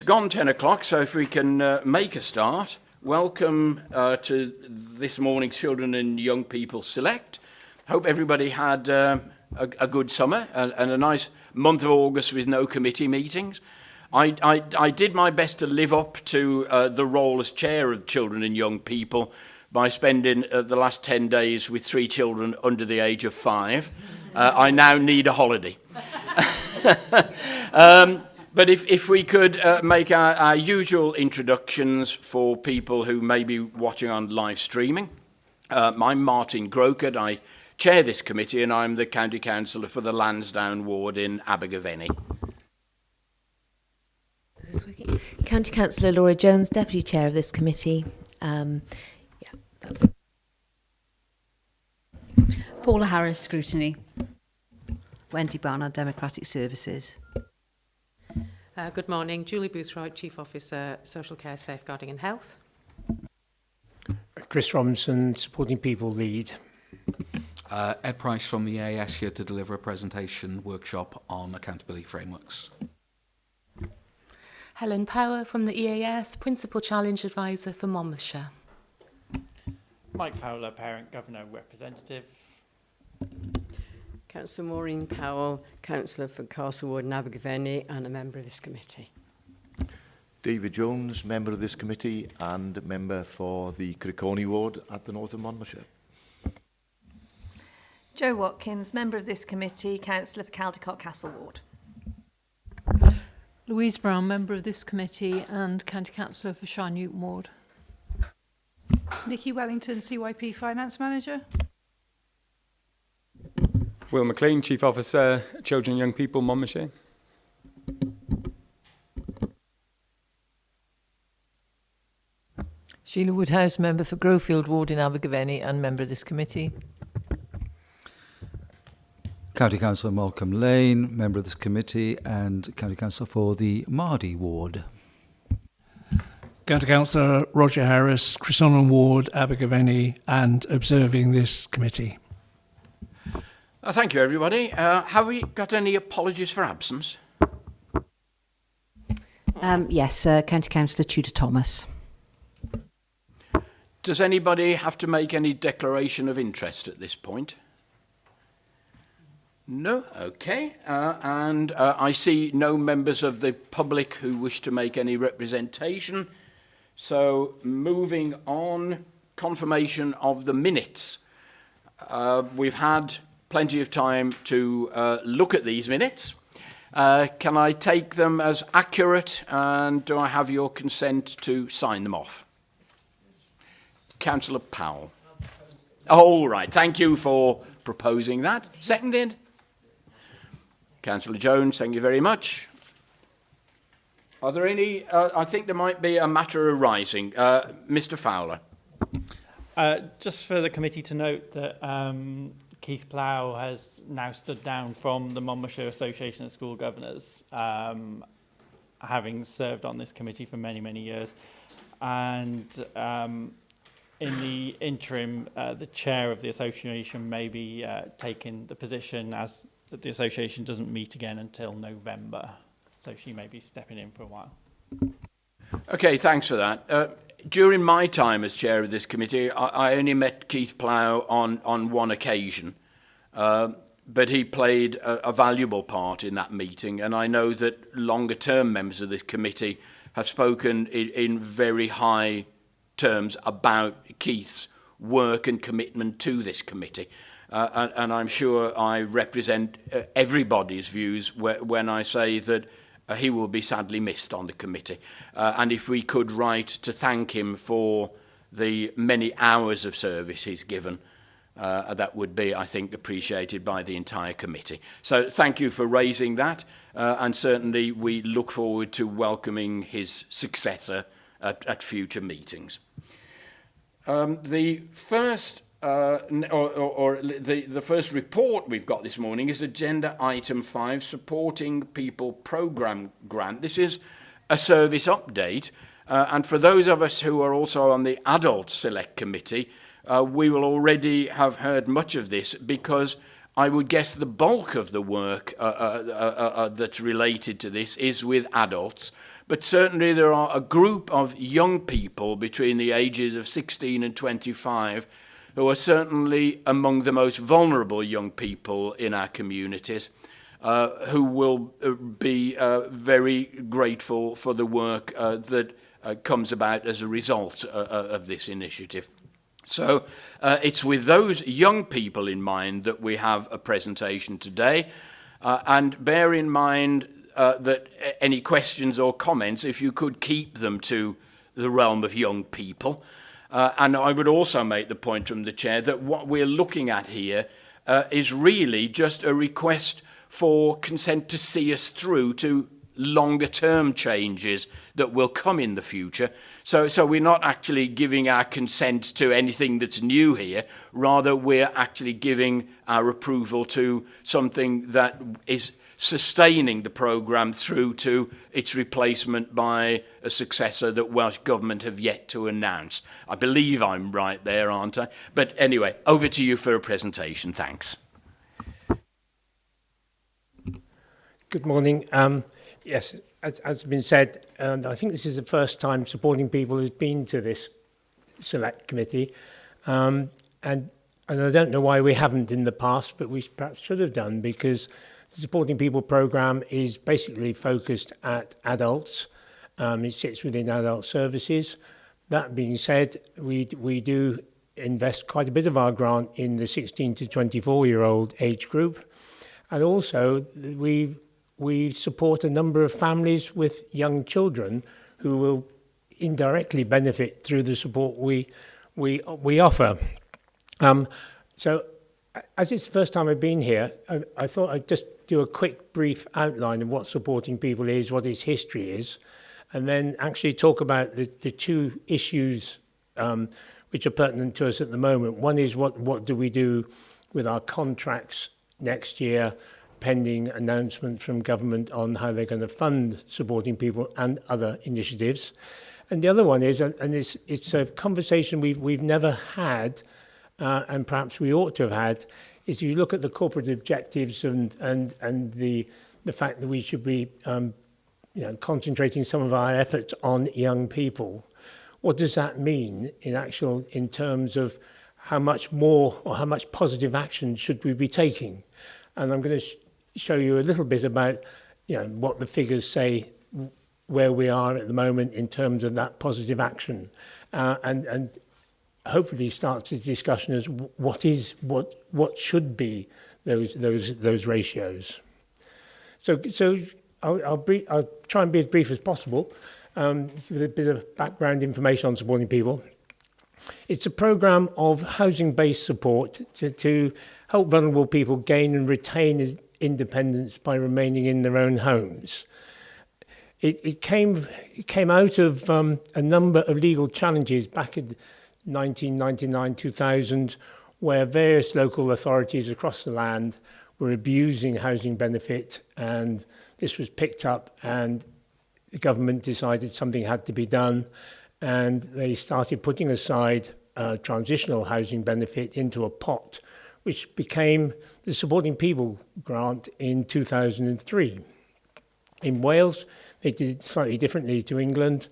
gone 10 o'clock, so if we can make a start. Welcome to this morning's Children and Young People Select. Hope everybody had a good summer and a nice month of August with no committee meetings. I did my best to live up to the role as chair of Children and Young People by spending the last 10 days with 3 children under the age of 5. I now need a holiday. But if we could make our usual introductions for people who may be watching on live streaming. I'm Martin Grokert. I chair this committee and I'm the County Councillor for the Lansdowne Ward in Abergavenny. County Councillor Laura Jones, Deputy Chair of this committee. That's it. Paula Harris, Scrutiny. Wendy Barnard, Democratic Services. Good morning, Julie Boothroyd, Chief Officer, Social Care, Safeguarding and Health. Chris Robinson, Supporting People Lead. Ed Price from the EIPS here to deliver a presentation workshop on accountability frameworks. Helen Power from the EIPS, Principal Challenge Advisor for Monmouthshire. Mike Fowler, Parent Governor Representative. Councillor Maureen Powell, Councillor for Castle Ward and Abergavenny and a member of this committee. David Jones, member of this committee and member for the Kirkconnell Ward at the north of Monmouthshire. Jo Watkins, member of this committee, Councillor for Caldecott Castle Ward. Louise Brown, member of this committee and County Councillor for Shire Newton Ward. Nikki Wellington, CYP Finance Manager. Will McLean, Chief Officer, Children and Young People, Monmouthshire. Sheila Woodhouse, member for Grovefield Ward in Abergavenny and member of this committee. County Councillor Malcolm Lane, member of this committee and County Councillor for the Mardy Ward. County Councillor Roger Harris, Cresson Ward, Abergavenny and observing this committee. Thank you, everybody. Have we got any apologies for absence? Yes, County Councillor Tudor Thomas. Does anybody have to make any declaration of interest at this point? No? Okay. And I see no members of the public who wish to make any representation. So moving on, confirmation of the minutes. We've had plenty of time to look at these minutes. Can I take them as accurate and do I have your consent to sign them off? Councillor Powell. All right, thank you for proposing that. Seconded? Councillor Jones, thank you very much. Are there any, I think there might be a matter arising. Mr. Fowler. Just for the committee to note that Keith Plough has now stood down from the Monmouthshire Association of School Governors, having served on this committee for many, many years. And in the interim, the chair of the association may be taking the position as that the association doesn't meet again until November. So she may be stepping in for a while. Okay, thanks for that. During my time as chair of this committee, I only met Keith Plough on one occasion, but he played a valuable part in that meeting, and I know that longer-term members of this committee have spoken in very high terms about Keith's work and commitment to this committee, and I'm sure I represent everybody's views when I say that he will be sadly missed on the committee. And if we could write to thank him for the many hours of service he's given, that would be, I think, appreciated by the entire committee. So thank you for raising that. And certainly we look forward to welcoming his successor at future meetings. The first the first report we've got this morning is agenda item 5, Supporting People Programme Grant. This is a service update, and for those of us who are also on the Adult Select Committee, we will already have heard much of this because I would guess the bulk of the work that's related to this is with adults, but certainly there are a group of young people between the ages of 16 and 25 who are certainly among the most vulnerable young people in our communities, who will be very grateful for the work that comes about as a result of this initiative. So it's with those young people in mind that we have a presentation today, and bear in mind that any questions or comments, if you could keep them to the realm of young people. And I would also make the point from the chair that what we're looking at here is really just a request for consent to see us through to longer term changes that will come in the future. So we're not actually giving our consent to anything that's new here. Rather, we're actually giving our approval to something that is sustaining the programme through to its replacement by a successor that Welsh Government have yet to announce. I believe I'm right there, aren't I? But anyway, over to you for a presentation. Thanks. Good morning. Yes, as has been said, I think this is the first time Supporting People has been to this select committee. And I don't know why we haven't in the past, but we perhaps should have done, because the Supporting People programme is basically focused at adults. It sits within adult services. That being said, we do invest quite a bit of our grant in the 16 to 24-year-old age group. And also, we support a number of families with young children who will indirectly benefit through the support we offer. So, as it's the first time I've been here, I thought I'd just do a quick brief outline of what Supporting People is, what its history is, and then actually talk about the two issues which are pertinent to us at the moment. One is what do we do with our contracts next year, pending announcement from government on how they're going to fund Supporting People and other initiatives. And the other one is, and it's a conversation we've never had, and perhaps we ought to have had, is you look at the corporate objectives and the fact that we should be concentrating some of our efforts on young people. What does that mean in terms of how much more or how much positive action should we be taking? And I'm going to show you a little bit about what the figures say, where we are at the moment in terms of that positive action, and hopefully starts a discussion as what should be those ratios. So I'll try and be as brief as possible, with a bit of background information on Supporting People. It's a programme of housing-based support to help vulnerable people gain and retain independence by remaining in their own homes. It came out of a number of legal challenges back in 1999-2000, where various local authorities across the land were abusing housing benefit, and this was picked up, and the government decided something had to be done, and they started putting aside transitional housing benefit into a pot, which became the Supporting People grant in 2003. In Wales, they did it slightly differently to England,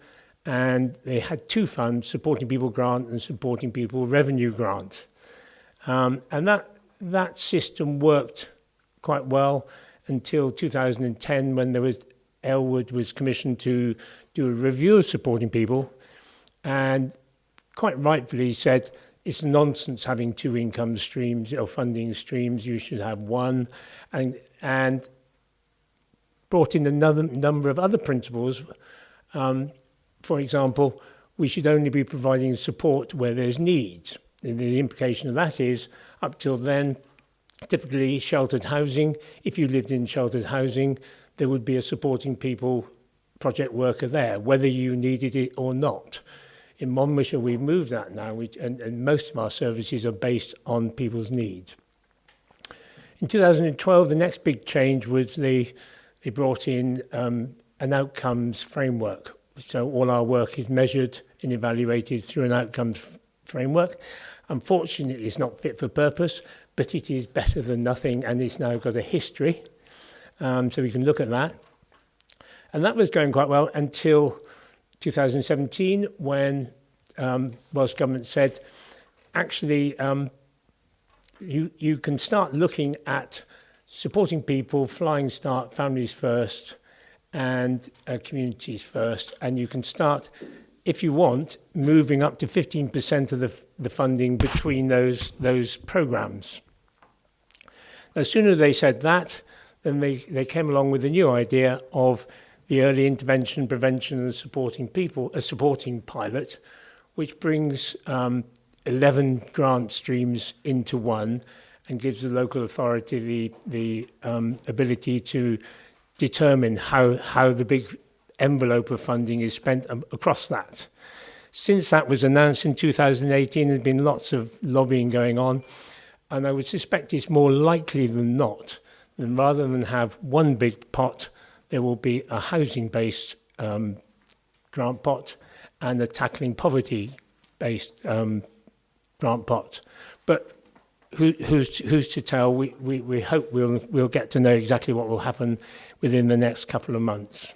and they had two funds, Supporting People Grant and Supporting People Revenue Grant. And that system worked quite well until 2010, when Aylward was commissioned to do a review of Supporting People, and quite rightfully said, it's nonsense having two income streams or funding streams, you should have one, and brought in another number of other principles. For example, we should only be providing support where there's needs. And the implication of that is, up till then, typically sheltered housing, if you lived in sheltered housing, there would be a Supporting People project worker there, whether you needed it or not. In Monmouthshire, we've moved that now, and most of our services are based on people's needs. In 2012, the next big change was they brought in an outcomes framework. So all our work is measured and evaluated through an outcomes framework. Unfortunately, it's not fit for purpose, but it is better than nothing, and it's now got a history. So we can look at that. And that was going quite well until 2017, when Welsh Government said, actually, you can start looking at supporting people, flying start, families first, and communities first, and you can start, if you want, moving up to 15% of the funding between those programs. No sooner they said that, then they came along with a new idea of the early intervention, prevention, and supporting people, a supporting pilot, which brings 11 grant streams into one and gives the local authority the ability to determine how the big envelope of funding is spent across that. Since that was announced in 2018, there's been lots of lobbying going on, and I would suspect it's more likely than not that rather than have one big pot, there will be a housing-based grant pot and a tackling poverty-based grant pot. But who's to tell? We hope we'll get to know exactly what will happen within the next couple of months.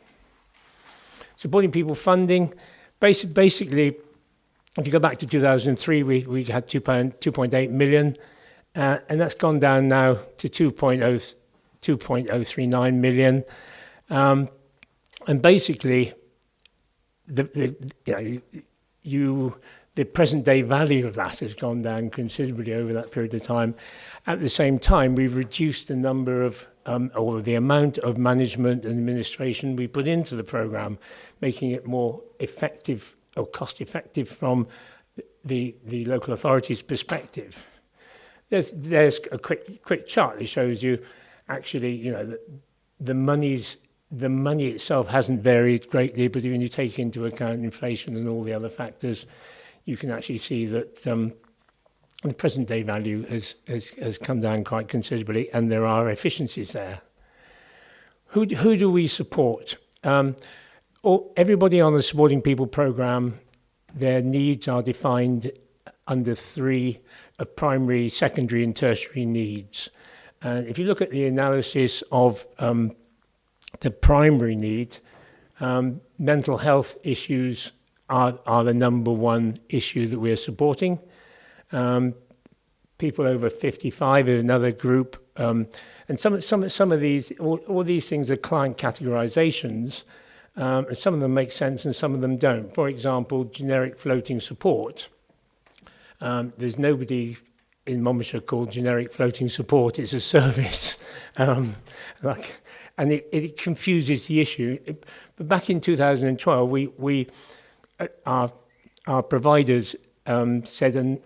Supporting people funding, basically, if you go back to 2003, we had 2.8 million, and that's gone down now to 2.039 million. And basically, the present day value of that has gone down considerably over that period of time. At the same time, we've reduced the number of, or the amount of management and administration we put into the programme, making it more effective or cost effective from the local authority's perspective. There's a quick chart that shows you actually, the money itself hasn't varied greatly, but when you take into account inflation and all the other factors, you can actually see that the present day value has come down quite considerably, and there are efficiencies there. Who do we support? Everybody on the Supporting People programme, their needs are defined under 3 primary, secondary and tertiary needs. If you look at the analysis of the primary need, mental health issues are the number one issue that we're supporting. People over 55 is another group, and some of these, all these things are client categorizations, and some of them make sense and some of them don't. For example, generic floating support. There's nobody in Monmouthshire called generic floating support. It's a service, and it confuses the issue. But back in 2012, our providers said, and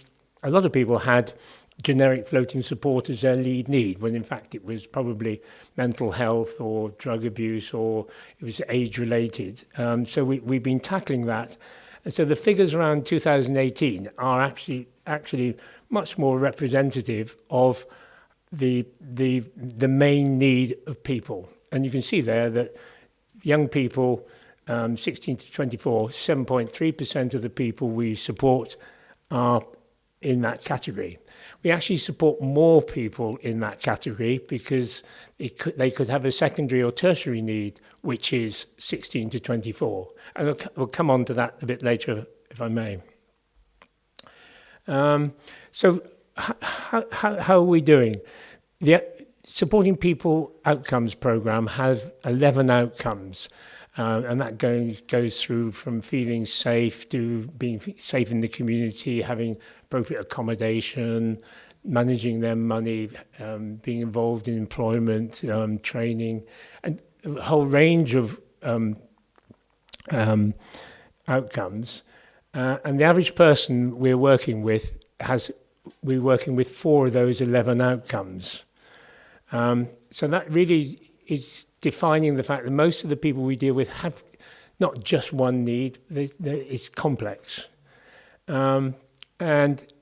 a lot of people had generic floating support as their lead need, when in fact it was probably mental health or drug abuse, or it was age-related. So we've been tackling that. And so the figures around 2018 are actually much more representative of the main need of people. And you can see there that young people, 16 to 24, 7.3% of the people we support are in that category. We actually support more people in that category because they could have a secondary or tertiary need, which is 16 to 24. And we'll come on to that a bit later, if I may. So how are we doing? The Supporting People Outcomes Programme has 11 outcomes. And that goes through from feeling safe to being safe in the community, having appropriate accommodation, managing their money, being involved in employment, training, and a whole range of outcomes. And the average person we're working with we're working with 4 of those 11 outcomes. So that really is defining the fact that most of the people we deal with have not just one need, it's complex. And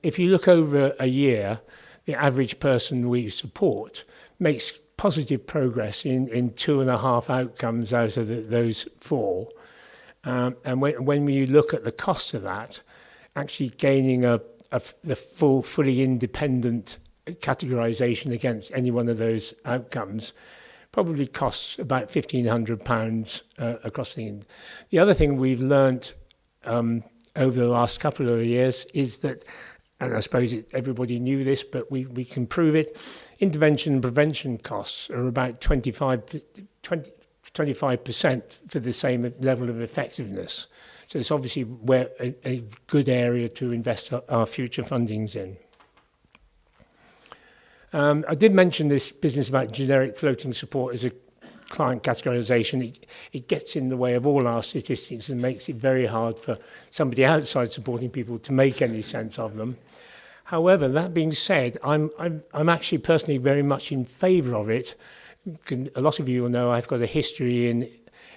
if you look over a year, the average person we support makes positive progress in 2.5 outcomes out of those 4. And when you look at the cost of that, actually gaining the fully independent categorization against any one of those outcomes probably costs about £1,500 across the. The other thing we've learnt over the last couple of years is that, and I suppose everybody knew this, but we can prove it, intervention and prevention costs are about 25% for the same level of effectiveness. So it's obviously a good area to invest our future fundings in. I did mention this business about generic floating support as a client categorisation. It gets in the way of all our statistics and makes it very hard for somebody outside supporting people to make any sense of them. However, that being said, I'm actually personally very much in favour of it. A lot of you will know I've got a history in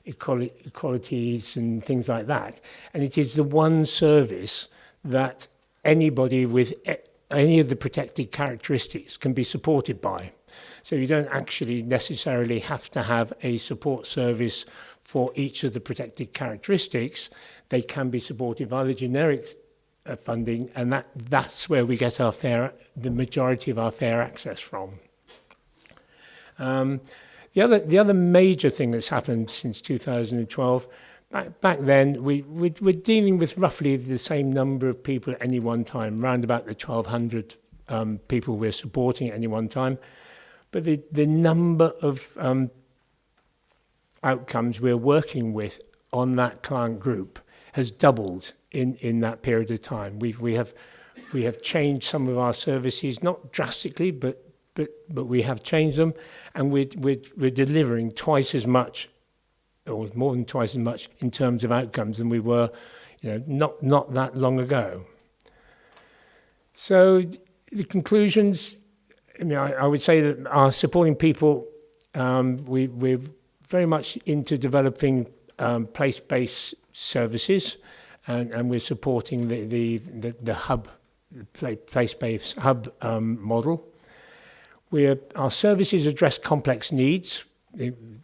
equalities and things like that, and it is the one service that anybody with any of the protected characteristics can be supported by. So you don't actually necessarily have to have a support service for each of the protected characteristics. They can be supported by the generic funding, and that's where we get the majority of our fair access from. The other major thing that's happened since 2012, back then we're dealing with roughly the same number of people at any one time, around about the 1,200 people we're supporting at any one time. But the number of outcomes we're working with on that client group has doubled in that period of time. We have changed some of our services, not drastically, but we have changed them, and we're delivering twice as much, or more than twice as much, in terms of outcomes than we were, not that long ago. So the conclusions, I would say that our supporting people, we're very much into developing place-based services, and we're supporting the hub, place-based hub model. Our services address complex needs.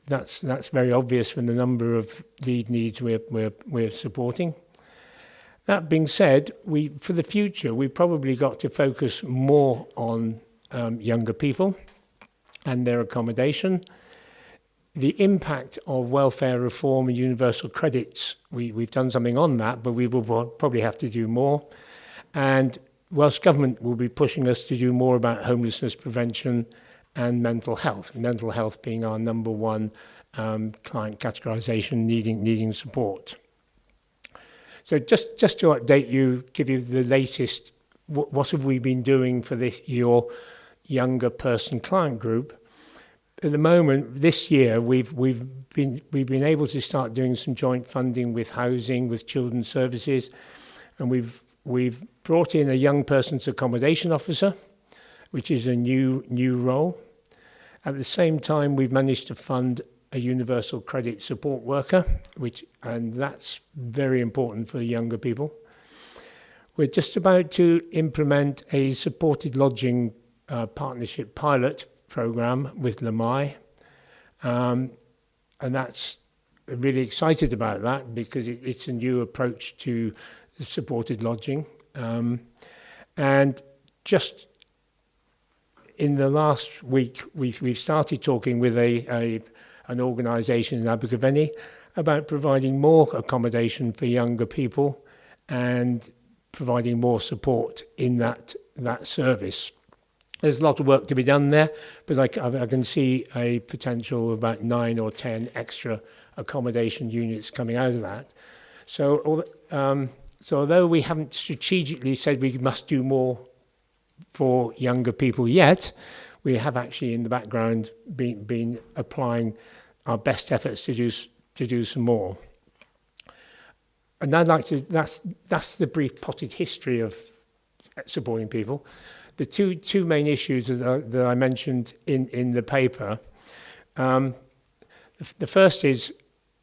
That's very obvious from the number of lead needs we're supporting. That being said, for the future, we've probably got to focus more on younger people and their accommodation. The impact of welfare reform and universal credits, we've done something on that, but we will probably have to do more. And Welsh Government will be pushing us to do more about homelessness prevention and mental health being our number one client categorisation needing support. So just to update you, give you the latest, what have we been doing for your younger person client group? At the moment, this year, we've been able to start doing some joint funding with housing, with children's services, and we've brought in a young person's accommodation officer, which is a new role. At the same time, we've managed to fund a universal credit support worker, and that's very important for the younger people. We're just about to implement a supported lodging partnership pilot program with Llamau, and that's really excited about that because it's a new approach to supported lodging. And just in the last week, we've started talking with an organisation in Abergavenny about providing more accommodation for younger people and providing more support in that service. There's a lot of work to be done there, but I can see a potential of about 9 or 10 extra accommodation units coming out of that. So although we haven't strategically said we must do more for younger people yet, we have actually in the background been applying our best efforts to do some more. And I'd like to, that's the brief potted history of supporting people. The two main issues that I mentioned in the paper. The first is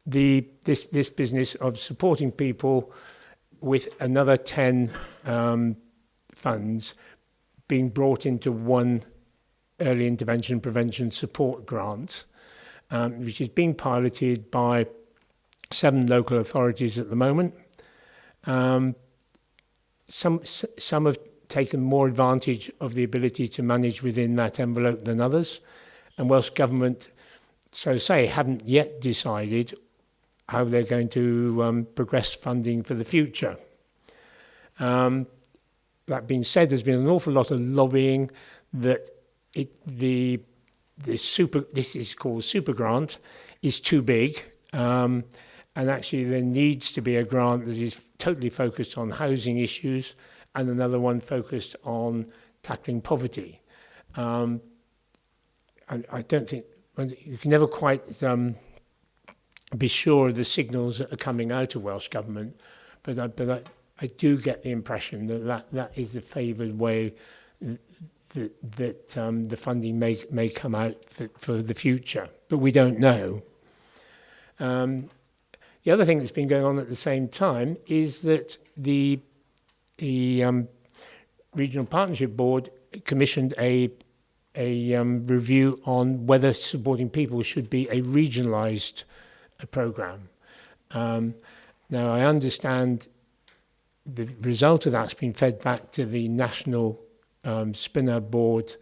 this business of supporting people with another 10 funds being brought into one early intervention prevention support grant, which is being piloted by 7 local authorities at the moment. Some have taken more advantage of the ability to manage within that envelope than others, and Welsh Government so say, haven't yet decided how they're going to progress funding for the future. That being said, there's been an awful lot of lobbying that this is called super grant is too big, and actually there needs to be a grant that is totally focused on housing issues and another one focused on tackling poverty. And I don't think you can never quite be sure of the signals that are coming out of Welsh Government, but I do get the impression that is the favoured way that the funding may come out for the future, but we don't know. The other thing that's been going on at the same time is that the Regional Partnership Board commissioned a review on whether supporting people should be a regionalised programme. Now, I understand the result of that's been fed back to the National Spinner Board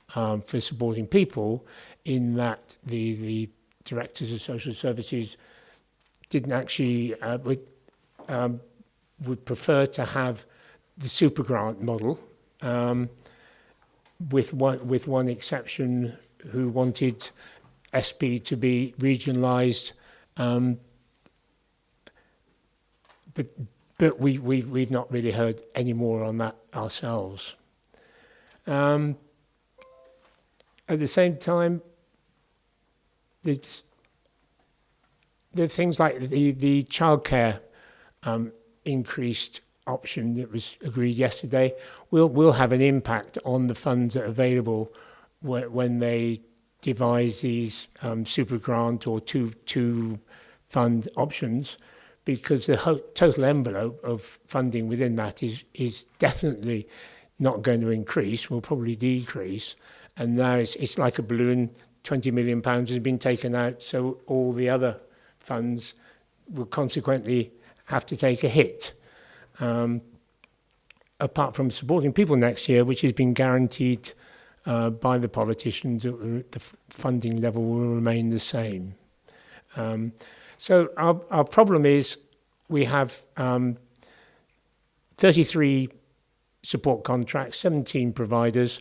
for Supporting People, in that the Directors of Social Services didn't actually would prefer to have the super grant model, with one exception, who wanted SP to be regionalised, but we've not really heard any more on that ourselves. At the same time, there are things like the childcare increased option that was agreed yesterday will have an impact on the funds that are available when they devise these super grant or two fund options, because the total envelope of funding within that is definitely not going to increase, will probably decrease. And now it's like a balloon. £20 million has been taken out, so all the other funds will consequently have to take a hit. Apart from supporting people next year, which has been guaranteed by the politicians, that the funding level will remain the same. So our problem is we have 33 support contracts, 17 providers,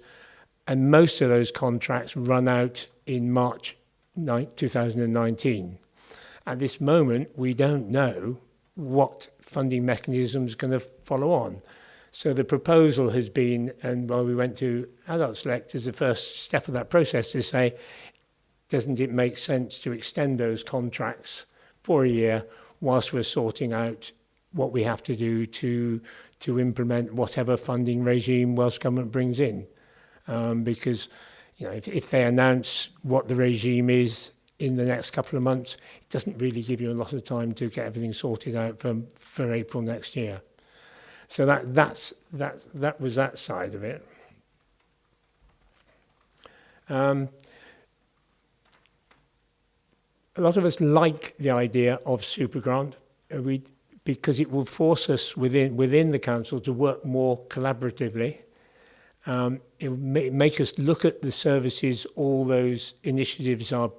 and most of those contracts run out in March 2019. At this moment, we don't know what funding mechanism is going to follow on. So the proposal has been, and while we went to Adult Select as the first step of that process, to say, doesn't it make sense to extend those contracts for a year whilst we're sorting out what we have to do to implement whatever funding regime Welsh Government brings in? Because if they announce what the regime is in the next couple of months, it doesn't really give you a lot of time to get everything sorted out for April next year. So that was that side of it. A lot of us like the idea of super grant, because it will force us within the council to work more collaboratively. It will make us look at the services all those initiatives are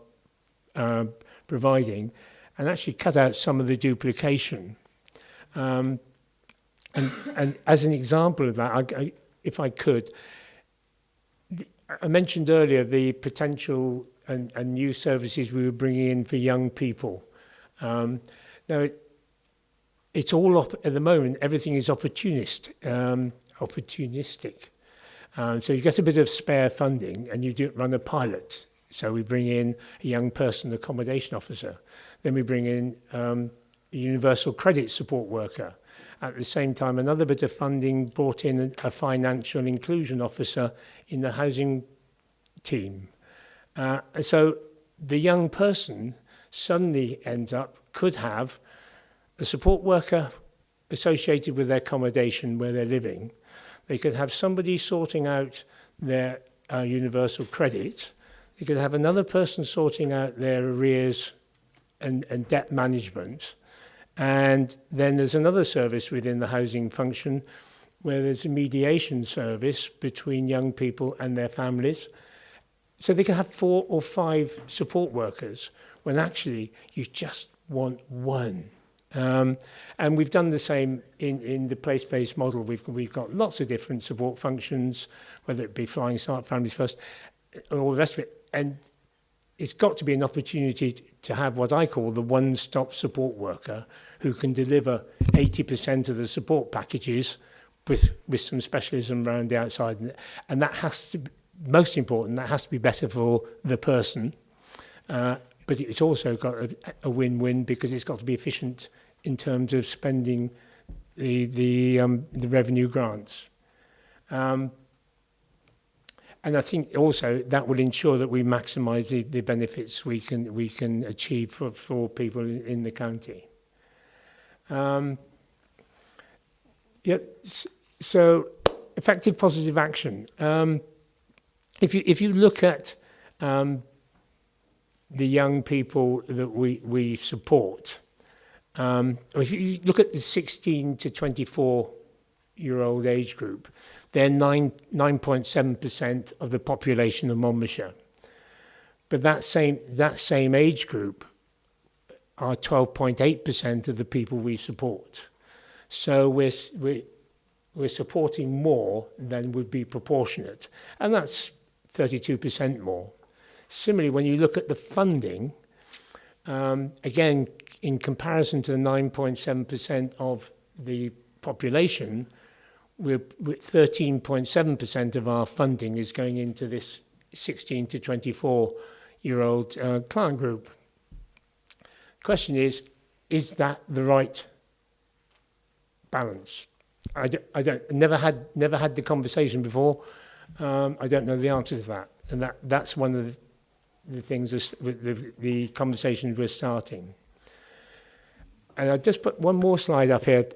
providing, and actually cut out some of the duplication. And as an example of that, if I could, I mentioned earlier the potential and new services we were bringing in for young people. Now, it's all at the moment, everything is opportunistic. So you get a bit of spare funding and you run a pilot. So we bring in a young person accommodation officer. Then we bring in a universal credit support worker. At the same time, another bit of funding brought in a financial inclusion officer in the housing team. So the young person suddenly could have a support worker associated with their accommodation where they're living. They could have somebody sorting out their universal credit. They could have another person sorting out their arrears and debt management. And then there's another service within the housing function where there's a mediation service between young people and their families. so they can have 4 or 5 support workers when actually you just want one. And we've done the same in the place-based model. We've got lots of different support functions, whether it be Flying Start, Families First, and all the rest of it. And it's got to be an opportunity to have what I call the one-stop support worker who can deliver 80% of the support packages with some specialism around the outside. And that has to be, most important, that has to be better for the person. But it's also got a win-win because it's got to be efficient in terms of spending the revenue grants. And I think also that will ensure that we maximise the benefits we can achieve for people in the county. So effective positive action. If you look at the young people that we support, if you look at the 16 to 24-year-old age group, they're 9.7% of the population of Monmouthshire. But that same age group are 12.8% of the people we support. So we're supporting more than would be proportionate, and that's 32% more. Similarly, when you look at the funding, again, in comparison to the 9.7% of the population, we're 13.7% of our funding is going into this 16 to 24-year-old client group. The question is that the right balance? Never had the conversation before. I don't know the answer to that, and that's one of the things, the conversations we're starting. And I just put one more slide up here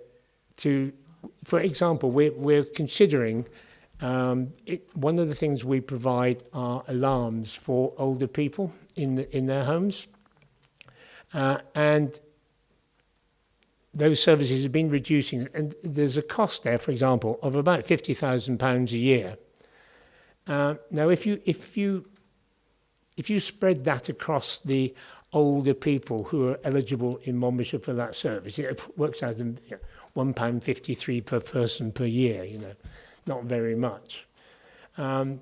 for example, we're considering, one of the things we provide are alarms for older people in their homes. And those services have been reducing, and there's a cost there, for example, of about £50,000 a year. Now, if you spread that across the older people who are eligible in Monmouthshire for that service, it works out in £1.53 per person per year. Not very much. Now,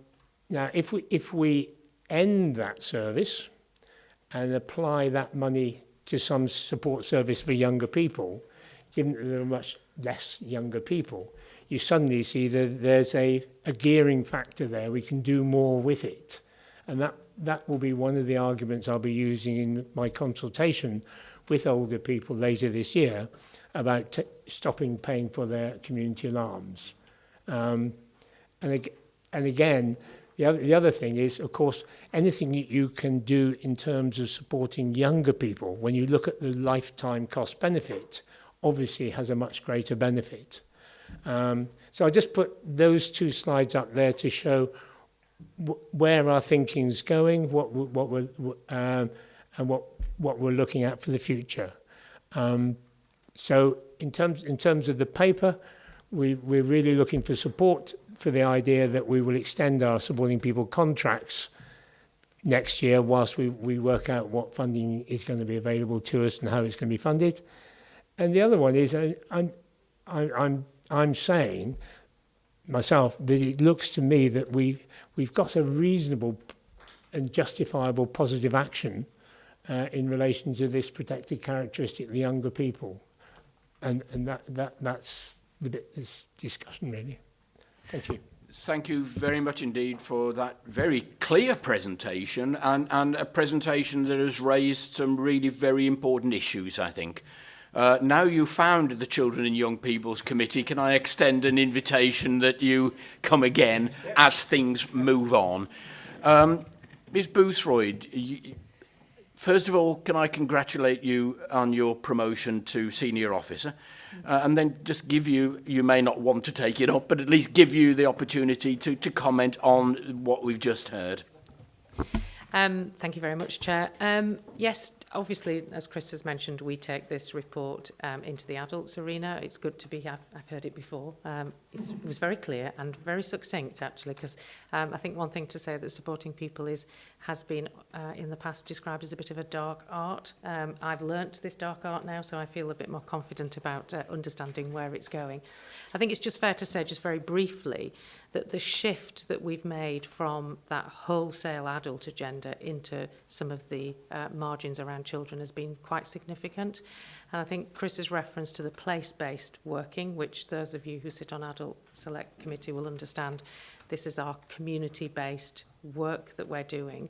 if we end that service and apply that money to some support service for younger people, given that there are much less younger people, you suddenly see that there's a gearing factor there. We can do more with it. And that will be one of the arguments I'll be using in my consultation with older people later this year about stopping paying for their community alarms. And again, the other thing is, of course, anything that you can do in terms of supporting younger people, when you look at the lifetime cost benefit, obviously has a much greater benefit. So I just put those 2 slides up there to show where our thinking's going, what we're looking at for the future. So in terms of the paper, we're really looking for support for the idea that we will extend our supporting people contracts next year whilst we work out what funding is going to be available to us and how it's going to be funded. And the other one is I'm saying myself that it looks to me that we've got a reasonable and justifiable positive action in relation to this protected characteristic, the younger people, and that's the bit of this discussion really. Thank you. Thank you very much indeed for that very clear presentation and a presentation that has raised some really very important issues, I think. Now you found the Children and Young People's Committee, can I extend an invitation that you come again as things move on? Ms Boothroyd, first of all, can I congratulate you on your promotion to Senior Officer? And then just give you may not want to take it up, but at least give you the opportunity to comment on what we've just heard. Thank you very much, Chair. Yes, obviously, as Chris has mentioned, we take this report into the adults arena. It's good to be, I've heard it before. It was very clear and very succinct, actually, because I think one thing to say that supporting people has been in the past described as a bit of a dark art. I've learnt this dark art now, so I feel a bit more confident about understanding where it's going. I think it's just fair to say, just very briefly, that the shift that we've made from that wholesale adult agenda into some of the margins around children has been quite significant. And I think Chris's reference to the place-based working, which those of you who sit on Adult Select Committee will understand, this is our community-based work that we're doing,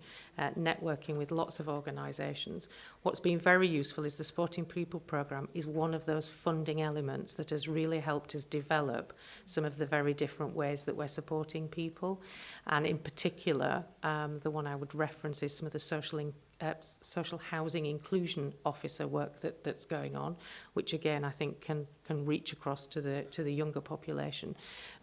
networking with lots of organisations. What's been very useful is the Supporting People programme is one of those funding elements that has really helped us develop some of the very different ways that we're supporting people. And in particular, the one I would reference is some of the social housing inclusion officer work that's going on, which again I think can reach across to the younger population,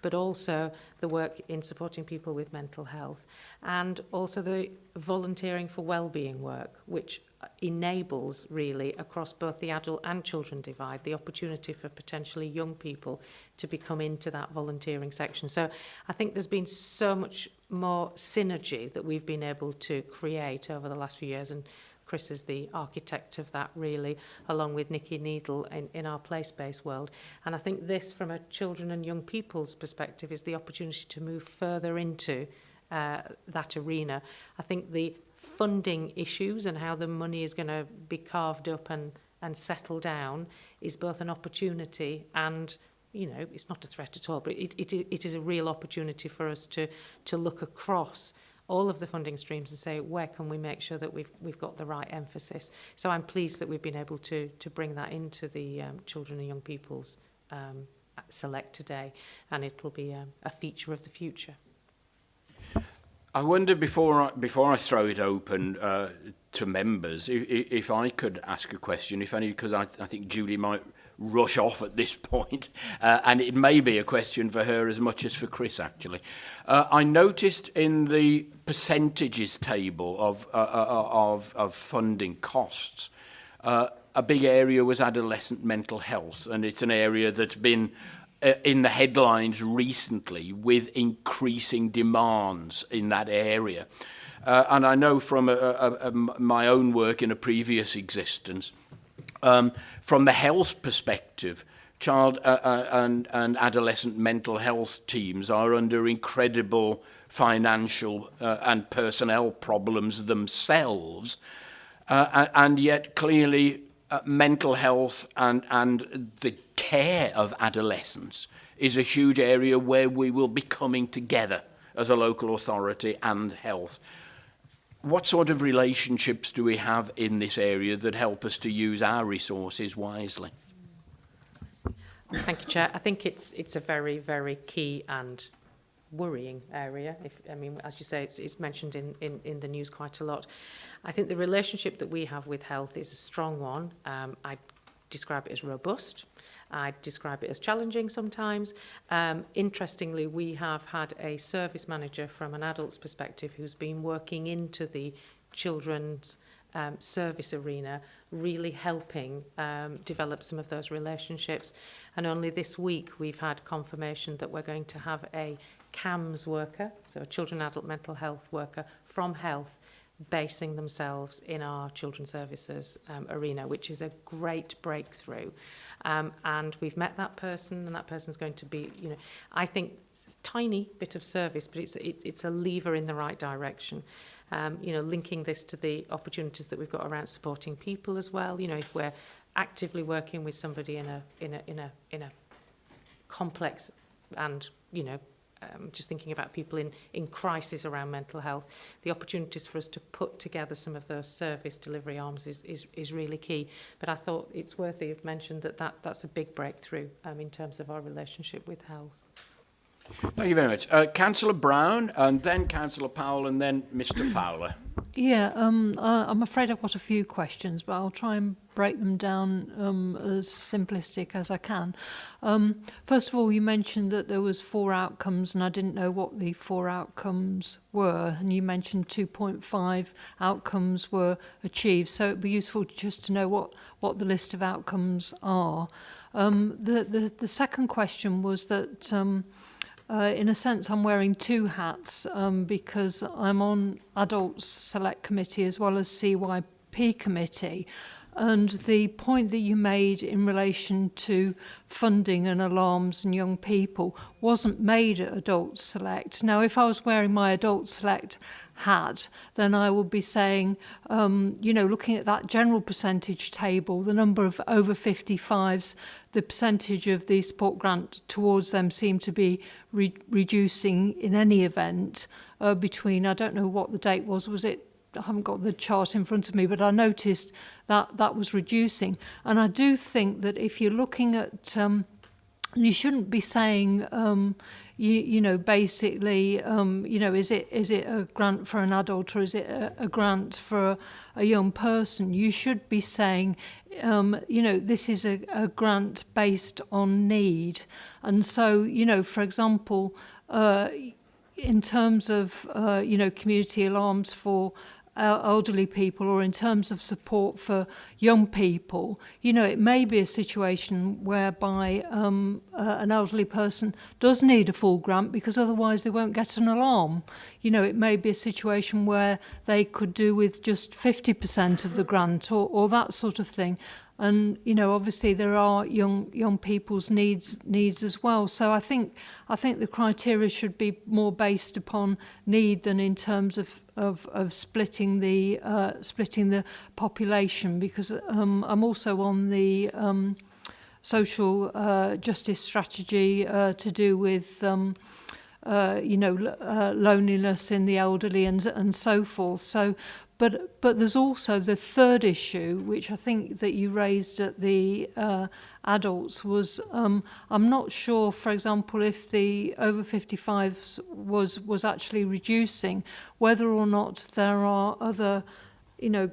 but also the work in supporting people with mental health, and also the volunteering for wellbeing work, which enables really across both the adult and children divide the opportunity for potentially young people to become into that volunteering section. So I think there's been so much more synergy that we've been able to create over the last few years, and Chris is the architect of that really, along with Nikki Needle in our place-based world. And I think this, from a children and young people's perspective, is the opportunity to move further into that arena. I think the funding issues and how the money is going to be carved up and settle down is both an opportunity and, you know, it's not a threat at all, but it is a real opportunity for us to look across all of the funding streams and say, where can we make sure that we've got the right emphasis? So I'm pleased that we've been able to bring that into the children and young people's select today, and it'll be a feature of the future. I wonder, before I throw it open to members, if I could ask a question, if only because I think Julie might rush off at this point, and it may be a question for her as much as for Chris, actually. I noticed in the percentages table of funding costs, a big area was adolescent mental health, and it's an area that's been in the headlines recently with increasing demands in that area. And I know from my own work in a previous existence, from the health perspective, child and adolescent mental health teams are under incredible financial and personnel problems themselves, and yet clearly mental health and the care of adolescents is a huge area where we will be coming together as a local authority and health. What sort of relationships do we have in this area that help us to use our resources wisely? Thank you, Chair. I think it's a very, very key and worrying area. I mean, as you say, it's mentioned in the news quite a lot. I think the relationship that we have with health is a strong one. I describe it as robust. I describe it as challenging sometimes. Interestingly, we have had a service manager from an adult's perspective who's been working into the children's service arena, really helping develop some of those relationships. And only this week we've had confirmation that we're going to have a CAMS worker, so a children and adult mental health worker from health, basing themselves in our children's services arena, which is a great breakthrough. And we've met that person, and that person's going to be, you know, I think it's a tiny bit of service, but it's a lever in the right direction. You know, linking this to the opportunities that we've got around supporting people as well. You know, if we're actively working with somebody in a complex and, you know, just thinking about people in crisis around mental health, the opportunities for us to put together some of those service delivery arms is really key. But I thought it's worthy of mention that's a big breakthrough in terms of our relationship with health. Thank you very much. Councillor Brown, and then Councillor Powell, and then Mr. Fowler. I'm afraid I've got a few questions, but I'll try and break them down as simplistic as I can. First of all, you mentioned that there was 4 outcomes, and I didn't know what the 4 outcomes were. And you mentioned 2.5 outcomes were achieved, so it'd be useful just to know what the list of outcomes are. The second question was that. In a sense, I'm wearing 2 hats because I'm on Adults Select Committee as well as CYP Committee. And the point that you made in relation to funding and alarms and young people wasn't made at Adults Select. Now, if I was wearing my Adults Select hat, then I would be saying, looking at that general percentage table, the number of over 55s, the percentage of the support grant towards them seem to be reducing in any event between, I don't know what the date was it, I haven't got the chart in front of me, but I noticed that was reducing. And I do think that if you're looking at, you shouldn't be saying, basically, is it a grant for an adult or is it a grant for a young person? You should be saying, this is a grant based on need. And so, for example, in terms of, community alarms for elderly people, or in terms of support for young people, it may be a situation whereby an elderly person does need a full grant because otherwise they won't get an alarm. It may be a situation where they could do with just 50% of the grant or that sort of thing. And obviously there are young people's needs as well. So I think the criteria should be more based upon need than in terms of splitting the population. Because I'm also on the social justice strategy to do with loneliness in the elderly and so forth. So. But there's also the third issue, which I think that you raised at the adults, was I'm not sure, for example, if the over 55s was actually reducing, whether or not there are other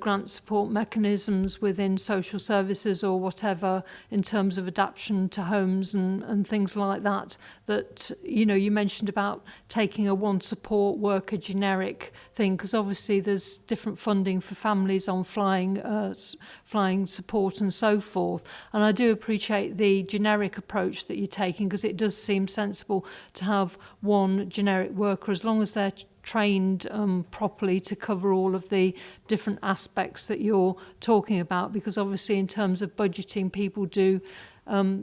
grant support mechanisms within social services or whatever in terms of adaptation to homes and things like that, you mentioned about taking a one support worker generic thing, because obviously there's different funding for families on flying support and so forth. And I do appreciate the generic approach that you're taking, because it does seem sensible to have one generic worker as long as they're trained properly to cover all of the different aspects that you're talking about, because obviously in terms of budgeting people do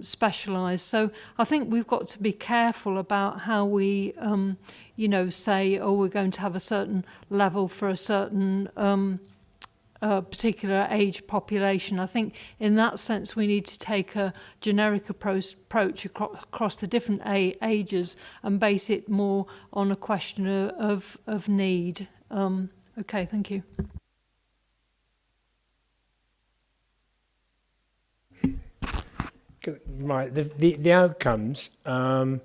specialise. So I think we've got to be careful about how we say, we're going to have a certain level for a certain particular age population. I think in that sense we need to take a generic approach across the different ages and base it more on a question of need. Okay, thank you. Right, the outcomes, the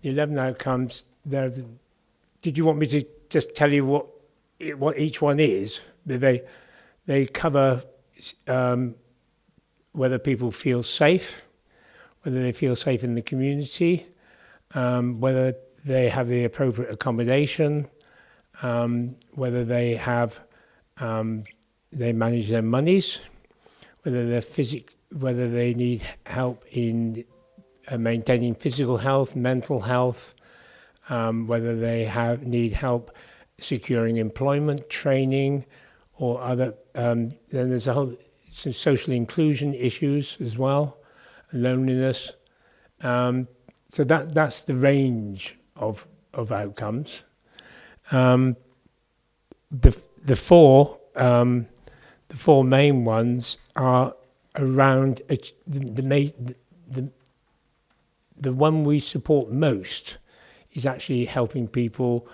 11 outcomes, did you want me to just tell you what each one is? They cover whether people feel safe, whether they feel safe in the community, whether they have the appropriate accommodation, whether they have they manage their monies, whether they need help in maintaining physical health, mental health, whether they need help securing employment, training, or other. Then there's some social inclusion issues as well, loneliness. So that's the range of outcomes. The four main ones are around the one we support most is actually helping people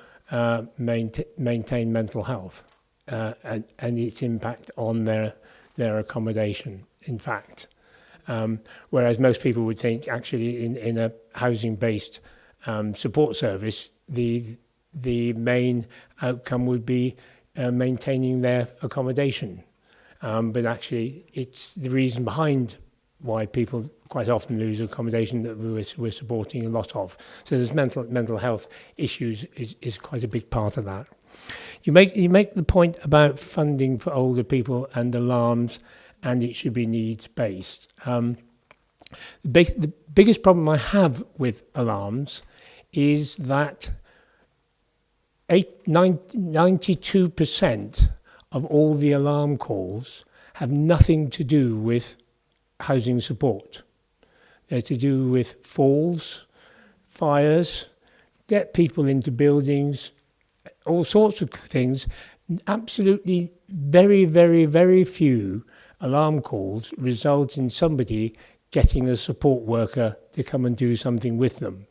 maintain mental health and its impact on their accommodation, in fact. Whereas most people would think actually in a housing-based support service, the main outcome would be maintaining their accommodation. But actually, it's the reason behind why people quite often lose accommodation that we're supporting a lot of. So there's mental health issues is quite a big part of that. You make the point about funding for older people and alarms, and it should be needs-based. The biggest problem I have with alarms is that 92% of all the alarm calls have nothing to do with housing support. They're to do with falls, fires, get people into buildings, all sorts of things. Absolutely very, very, very few alarm calls result in somebody getting a support worker to come and do something with them.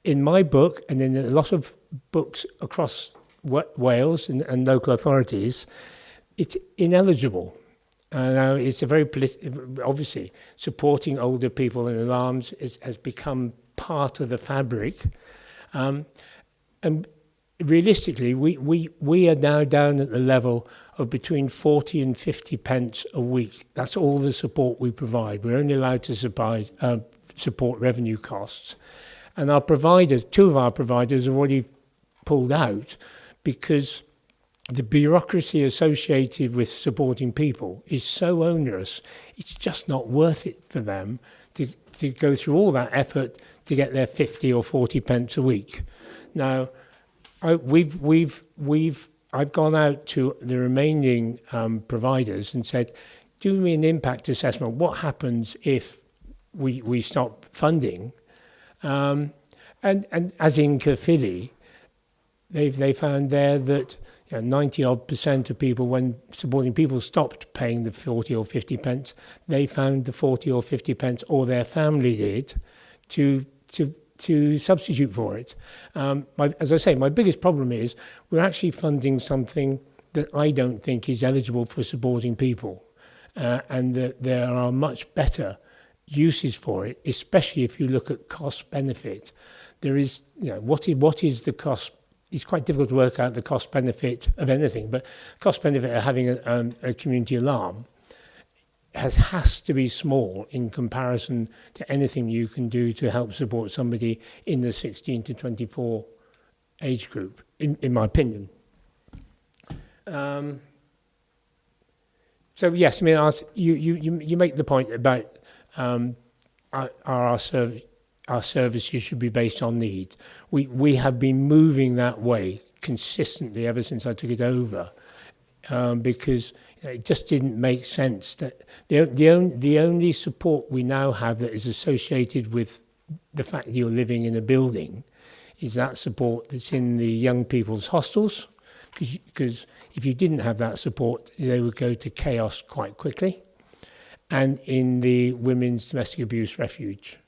In my book, and in a lot of books across Wales and local authorities, it's ineligible. Now, it's a very obviously, supporting older people in alarms has become part of the fabric. And realistically, we are now down at the level of between 40 and 50 pence a week. That's all the support we provide. We're only allowed to support revenue costs. And our providers, two of our providers, have already pulled out because the bureaucracy associated with supporting people is so onerous, it's just not worth it for them to go through all that effort to get their 50 or 40 pence a week. Now, I've gone out to the remaining providers and said, do me an impact assessment. What happens if we stop funding? And as in Caerphilly, they found there that 90-odd% of people, when supporting people stopped paying the 40 or 50 pence, they found the 40 or 50 pence, or their family did, to substitute for it. As I say, my biggest problem is we're actually funding something that I don't think is eligible for supporting people, and that there are much better uses for it, especially if you look at cost benefit. There is, what is the cost? It's quite difficult to work out the cost benefit of anything, but cost benefit of having a community alarm has to be small in comparison to anything you can do to help support somebody in the 16 to 24 age group, in my opinion. So yes, I mean, you make the point about our services should be based on need. We have been moving that way consistently ever since I took it over, because it just didn't make sense that the only support we now have that is associated with the fact that you're living in a building is that support that's in the young people's hostels, because if you didn't have that support, they would go to chaos quite quickly, and in the women's domestic abuse refuge.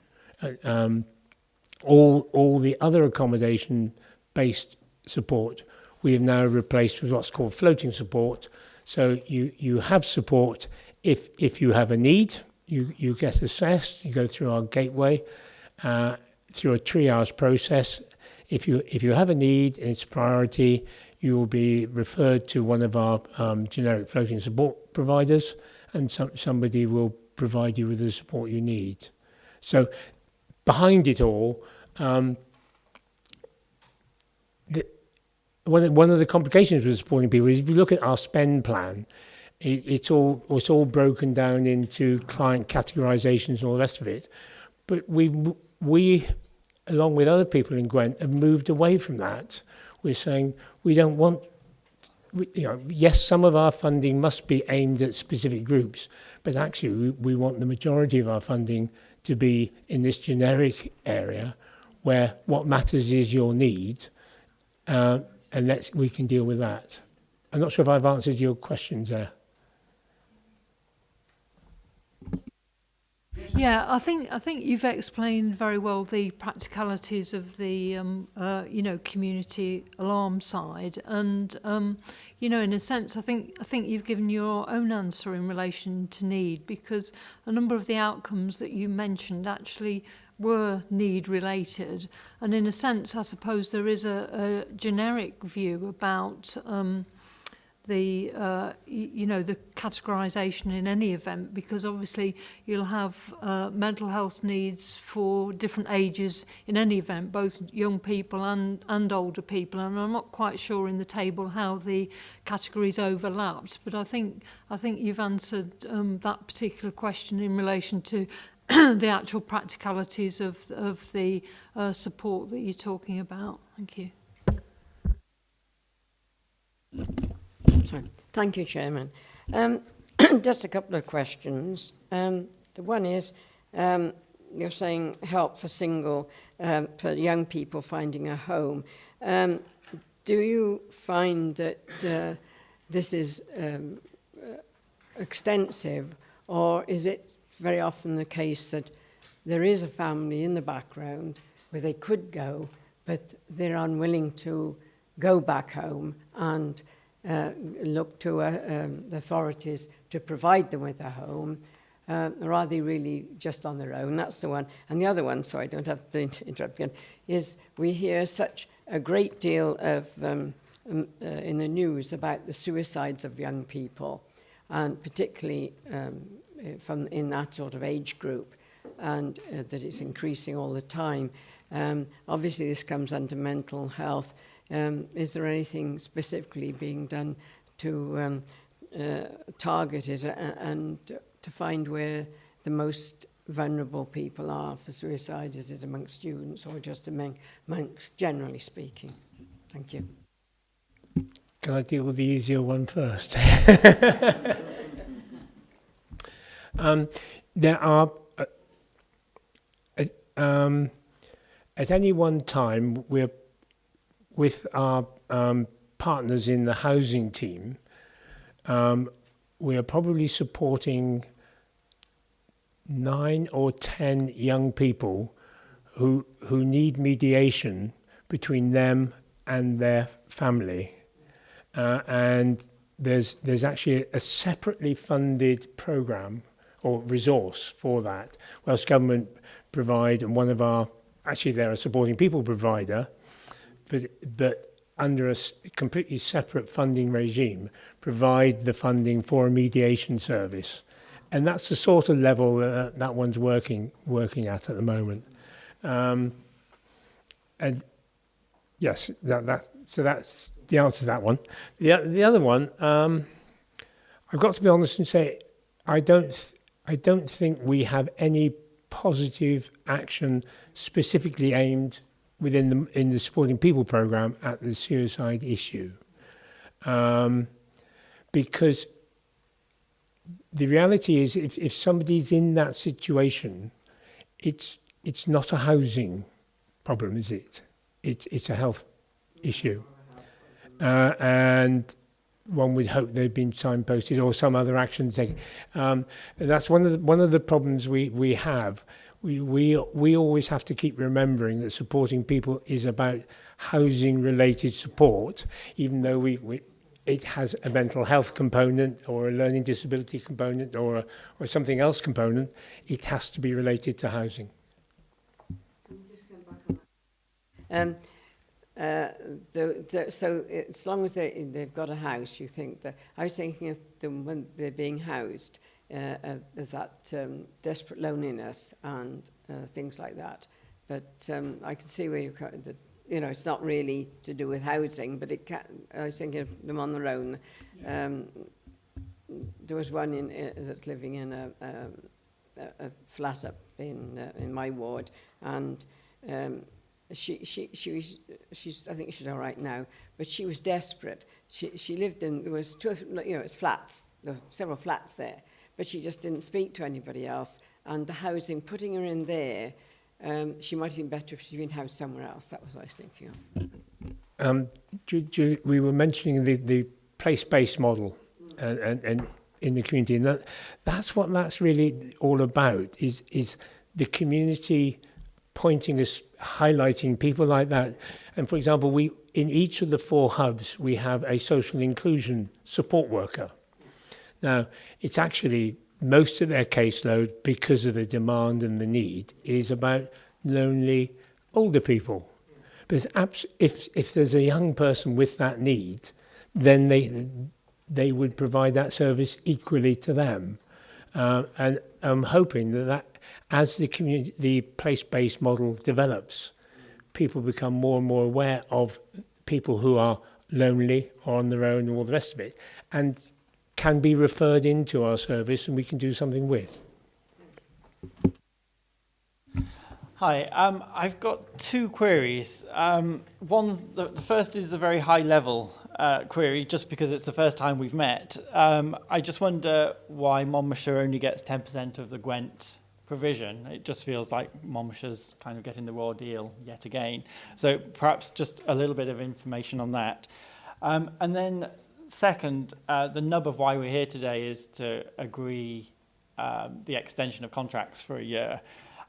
All the other accommodation-based support we have now replaced with what's called floating support. So you have support if you have a need, you get assessed, you go through our gateway, through a triage process. If you have a need and it's a priority, you will be referred to one of our generic floating support providers, and somebody will provide you with the support you need. So behind it all, one of the complications with supporting people is if you look at our spend plan, it's all broken down into client categorizations and all the rest of it. But we, along with other people in Gwent, have moved away from that. We're saying we don't want, yes, some of our funding must be aimed at specific groups, but actually we want the majority of our funding to be in this generic area where what matters is your need, and we can deal with that. I'm not sure if I've answered your questions there. Yeah, I think you've explained very well the practicalities of the community alarm side, and in a sense, I think you've given your own answer in relation to need, because a number of the outcomes that you mentioned actually were need related, and in a sense, I suppose there is a generic view about the the categorisation in any event, because obviously you'll have mental health needs for different ages in any event, both young people and older people, and I'm not quite sure in the table how the categories overlapped, but I think you've answered that particular question in relation to the actual practicalities of the support that you're talking about. Thank you. Sorry. Thank you, Chairman. Just a couple of questions. The one is, you're saying help for for young people finding a home. Do you find that this is extensive, or is it very often the case that there is a family in the background where they could go, but they're unwilling to go back home and look to the authorities to provide them with a home, or are they really just on their own? That's the one. And the other one, so I don't have to interrupt again, is we hear such a great deal of in the news about the suicides of young people, and particularly from in that sort of age group, and that it's increasing all the time. Obviously, this comes under mental health. Is there anything specifically being done to target it and to find where the most vulnerable people are for suicide? Is it amongst students or just amongst generally speaking? Thank you. Can I deal with the easier one first? There are, at any one time, we're with our partners in the housing team, we are probably supporting 9 or 10 young people who need mediation between them and their family. And there's actually a separately funded programme or resource for that. Welsh Government provide, and one of our, actually they're a supporting people provider, but under a completely separate funding regime, provide the funding for a mediation service. And that's the sort of level that one's working at the moment. And yes, so that's the answer to that one. The other one, I've got to be honest and say, I don't think we have any positive action specifically aimed in the supporting people programme at the suicide issue, because the reality is if somebody's in that situation, it's not a housing problem, is it? It's a health issue, and one would hope they've been signposted or some other action taken. That's one of the problems we have. We always have to keep remembering that supporting people is about housing-related support, even though it has a mental health component or a learning disability component or something else component. It has to be related to housing. Can we just come back on that? So as long as they've got a house, you think that... I was thinking of them when they're being housed, of that desperate loneliness and things like that. But I can see where it's not really to do with housing, but it can. I was thinking of them on their own. There was one that's living in a flat up in my ward, and she's I think she's all right now, but she was desperate. She lived in, there was it's flats, there were several flats there, but she just didn't speak to anybody else. And the housing, putting her in there, she might have been better if she'd been housed somewhere else. That was what I was thinking of. We were mentioning the place-based model and in the community, and that's what that's really all about, is the community pointing us, highlighting people like that. And for example, in each of the 4 hubs, we have a social inclusion support worker. Now, it's actually most of their caseload, because of the demand and the need, is about lonely older people. But if there's a young person with that need, then they would provide that service equally to them. And I'm hoping that as the place-based model develops, people become more and more aware of people who are lonely or on their own and all the rest of it, and can be referred into our service and we can do something with. Hi, I've got two queries. The first is a very high-level query, just because it's the first time we've met. I just wonder why Monmouthshire only gets 10% of the Gwent provision. It just feels like Monmouthshire's kind of getting the raw deal yet again. So perhaps just a little bit of information on that. And then second, the nub of why we're here today is to agree the extension of contracts for a year.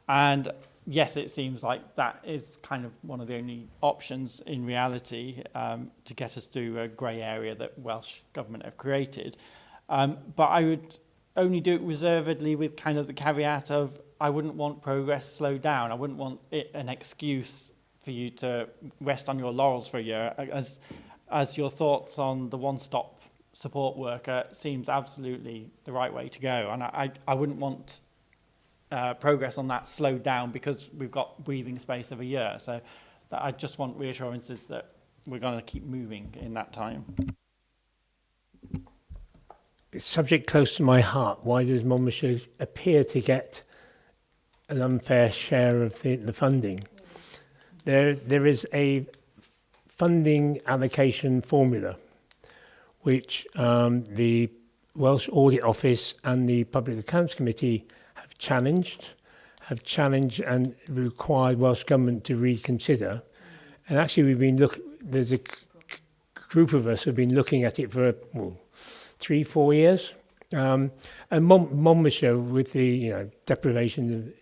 And yes, it seems like that is kind of one of the only options in reality to get us through a grey area that Welsh Government have created. But I would only do it reservedly with kind of the caveat of I wouldn't want progress slowed down. I wouldn't want it an excuse for you to rest on your laurels for a year, as your thoughts on the one-stop support worker seems absolutely the right way to go. And I wouldn't want progress on that slowed down because we've got breathing space of a year. So I just want reassurances that we're going to keep moving in that time. It's a subject close to my heart. Why does Monmouthshire appear to get an unfair share of the funding? There is a funding allocation formula which the Welsh Audit Office and the Public Accounts Committee have challenged and required Welsh Government to reconsider. And actually there's a group of us who have been looking at it for 3-4 years. And Monmouthshire, with the deprivation of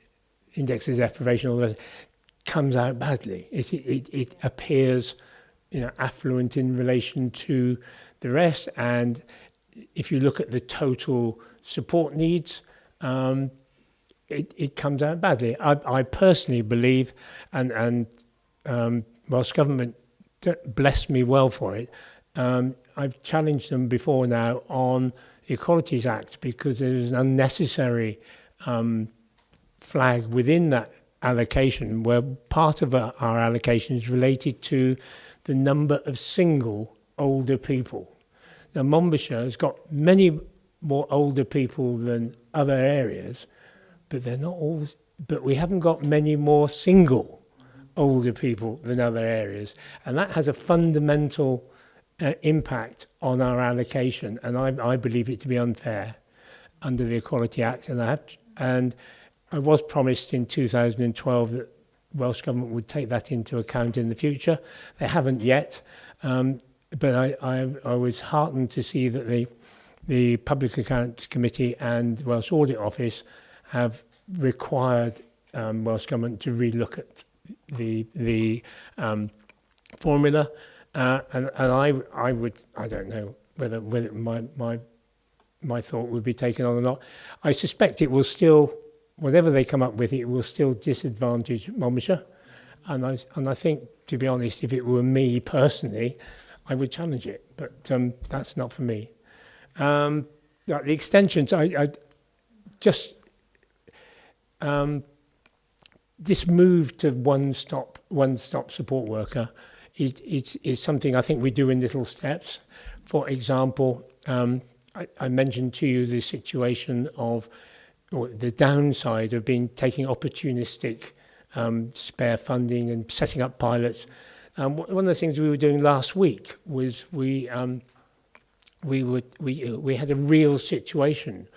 index of deprivation, all the rest, comes out badly. It appears affluent in relation to the rest, and if you look at the total support needs, it comes out badly. I personally believe, and Welsh Government blessed me well for it, I've challenged them before now on the Equalities Act because there's an unnecessary flag within that allocation where part of our allocation is related to the number of single older people. Now, Monmouthshire has got many more older people than other areas, but they're not all. But we haven't got many more single older people than other areas, and that has a fundamental impact on our allocation. And I believe it to be unfair under the Equality Act, and I was promised in 2012 that Welsh Government would take that into account in the future. They haven't yet, but I was heartened to see that the Public Accounts Committee and Welsh Audit Office have required Welsh Government to relook at the formula, and I don't know whether my thought would be taken on or not. I suspect it will still, whatever they come up with, it will still disadvantage Monmouthshire. And I think, to be honest, if it were me personally, I would challenge it. But that's not for me. The extensions, I just this move to one-stop support worker is something I think we do in little steps. For example, I mentioned to you the situation of, or the downside of taking opportunistic spare funding and setting up pilots. One of the things we were doing last week was we had a real situation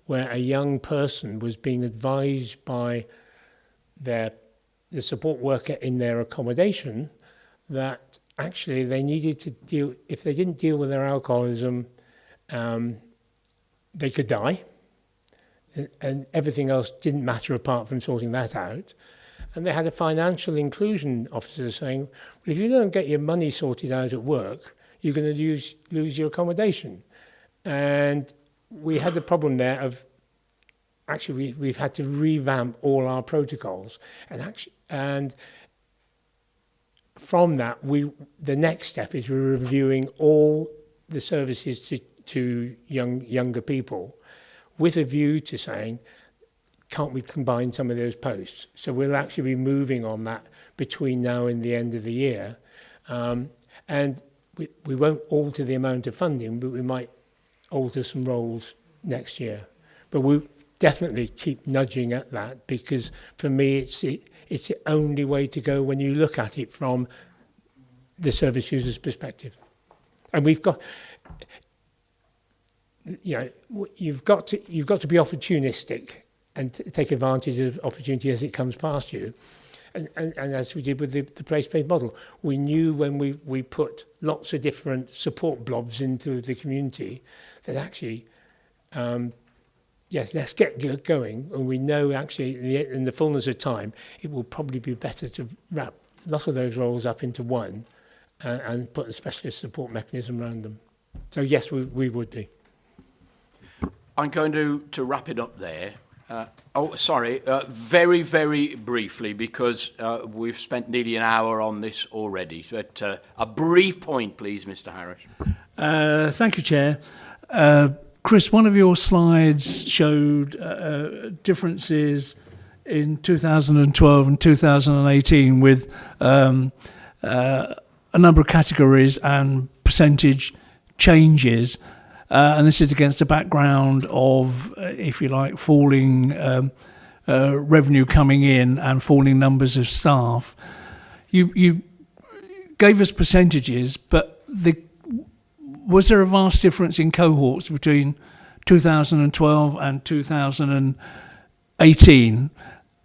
where a young person was being advised by the support worker in their accommodation that actually they needed to deal, if they didn't deal with their alcoholism, they could die. And everything else didn't matter apart from sorting that out. And they had a financial inclusion officer saying, well, if you don't get your money sorted out at work, you're going to lose your accommodation. And we had the problem there of, actually, we've had to revamp all our protocols. And from that, the next step is we're reviewing all the services to younger people, with a view to saying, can't we combine some of those posts? So we'll actually be moving on that between now and the end of the year. And we won't alter the amount of funding, but we might alter some roles next year. But we'll definitely keep nudging at that, because for me it's the only way to go when you look at it from the service user's perspective. And we've got, you know, you've got to be opportunistic and take advantage of opportunity as it comes past you. And as we did with the place-based model, we knew when we put lots of different support blobs into the community that actually, yes, let's get going. And we know actually in the fullness of time, it will probably be better to wrap a lot of those roles up into one and put a specialist support mechanism around them. So yes, we would be. I'm going to wrap it up there. Very, very briefly, because we've spent nearly an hour on this already. But a brief point, please, Mr. Harris. Thank you, Chair. Chris, one of your slides showed differences in 2012 and 2018 with a number of categories and percentage changes. And this is against a background of, if you like, falling revenue coming in and falling numbers of staff. You gave us percentages, but was there a vast difference in cohorts between 2012 and 2018,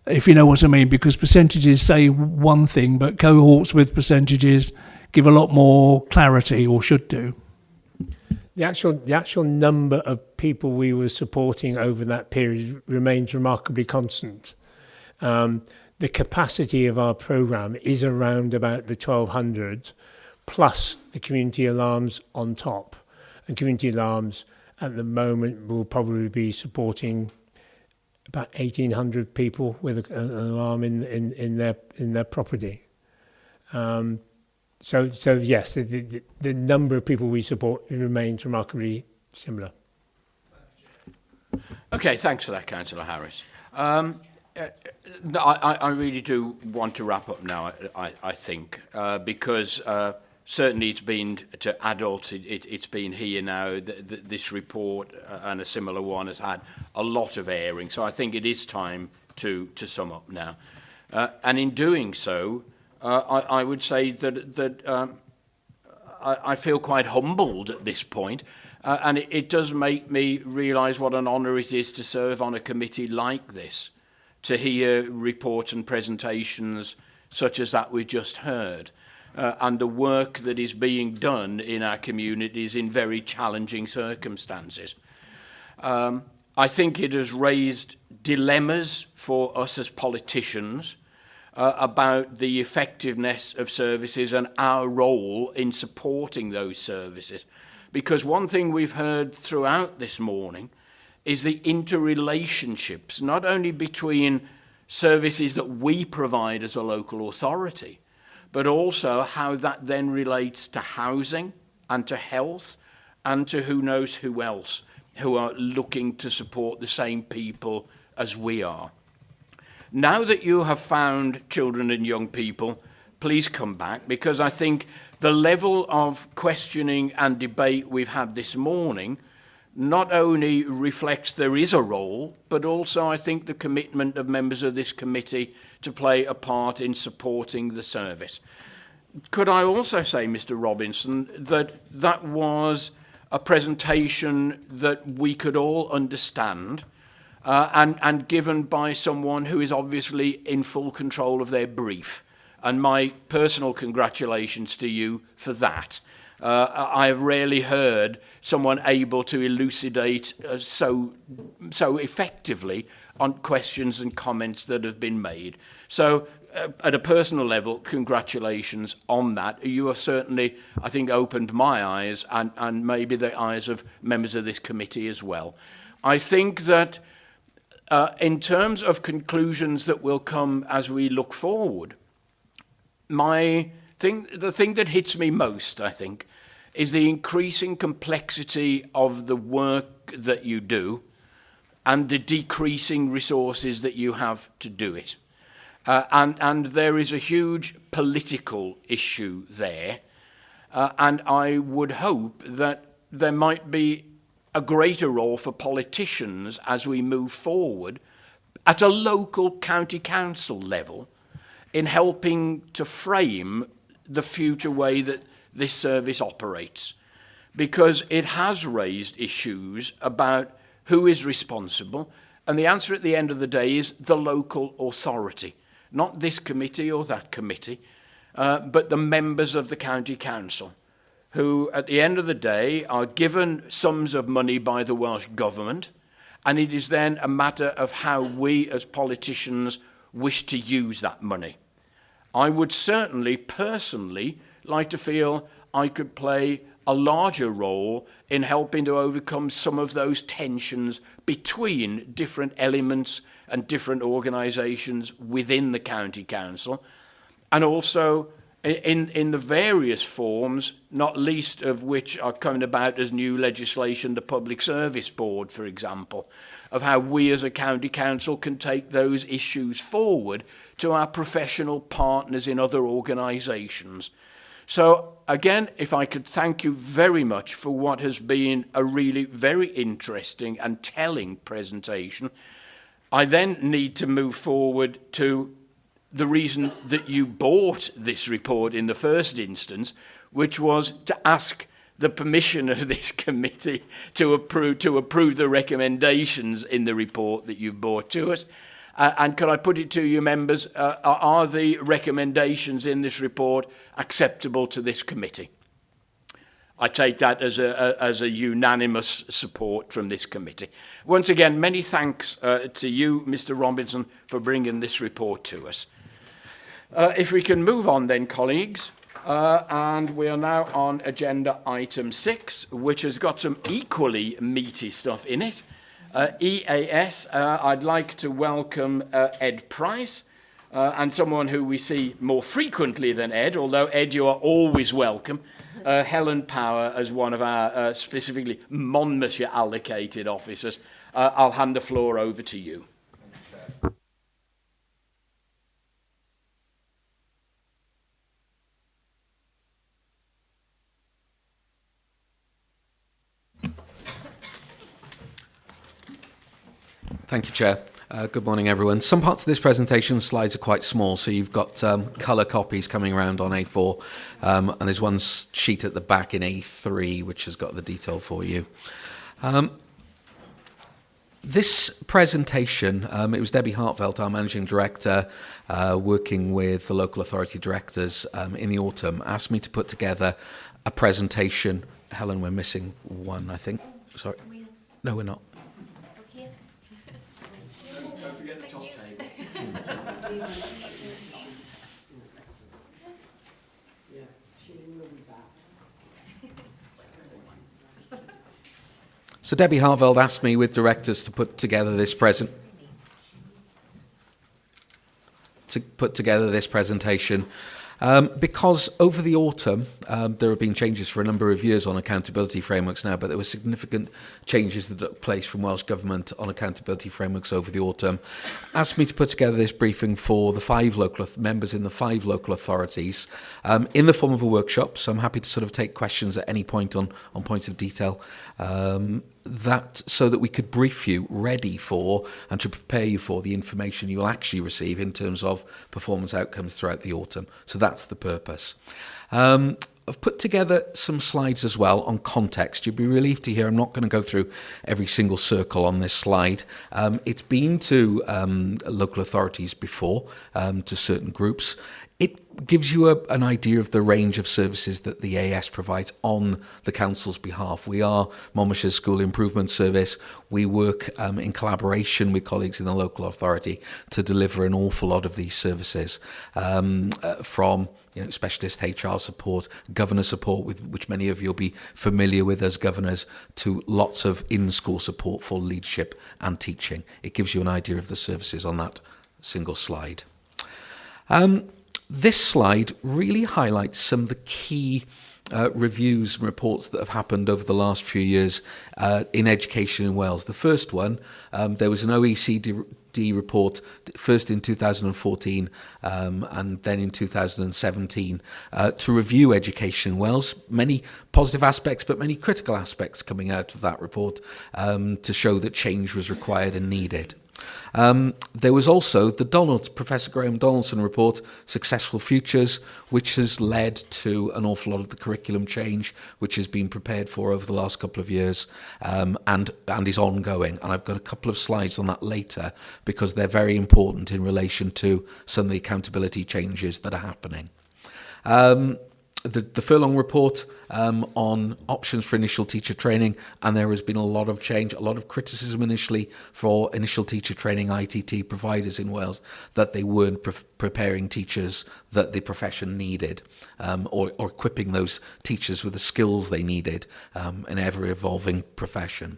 if you know what I mean? Because percentages say one thing, but cohorts with percentages give a lot more clarity, or should do. The actual number of people we were supporting over that period remains remarkably constant. The capacity of our programme is around about the 1,200, plus the community alarms on top. And community alarms at the moment will probably be supporting about 1,800 people with an alarm in their property. So yes, the number of people we support remains remarkably similar. Okay, thanks for that, Councillor Harris. No, I really do want to wrap up now, I think, because certainly it's been to adults, it's been here now, this report and a similar one has had a lot of airing, so I think it is time to sum up now. And in doing so, I would say that I feel quite humbled at this point, and it does make me realise what an honour it is to serve on a committee like this, to hear reports and presentations such as that we just heard, and the work that is being done in our communities in very challenging circumstances. I think it has raised dilemmas for us as politicians, about the effectiveness of services and our role in supporting those services. Because one thing we've heard throughout this morning is the interrelationships, not only between services that we provide as a local authority, but also how that then relates to housing and to health and to who knows who else who are looking to support the same people as we are. Now that you have found children and young people, please come back, because I think the level of questioning and debate we've had this morning not only reflects there is a role, but also I think the commitment of members of this committee to play a part in supporting the service. Could I also say, Mr. Robinson, that was a presentation that we could all understand, and given by someone who is obviously in full control of their brief. And my personal congratulations to you for that. I have rarely heard someone able to elucidate so effectively on questions and comments that have been made. So at a personal level, congratulations on that. You have certainly, I think, opened my eyes and maybe the eyes of members of this committee as well. I think that in terms of conclusions that will come as we look forward, the thing that hits me most, I think, is the increasing complexity of the work that you do and the decreasing resources that you have to do it. And there is a huge political issue there. And I would hope that there might be a greater role for politicians as we move forward at a local county council level in helping to frame the future way that this service operates. Because it has raised issues about who is responsible, and the answer at the end of the day is the local authority. Not this committee or that committee, but the members of the county council, who at the end of the day are given sums of money by the Welsh Government, and it is then a matter of how we as politicians wish to use that money. I would certainly, personally, like to feel I could play a larger role in helping to overcome some of those tensions between different elements and different organisations within the county council, and also in the various forms, not least of which are coming about as new legislation, the Public Service Board, for example, of how we as a county council can take those issues forward to our professional partners in other organisations. So again, if I could thank you very much for what has been a really very interesting and telling presentation. I then need to move forward to the reason that you bought this report in the first instance, which was to ask the permission of this committee to approve the recommendations in the report that you brought to us. And could I put it to you, members, are the recommendations in this report acceptable to this committee? I take that as a unanimous support from this committee. Once again, many thanks to you, Mr. Robinson, for bringing this report to us. If we can move on then, colleagues, and we are now on agenda item 6, which has got some equally meaty stuff in it. EAS, I'd like to welcome Ed Price, and someone who we see more frequently than Ed, although Ed, you are always welcome, Helen Power as one of our specifically Monmouthshire allocated officers. I'll hand the floor over to you. Thank you, Chair. Good morning, everyone. Some parts of this presentation slides are quite small, so you've got colour copies coming around on A4, and there's one sheet at the back in A3 which has got the detail for you. This presentation, it was Debbie Hartveld, our Managing Director, working with the local authority directors in the autumn, asked me to put together a presentation. Helen, we're missing one, I think. Sorry. No, we're not. So Debbie Hartveld asked me with directors to put together this presentation because over the autumn there have been changes for a number of years on accountability frameworks now, but there were significant changes that took place from Welsh Government on accountability frameworks over the autumn. Asked me to put together this briefing for the 5 local members in the 5 local authorities in the form of a workshop, so I'm happy to sort of take questions at any point on points of detail. So that we could brief you ready for and to prepare you for the information you'll actually receive in terms of performance outcomes throughout the autumn. So that's the purpose. I've put together some slides as well on context. You'll be relieved to hear I'm not going to go through every single circle on this slide. It's been to local authorities before, to certain groups. It gives you an idea of the range of services that the AS provides on the council's behalf. We are Monmouthshire School Improvement Service. We work in collaboration with colleagues in the local authority to deliver an awful lot of these services, from specialist HR support, governor support, with which many of you will be familiar with as governors, to lots of in-school support for leadership and teaching. It gives you an idea of the services on that single slide. This slide really highlights some of the key reviews and reports that have happened over the last few years in education in Wales. The first one, there was an OECD report, first in 2014 and then in 2017, to review education in Wales. Many positive aspects, but many critical aspects coming out of that report to show that change was required and needed. There was also the Professor Graham Donaldson report, Successful Futures, which has led to an awful lot of the curriculum change, which has been prepared for over the last couple of years and is ongoing. And I've got a couple of slides on that later because they're very important in relation to some of the accountability changes that are happening. The Furlong report on options for initial teacher training, and there has been a lot of change, a lot of criticism initially for initial teacher training ITT providers in Wales that they weren't preparing teachers that the profession needed or equipping those teachers with the skills they needed in an ever-evolving profession.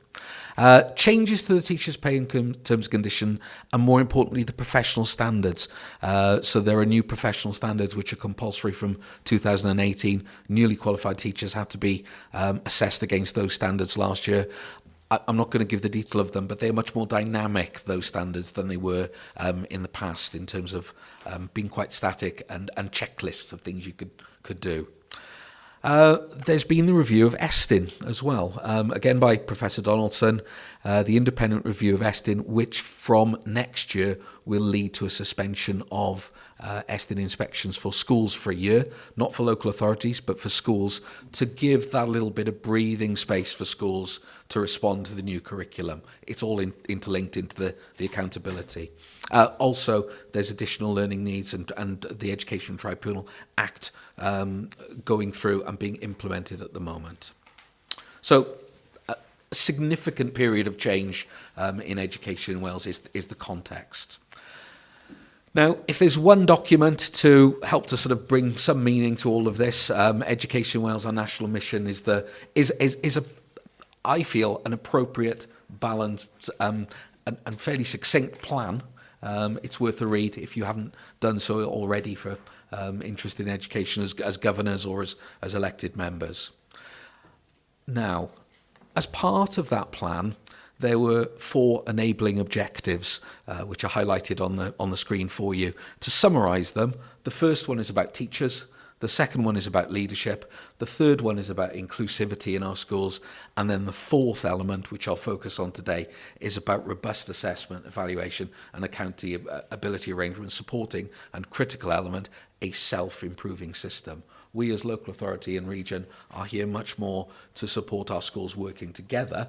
Changes to the teachers' pay and terms and condition, and more importantly, the professional standards. So there are new professional standards which are compulsory from 2018. Newly qualified teachers had to be assessed against those standards last year. I'm not going to give the detail of them, but they're much more dynamic, those standards, than they were in the past in terms of being quite static and checklists of things you could do. There's been the review of ESTIN as well, again by Professor Donaldson, the independent review of ESTIN, which from next year will lead to a suspension of ESTIN inspections for schools for a year, not for local authorities, but for schools, to give that little bit of breathing space for schools to respond to the new curriculum. It's all interlinked into the accountability. Also, there's additional learning needs and the Education Tribunal Act going through and being implemented at the moment. So, a significant period of change in education in Wales is the context. Now, if there's one document to help to sort of bring some meaning to all of this, Education in Wales, our national mission, is I feel, an appropriate, balanced and fairly succinct plan. It's worth a read if you haven't done so already for interest in education as governors or as elected members. Now, as part of that plan, there were 4 enabling objectives, which are highlighted on the screen for you. To summarise them, the first one is about teachers. The second one is about leadership. The third one is about inclusivity in our schools. And then the fourth element, which I'll focus on today, is about robust assessment, evaluation, and accountability arrangement, supporting, and critical element, a self-improving system. We as local authority and region are here much more to support our schools working together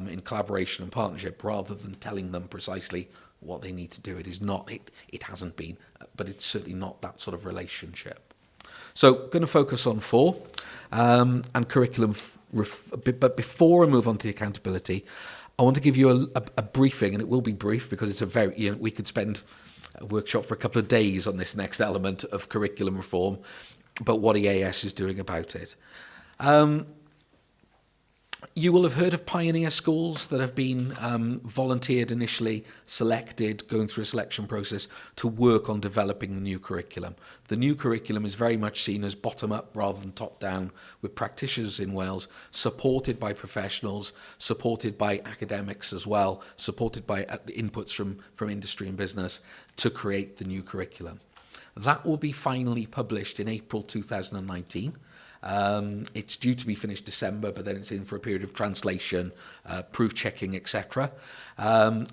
in collaboration and partnership, rather than telling them precisely what they need to do. It is not, it hasn't been, but it's certainly not that sort of relationship. So, going to focus on 4 and curriculum. But before I move on to the accountability, I want to give you a briefing, and it will be brief because it's a very, we could spend a workshop for a couple of days on this next element of curriculum reform, but what EAS is doing about it. You will have heard of pioneer schools that have been volunteered initially, selected, going through a selection process to work on developing the new curriculum. The new curriculum is very much seen as bottom-up rather than top-down, with practitioners in Wales, supported by professionals, supported by academics as well, supported by inputs from industry and business to create the new curriculum. That will be finally published in April 2019. It's due to be finished December, but then it's in for a period of translation, proof checking, etc. And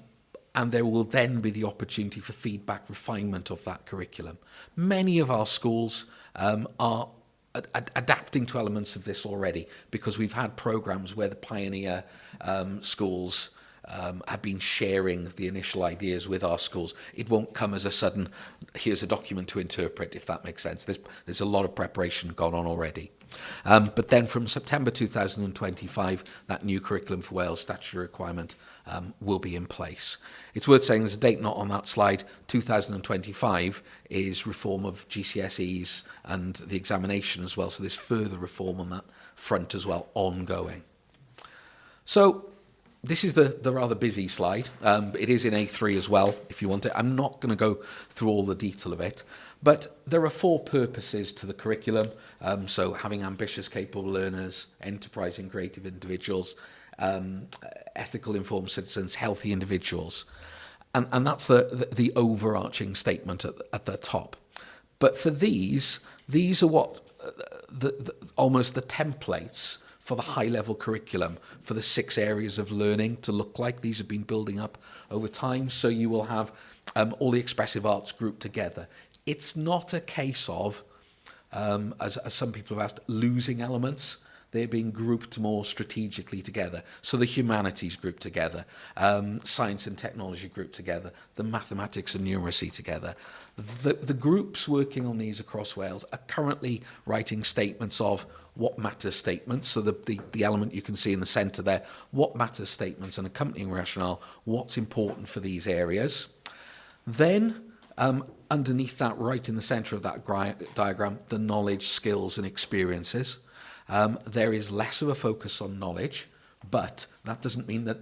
there will then be the opportunity for feedback, refinement of that curriculum. Many of our schools are adapting to elements of this already, because we've had programs where the pioneer schools have been sharing the initial ideas with our schools. It won't come as a sudden, here's a document to interpret, if that makes sense. There's a lot of preparation gone on already. But then from September 2025, that new curriculum for Wales statutory requirement will be in place. It's worth saying there's a date not on that slide. 2025 is reform of GCSEs and the examination as well, so there's further reform on that front as well, ongoing. So, This is the rather busy slide. It is in A3 as well, if you want it. I'm not going to go through all the detail of it, but there are 4 purposes to the curriculum. So having ambitious, capable learners, enterprising, creative individuals, ethical, informed citizens, healthy individuals. And that's the overarching statement at the top. But for these are what almost the templates for the high-level curriculum for the 6 areas of learning to look like. These have been building up over time, so you will have all the expressive arts grouped together. It's not a case of, as some people have asked, losing elements. They're being grouped more strategically together. So the humanities grouped together, science and technology grouped together, the mathematics and numeracy together. The groups working on these across Wales are currently writing statements of what matters statements, so the element you can see in the centre there, what matters statements and accompanying rationale, what's important for these areas. Then, underneath that, right in the centre of that diagram, the knowledge, skills and experiences. There is less of a focus on knowledge, but that doesn't mean that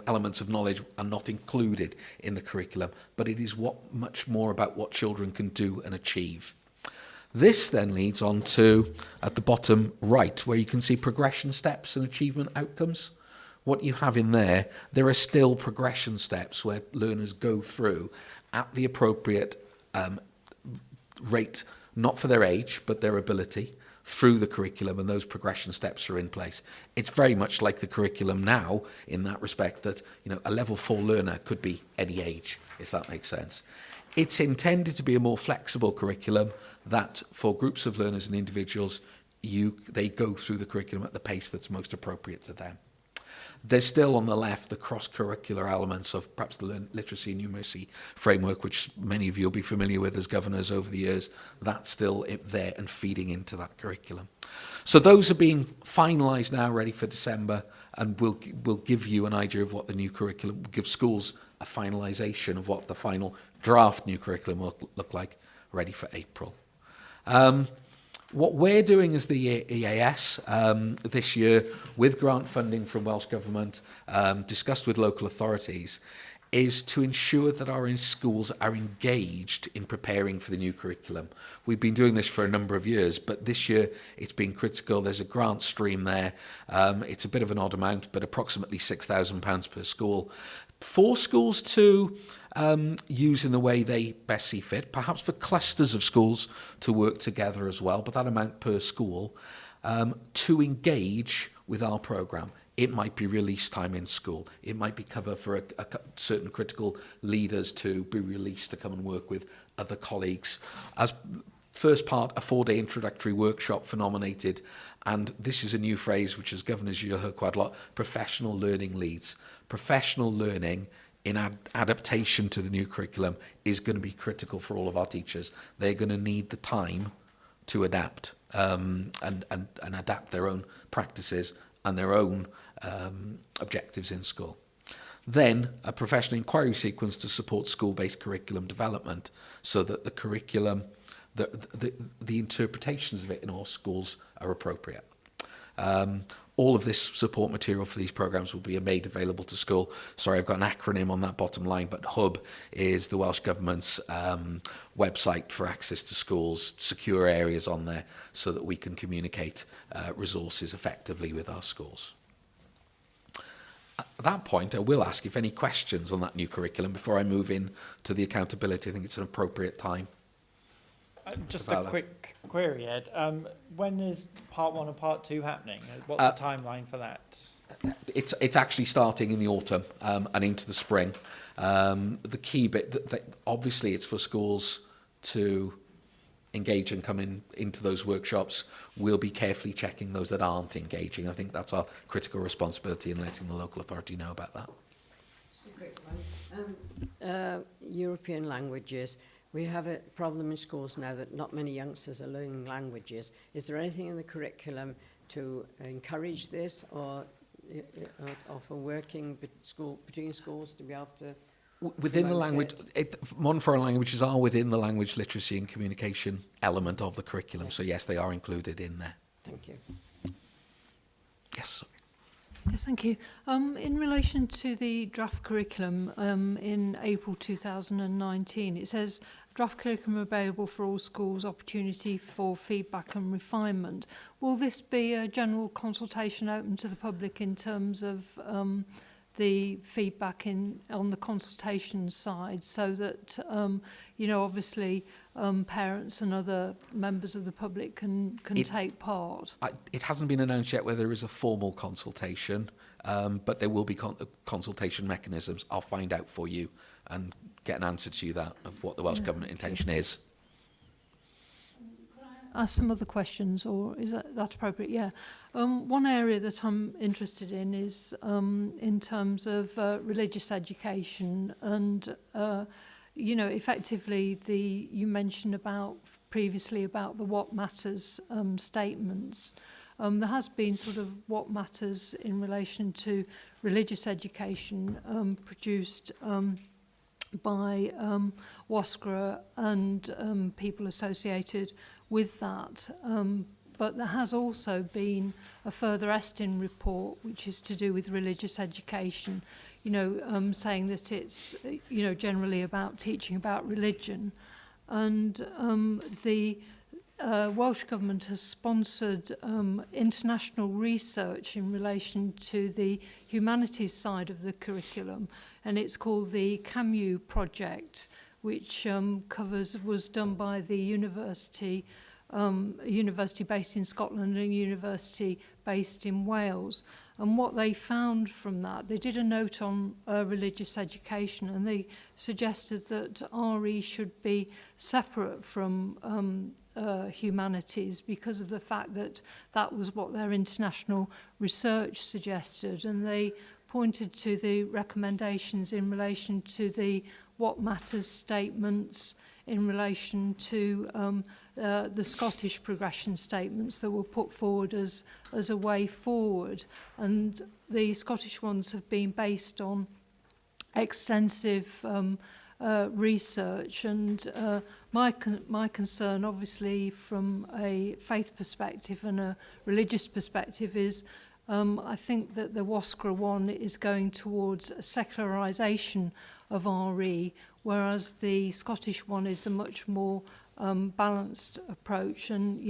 elements of knowledge are not included in the curriculum, but it is much more about what children can do and achieve. This then leads on to, at the bottom right, where you can see progression steps and achievement outcomes. What you have in there are still progression steps where learners go through at the appropriate rate, not for their age, but their ability, through the curriculum, and those progression steps are in place. It's very much like the curriculum now in that respect that a level 4 learner could be any age, if that makes sense. It's intended to be a more flexible curriculum that for groups of learners and individuals, they go through the curriculum at the pace that's most appropriate to them. There's still on the left the cross-curricular elements of perhaps the literacy and numeracy framework, which many of you will be familiar with as governors over the years. That's still there and feeding into that curriculum. So those are being finalised now, ready for December, and will give you an idea of what the new curriculum will give schools a finalisation of what the final draft new curriculum will look like, ready for April. What we're doing as the EAS this year, with grant funding from Welsh Government, discussed with local authorities, is to ensure that our schools are engaged in preparing for the new curriculum. We've been doing this for a number of years, but this year it's been critical. There's a grant stream there. It's a bit of an odd amount, but approximately £6,000 per school. For schools to use in the way they best see fit, perhaps for clusters of schools to work together as well, but that amount per school, to engage with our programme. It might be release time in school. It might be cover for certain critical leaders to be released to come and work with other colleagues. As first part, a 4-day introductory workshop for nominated, and this is a new phrase which as governors you heard quite a lot, professional learning leads. Professional learning in adaptation to the new curriculum is going to be critical for all of our teachers. They're going to need the time to adapt and adapt their own practices and their own objectives in school. Then a professional inquiry sequence to support school-based curriculum development so that the curriculum, the interpretations of it in all schools are appropriate. All of this support material for these programmes will be made available to school. Sorry, I've got an acronym on that bottom line, but HUB is the Welsh Government's website for access to schools, secure areas on there so that we can communicate resources effectively with our schools. At that point, I will ask if any questions on that new curriculum before I move in to the accountability. I think it's an appropriate time. Just a quick query, Ed. When is part 1 and part 2 happening? What's the timeline for that? It's actually starting in the autumn and into the spring. The key bit, that obviously it's for schools to engage and come into those workshops. We'll be carefully checking those that aren't engaging. I think that's our critical responsibility in letting the local authority know about that. Just a quick one. European languages. We have a problem in schools now that not many youngsters are learning languages. Is there anything in the curriculum to encourage this or for working between schools to be able to within the language, modern foreign languages are within the language literacy and communication element of the curriculum. So yes, they are included in there. Thank you. Yes. Yes, thank you. In relation to the draft curriculum in April 2019, it says draft curriculum available for all schools, opportunity for feedback and refinement. Will this be a general consultation open to the public in terms of the feedback on the consultation side, so that obviously parents and other members of the public can take part? It hasn't been announced yet whether there is a formal consultation, but there will be consultation mechanisms. I'll find out for you and get an answer to you that of what the Welsh Government intention is. Ask some other questions, or is that appropriate? Yeah. One area that I'm interested in is in terms of religious education, and effectively you mentioned previously about the What Matters statements. There has been sort of What Matters in relation to religious education produced by WASCRA and people associated with that. But there has also been a further ESTIN report, which is to do with religious education, saying that it's, generally about teaching about religion. And the Welsh Government has sponsored international research in relation to the humanities side of the curriculum, and it's called the CAMU project, which was done by the university, a university based in Scotland and a university based in Wales. And what they found from that, they did a note on religious education, and they suggested that RE should be separate from humanities because of the fact that that was what their international research suggested. And they pointed to the recommendations in relation to the What Matters statements, in relation to the Scottish progression statements that were put forward as a way forward. And the Scottish ones have been based on extensive research, and my concern, obviously, from a faith perspective and a religious perspective, is I think that the WASCRA one is going towards a secularisation of RE, whereas the Scottish one is a much more balanced approach, and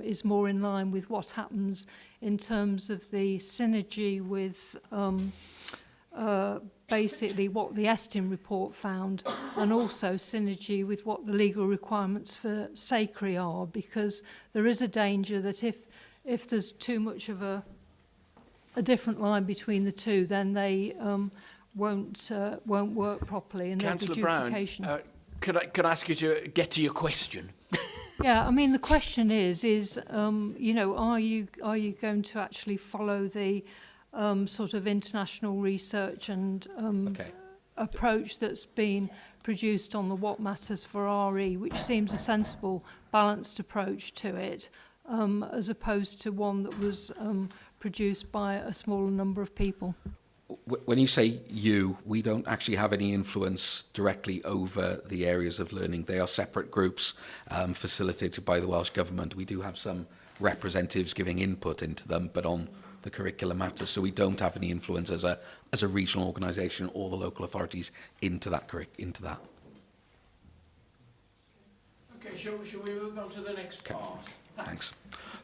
is more in line with what happens in terms of the synergy with basically what the ESTIN report found, and also synergy with what the legal requirements for SACRI are, because there is a danger that if there's too much of a different line between the two, then they won't work properly, and there'll be duplication. Brown, could I ask you to get to your question? Yeah, I mean, the question is are you going to actually follow the sort of international research and approach that's been produced on the What Matters for RE, which seems a sensible, balanced approach to it, as opposed to one that was produced by a smaller number of people? When you say you, we don't actually have any influence directly over the areas of learning. They are separate groups facilitated by the Welsh Government. We do have some representatives giving input into them, but on the curriculum matters, so we don't have any influence as a regional organisation or the local authorities into that. Okay, shall we move on to the next part? Thanks.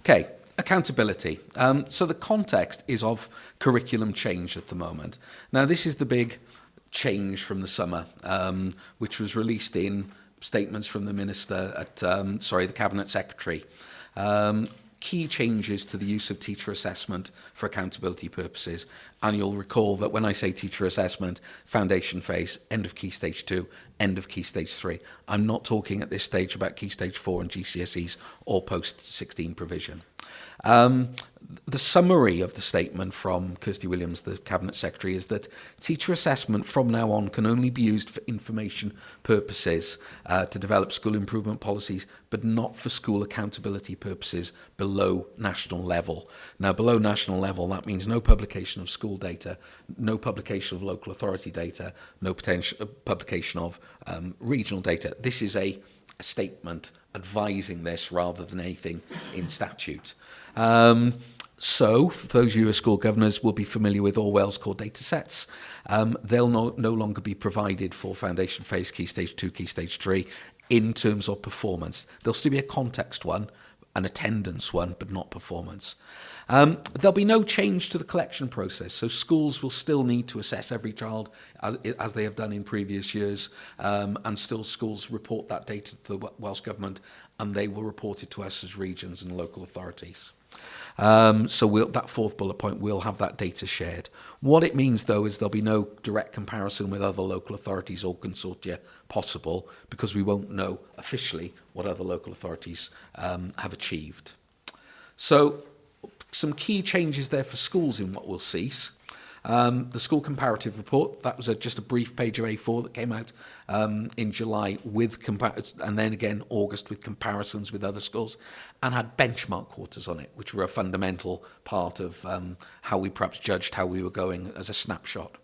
Okay, accountability. So the context is of curriculum change at the moment. Now, this is the big change from the summer, which was released in statements from the Minister the Cabinet Secretary. Key changes to the use of teacher assessment for accountability purposes. And you'll recall that when I say teacher assessment, foundation phase, end of Key Stage 2, end of Key Stage 3. I'm not talking at this stage about Key Stage 4 and GCSEs or post-16 provision. The summary of the statement from Kirsty Williams, the Cabinet Secretary, is that teacher assessment from now on can only be used for information purposes to develop school improvement policies, but not for school accountability purposes below national level. Now, below national level, that means no publication of school data, no publication of local authority data, no potential publication of regional data. This is a statement advising this rather than anything in statute. So, for those of you who are school governors will be familiar with all Wales core data sets. They'll no longer be provided for foundation phase, key stage 2, key stage 3 in terms of performance. There'll still be a context one, an attendance one, but not performance. There'll be no change to the collection process, so schools will still need to assess every child as they have done in previous years, and still schools report that data to the Welsh Government, and they will report it to us as regions and local authorities. So that fourth bullet point, we'll have that data shared. What it means, though, is there'll be no direct comparison with other local authorities or consortia possible, because we won't know officially what other local authorities have achieved. So some key changes there for schools in what we'll cease. The school comparative report, that was just a brief page of A4 that came out in July with and then again August with comparisons with other schools, and had benchmark quarters on it, which were a fundamental part of how we perhaps judged how we were going as a snapshot.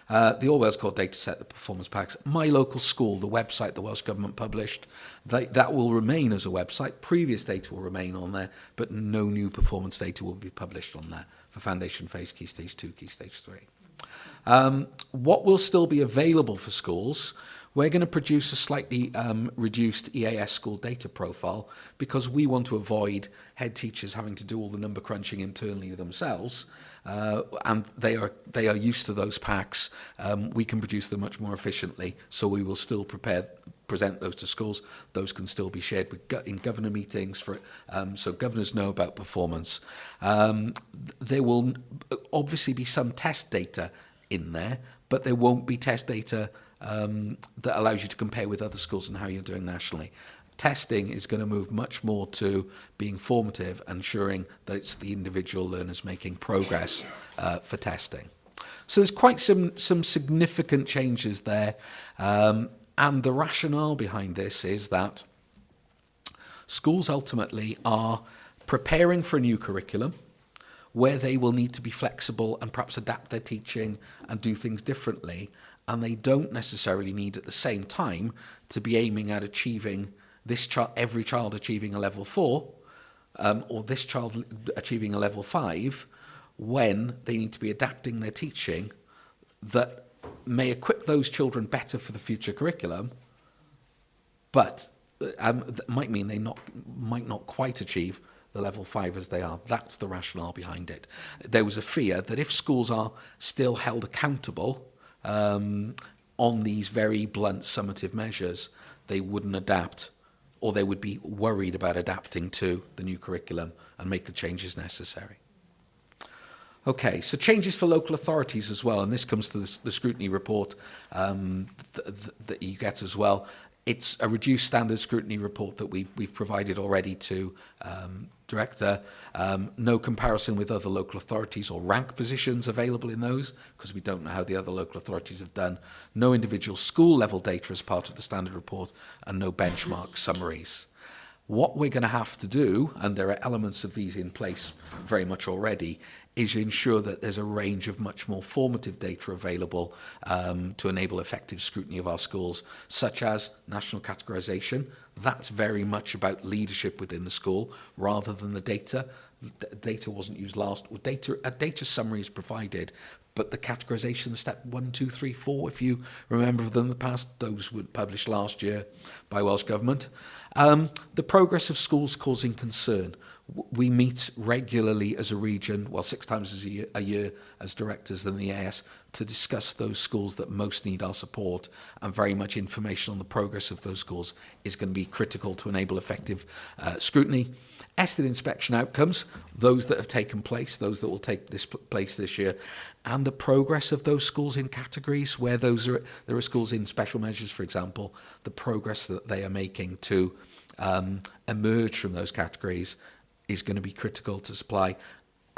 The All Wales Core data set, the performance packs, My Local School, the website the Welsh Government published, that will remain as a website. Previous data will remain on there, but no new performance data will be published on there for foundation phase, key stage 2, key stage 3. What will still be available for schools, we're going to produce a slightly reduced EAS school data profile, because we want to avoid head teachers having to do all the number crunching internally themselves. And they are used to those packs. We can produce them much more efficiently, so we will still present those to schools. Those can still be shared in governor meetings so governors know about performance. There will obviously be some test data in there, but there won't be test data that allows you to compare with other schools and how you're doing nationally. Testing is going to move much more to being formative, ensuring that it's the individual learners making progress for testing. So there's quite some significant changes there. And the rationale behind this is that schools ultimately are preparing for a new curriculum where they will need to be flexible and perhaps adapt their teaching and do things differently. And they don't necessarily need at the same time to be aiming at achieving every child achieving a level 4 or this child achieving a level 5, when they need to be adapting their teaching that may equip those children better for the future curriculum, but that might mean they might not quite achieve the level 5 as they are. That's the rationale behind it. There was a fear that if schools are still held accountable on these very blunt summative measures, they wouldn't adapt, or they would be worried about adapting to the new curriculum and make the changes necessary. Okay, so changes for local authorities as well, and this comes to the scrutiny report that you get as well. It's a reduced standard scrutiny report that we've provided already to Director. No comparison with other local authorities or rank positions available in those, because we don't know how the other local authorities have done. No individual school level data as part of the standard report, and no benchmark summaries. What we're going to have to do, and there are elements of these in place very much already, is ensure that there's a range of much more formative data available to enable effective scrutiny of our schools, such as national categorisation. That's very much about leadership within the school rather than the data. Data wasn't used last. A data summary is provided, but the categorisation, step 1, 2, 3, 4, if you remember them in the past, those were published last year by Welsh Government. The progress of schools causing concern. We meet regularly as a region, 6 times a year as directors in the EAS, to discuss those schools that most need our support, and very much information on the progress of those schools is going to be critical to enable effective scrutiny. Ested inspection outcomes, those that have taken place, those that will take place this year, and the progress of those schools in categories where there are schools in special measures, for example, the progress that they are making to emerge from those categories is going to be critical to supply.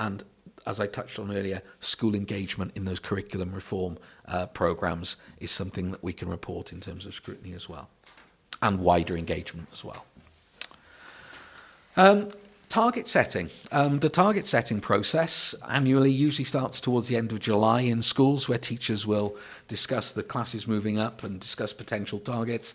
And as I touched on earlier, school engagement in those curriculum reform programmes is something that we can report in terms of scrutiny as well, and wider engagement as well. target setting. The target setting process annually usually starts towards the end of July in schools, where teachers will discuss the classes moving up and discuss potential targets.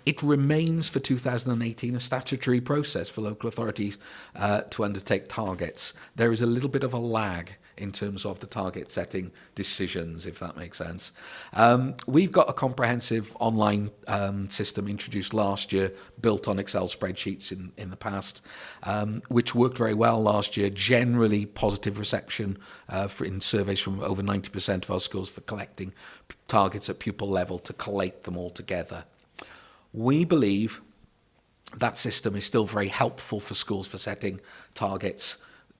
It remains for 2018 a statutory process for local authorities to undertake targets. There is a little bit of a lag in terms of the target setting decisions, if that makes sense. We've got a comprehensive online system introduced last year, built on Excel spreadsheets in the past, which worked very well last year. Generally positive reception in surveys from over 90% of our schools for collecting targets at pupil level to collate them all together. We believe that system is still very helpful for schools for setting targets,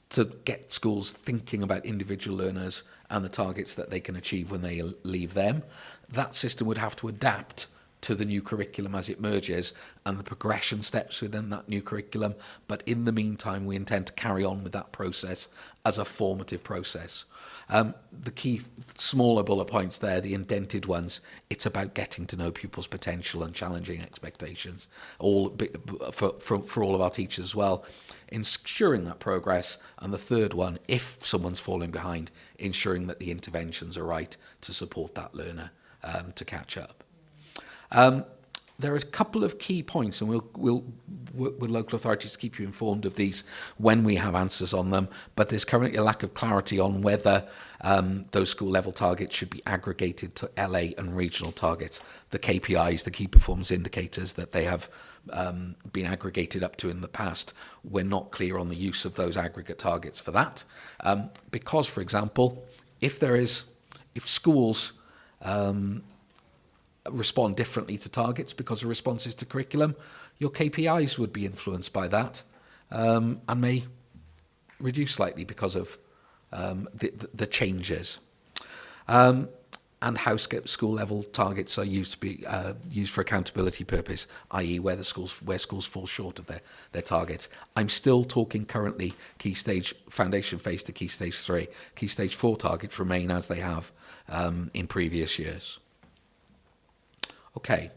to get schools thinking about individual learners and the targets that they can achieve when they leave them. That system would have to adapt to the new curriculum as it merges and the progression steps within that new curriculum. But in the meantime, we intend to carry on with that process as a formative process. The key smaller bullet points there, the indented ones, it's about getting to know pupils' potential and challenging expectations, all for all of our teachers as well, ensuring that progress. And the third one, if someone's falling behind, ensuring that the interventions are right to support that learner to catch up. There are a couple of key points, and we'll work with local authorities to keep you informed of these when we have answers on them, but there's currently a lack of clarity on whether those school level targets should be aggregated to LA and regional targets. The KPIs, the key performance indicators that they have been aggregated up to in the past, we're not clear on the use of those aggregate targets for that. Because, for example, if schools respond differently to targets because of responses to curriculum, your KPIs would be influenced by that and may reduce slightly because of the changes. And how school level targets are used to be used for accountability purpose, i.e. where schools fall short of their targets. I'm still talking currently key stage foundation phase to key stage 3. Key stage 4 targets remain as they have in previous years. Okay,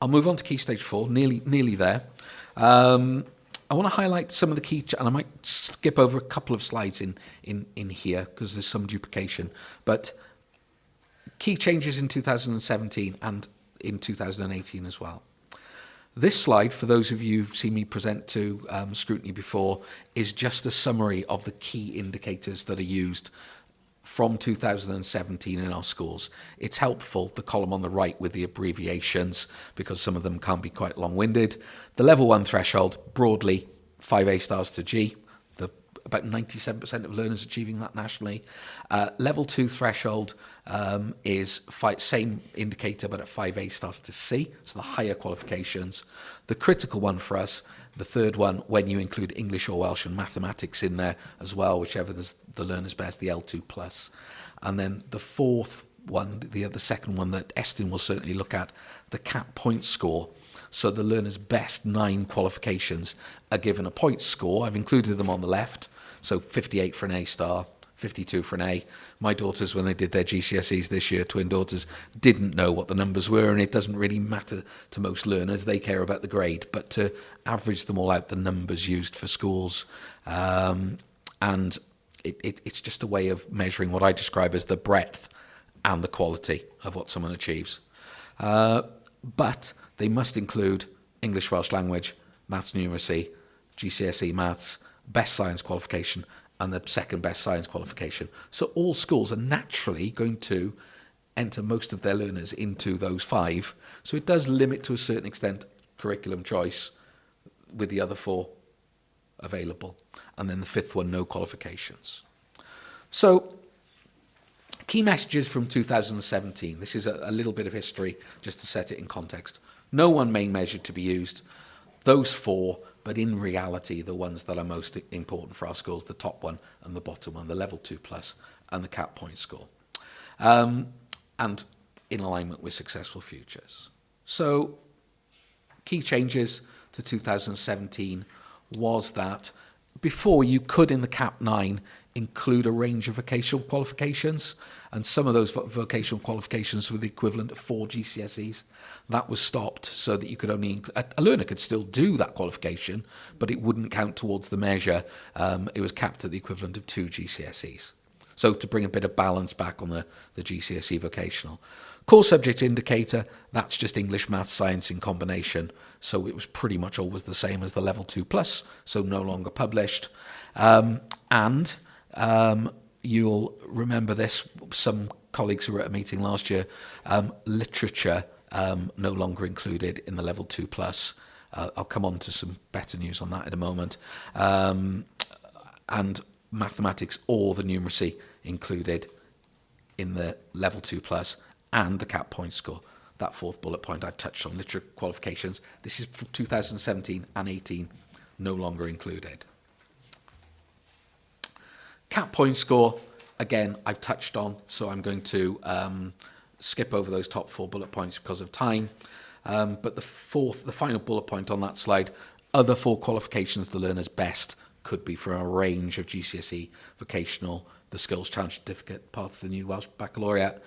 I'll move on to key stage 4, nearly there. I want to highlight some of the key, and I might skip over a couple of slides in here because there's some duplication, but key changes in 2017 and in 2018 as well. This slide, for those of you who've seen me present to scrutiny before, is just a summary of the key indicators that are used from 2017 in our schools. It's helpful, the column on the right with the abbreviations, because some of them can be quite long-winded. The level 1 threshold, broadly 5 A stars to G, about 97% of learners achieving that nationally. Level 2 threshold is same indicator, but at 5 A stars to C, so the higher qualifications. The critical one for us, the third one, when you include English or Welsh and mathematics in there as well, whichever the learner's best, the L2+. And then the fourth one, the second one that Estin will certainly look at, the CAP point score. So the learner's best 9 qualifications are given a point score. I've included them on the left. So 58 for an A star, 52 for an A. My daughters, when they did their GCSEs this year, twin daughters, didn't know what the numbers were, and it doesn't really matter to most learners. They care about the grade, but to average them all out, the numbers used for schools. And it's just a way of measuring what I describe as the breadth and the quality of what someone achieves. But they must include English, Welsh language, maths, numeracy, GCSE maths, best science qualification, and the second best science qualification. So all schools are naturally going to enter most of their learners into those 5. So it does limit to a certain extent curriculum choice with the other 4 available. And then the 5th one, no qualifications. So key messages from 2017. This is a little bit of history just to set it in context. No one main measure to be used. Those 4, but in reality, the ones that are most important for our schools, the top one and the bottom one, the level 2+ and the CAP point score. And in alignment with successful futures. So key changes to 2017 was that before you could, in the Cap 9, include a range of vocational qualifications, and some of those vocational qualifications were the equivalent of 4 GCSEs. That was stopped so that you could only, a learner could still do that qualification, but it wouldn't count towards the measure. It was capped at the equivalent of 2 GCSEs. So to bring a bit of balance back on the GCSE vocational. Core subject indicator, that's just English, maths, science in combination. So it was pretty much always the same as the level 2+, so no longer published. You'll remember this, some colleagues who were at a meeting last year, literature no longer included in the level 2+. I'll come on to some better news on that in a moment. And mathematics or the numeracy included in the level 2+, and the cap point score. That 4th bullet point I've touched on, literature qualifications. This is from 2017 and 18, no longer included. Cap point score, again, I've touched on, so I'm going to skip over those top 4 bullet points because of time. But the final bullet point on that slide, other 4 qualifications the learner's best could be from a range of GCSE, vocational, the Skills Challenge Certificate, part of the new Welsh Baccalaureate,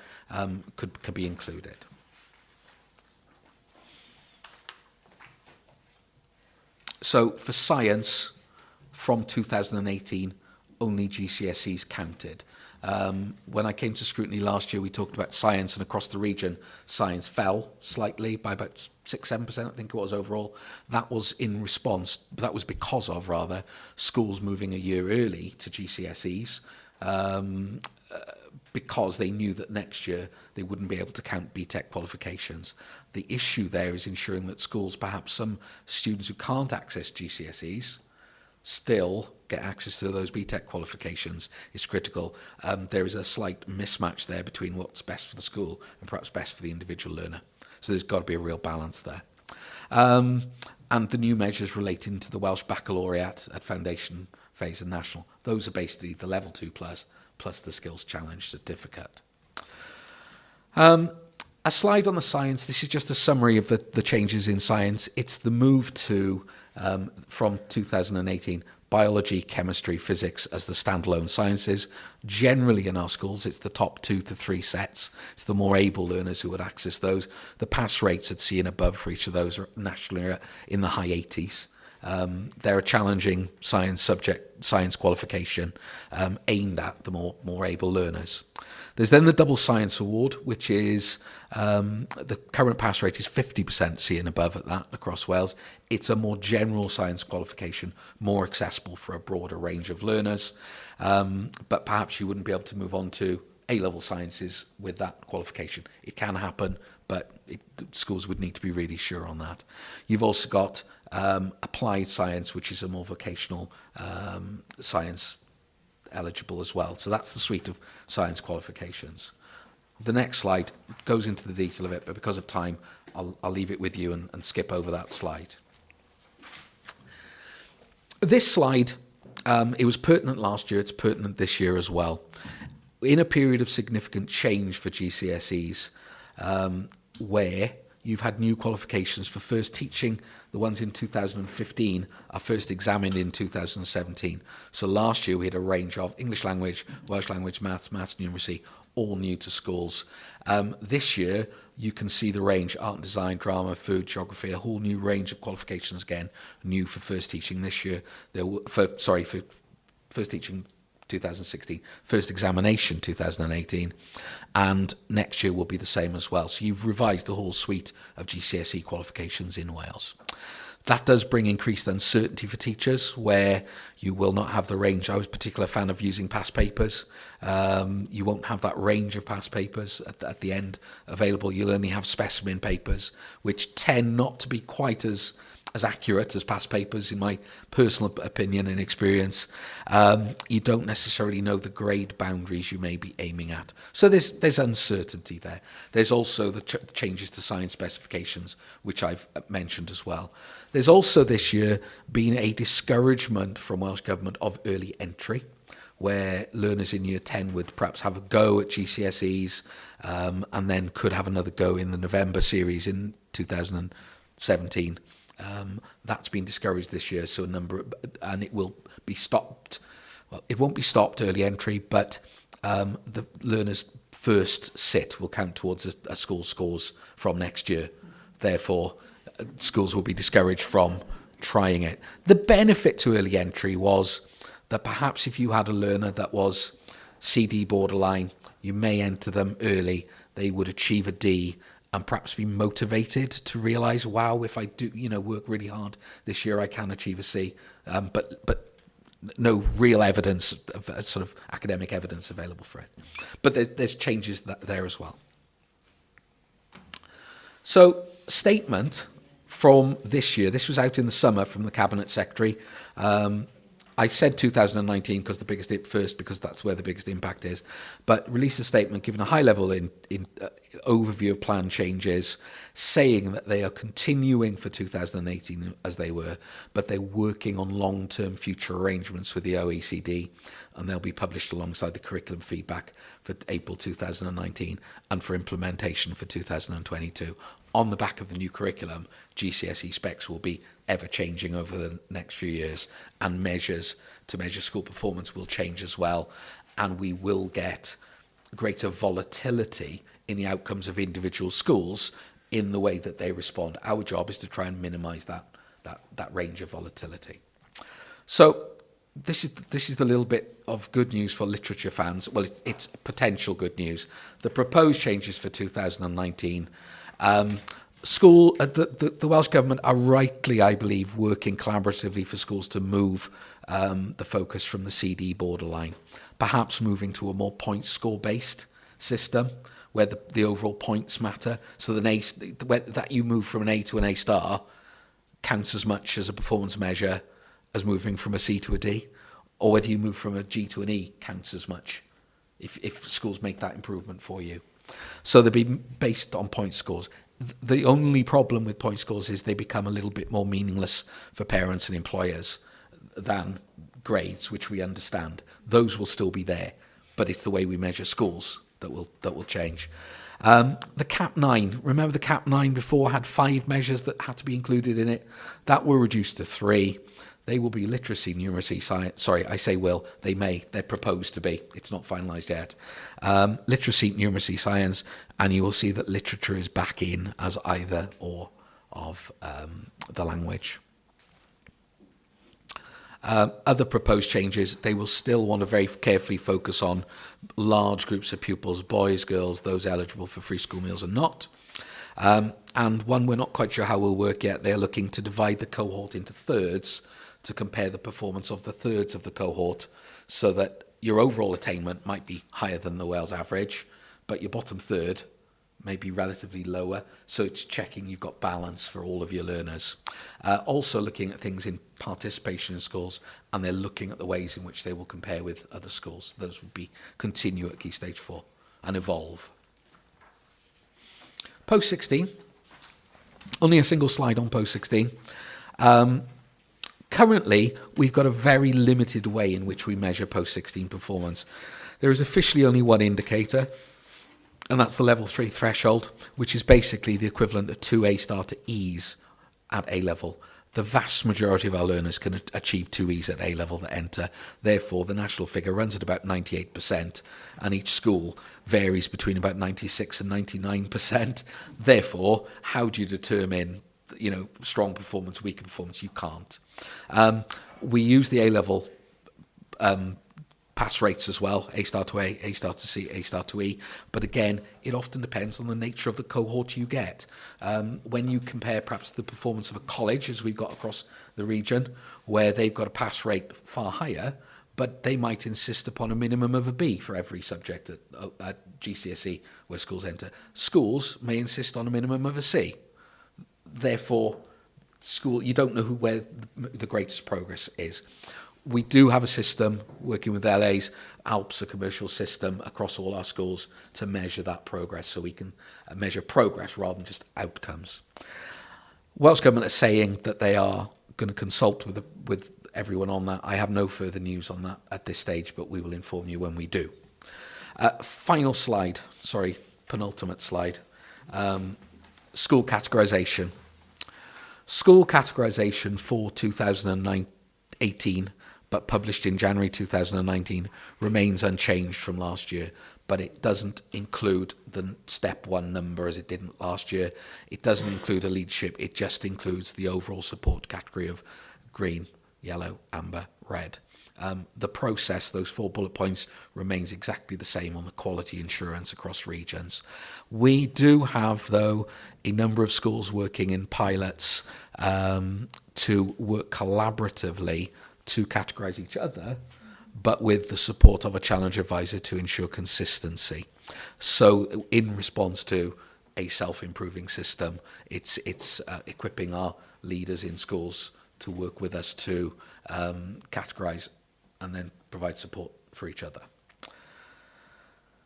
could be included. So for science, from 2018, only GCSEs counted. When I came to scrutiny last year, we talked about science, and across the region, science fell slightly by about 6-7%, I think it was overall. That was in response, that was because of, rather, schools moving a year early to GCSEs, because they knew that next year they wouldn't be able to count BTEC qualifications. The issue there is ensuring that schools, perhaps some students who can't access GCSEs, still get access to those BTEC qualifications is critical. There is a slight mismatch there between what's best for the school and perhaps best for the individual learner. So there's got to be a real balance there. And the new measures relating to the Welsh Baccalaureate at Foundation Phase and National, those are basically the level 2+ plus the Skills Challenge Certificate. A slide on the science. This is just a summary of the changes in science. It's the move to, from 2018, biology, chemistry, physics as the standalone sciences. Generally in our schools, it's the top 2 to 3 sets. It's the more able learners who would access those. The pass rates at C and above for each of those are nationally in the high 80s. They're a challenging science qualification aimed at the more able learners. There's then the Double Science Award, which is the current pass rate is 50% C and above at that across Wales. It's a more general science qualification, more accessible for a broader range of learners. But perhaps you wouldn't be able to move on to A-level sciences with that qualification. It can happen, but schools would need to be really sure on that. You've also got applied science, which is a more vocational science eligible as well. So that's the suite of science qualifications. The next slide goes into the detail of it, but because of time, I'll leave it with you and skip over that slide. This slide, it was pertinent last year, it's pertinent this year as well. In a period of significant change for GCSEs, where you've had new qualifications for first teaching, the ones in 2015 are first examined in 2017. So last year we had a range of English language, Welsh language, maths numeracy, all new to schools. This year you can see the range, art and design, drama, food, geography, a whole new range of qualifications again, new for first teaching this year. For first teaching 2016, first examination 2018, and next year will be the same as well. So you've revised the whole suite of GCSE qualifications in Wales. That does bring increased uncertainty for teachers, where you will not have the range. I was a particular fan of using past papers. You won't have that range of past papers at the end available. You'll only have specimen papers, which tend not to be quite as accurate as past papers, in my personal opinion and experience. You don't necessarily know the grade boundaries you may be aiming at. So there's uncertainty there. There's also the changes to science specifications, which I've mentioned as well. There's also this year been a discouragement from Welsh Government of early entry, where learners in year 10 would perhaps have a go at GCSEs and then could have another go in the November series in 2017. That's been discouraged this year, so and it will be stopped. Well, it won't be stopped early entry, but the learners' first sit will count towards a school's scores from next year. Therefore, schools will be discouraged from trying it. The benefit to early entry was that perhaps if you had a learner that was CD borderline, you may enter them early, they would achieve a D and perhaps be motivated to realise, wow, if I do, work really hard this year, I can achieve a C. But no real evidence, sort of academic evidence available for it. But there's changes there as well. So, statement from this year. This was out in the summer from the Cabinet Secretary. I've said 2019 because the biggest first, because that's where the biggest impact is. But released a statement giving a high-level overview of plan changes, saying that they are continuing for 2018 as they were, but they're working on long-term future arrangements with the OECD, and they'll be published alongside the curriculum feedback for April 2019 and for implementation for 2022. On the back of the new curriculum, GCSE specs will be ever-changing over the next few years, and measures to measure school performance will change as well, and we will get greater volatility in the outcomes of individual schools in the way that they respond. Our job is to try and minimise that range of volatility. So this is the little bit of good news for literature fans. Well, it's potential good news. The proposed changes for 2019. The Welsh Government are rightly, I believe, working collaboratively for schools to move the focus from the CD borderline, perhaps moving to a more point score based system where the overall points matter. So that you move from an A to an A star counts as much as a performance measure as moving from a C to a D, or whether you move from a G to an E counts as much if schools make that improvement for you. So they'll be based on point scores. The only problem with point scores is they become a little bit more meaningless for parents and employers than grades, which we understand. Those will still be there, but it's the way we measure schools that will change. The CAP 9, remember the CAP 9 before had 5 measures that had to be included in it? That were reduced to 3. They will be literacy, numeracy, science. Sorry, I say will. They may. They're proposed to be. It's not finalised yet. Literacy, numeracy, science, and you will see that literature is back in as either or of the language. Other proposed changes, they will still want to very carefully focus on large groups of pupils, boys, girls, those eligible for free school meals and not. And one we're not quite sure how will work yet, they're looking to divide the cohort into thirds to compare the performance of the thirds of the cohort so that your overall attainment might be higher than the Wales average, but your bottom third may be relatively lower, so it's checking you've got balance for all of your learners. Also looking at things in participation in schools, and they're looking at the ways in which they will compare with other schools. Those would be continue at Key Stage 4 and evolve. Post-16, only a single slide on post-16. Currently, we've got a very limited way in which we measure post-16 performance. There is officially only one indicator, and that's the level 3 threshold, which is basically the equivalent of 2 A star to E's at A level. The vast majority of our learners can achieve 2 E's at A level that enter. Therefore, the national figure runs at about 98%, and each school varies between about 96 and 99%. Therefore, how do you determine, strong performance, weaker performance? You can't. We use the A level pass rates as well, A star to A star to C, A star to E. But again, it often depends on the nature of the cohort you get. When you compare perhaps the performance of a college, as we've got across the region, where they've got a pass rate far higher, but they might insist upon a minimum of a B for every subject at GCSE where schools enter. Schools may insist on a minimum of a C. Therefore, you don't know where the greatest progress is. We do have a system working with LA's ALPS, a commercial system across all our schools to measure that progress, so we can measure progress rather than just outcomes. Welsh Government are saying that they are going to consult with everyone on that. I have no further news on that at this stage, but we will inform you when we do. Final slide, penultimate slide. School categorisation. School categorisation for 2018, but published in January 2019, remains unchanged from last year, but it doesn't include the step 1 number as it didn't last year. It doesn't include a leadership, it just includes the overall support category of green, yellow, amber, red. The process, those 4 bullet points, remains exactly the same on the quality assurance across regions. We do have, though, a number of schools working in pilots to work collaboratively to categorise each other, but with the support of a challenge advisor to ensure consistency. So in response to a self-improving system, it's equipping our leaders in schools to work with us to categorise and then provide support for each other.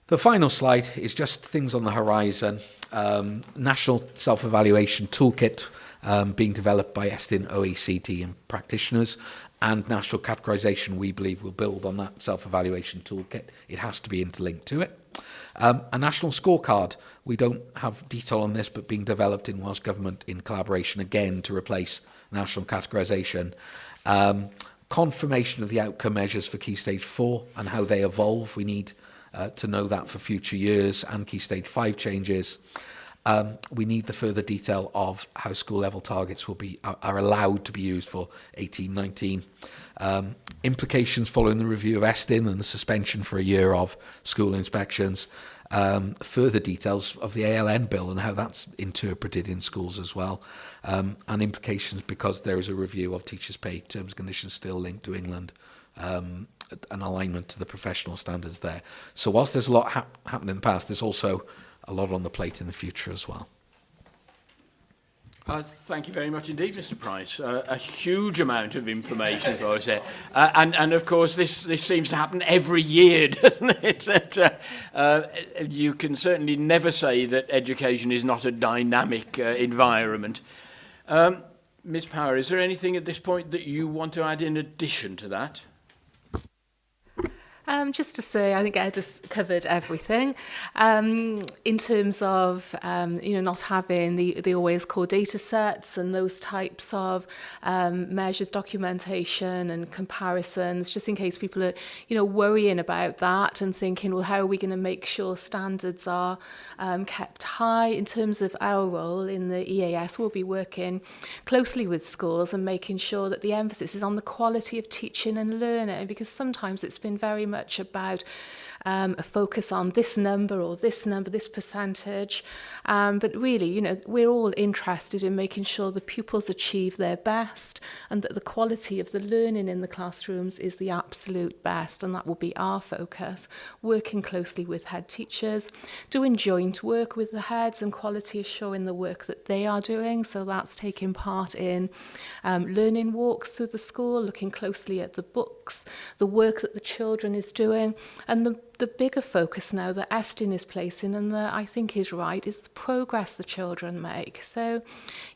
The final slide is just things on the horizon. National self-evaluation toolkit being developed by ESTIN, OECD and practitioners, and national categorisation, we believe, will build on that self-evaluation toolkit. It has to be interlinked to it. A national scorecard, we don't have detail on this, but being developed in Welsh Government in collaboration again to replace national categorisation. Confirmation of the outcome measures for Key Stage 4 and how they evolve. We need to know that for future years, and Key Stage 5 changes. We need the further detail of how school level targets are allowed to be used for 18-19. Implications following the review of ESTIN and the suspension for a year of school inspections. Further details of the ALN bill and how that's interpreted in schools as well. And implications because there is a review of teachers' pay terms and conditions still linked to England. An alignment to the professional standards there. So whilst there's a lot happened in the past, there's also a lot on the plate in the future as well. Thank you very much indeed, Mr. Price. A huge amount of information for us there. And of course, this seems to happen every year, doesn't it? You can certainly never say that education is not a dynamic environment. Ms. Power, is there anything at this point that you want to add in addition to that? Just to say, I think Ed has covered everything. In terms of, not having the always core data sets and those types of measures, documentation and comparisons, just in case people are, worrying about that and thinking, well, how are we going to make sure standards are kept high? In terms of our role in the EAS, we'll be working closely with schools and making sure that the emphasis is on the quality of teaching and learning, because sometimes it's been very much about a focus on this number, this percentage. But really, we're all interested in making sure the pupils achieve their best and that the quality of the learning in the classrooms is the absolute best. And that will be our focus, working closely with head teachers, doing joint work with the heads and quality assuring the work that they are doing. So that's taking part in learning walks through the school, looking closely at the books, the work that the children is doing, and the bigger focus now that ESTIN is placing, and that I think is right, is the progress the children make. So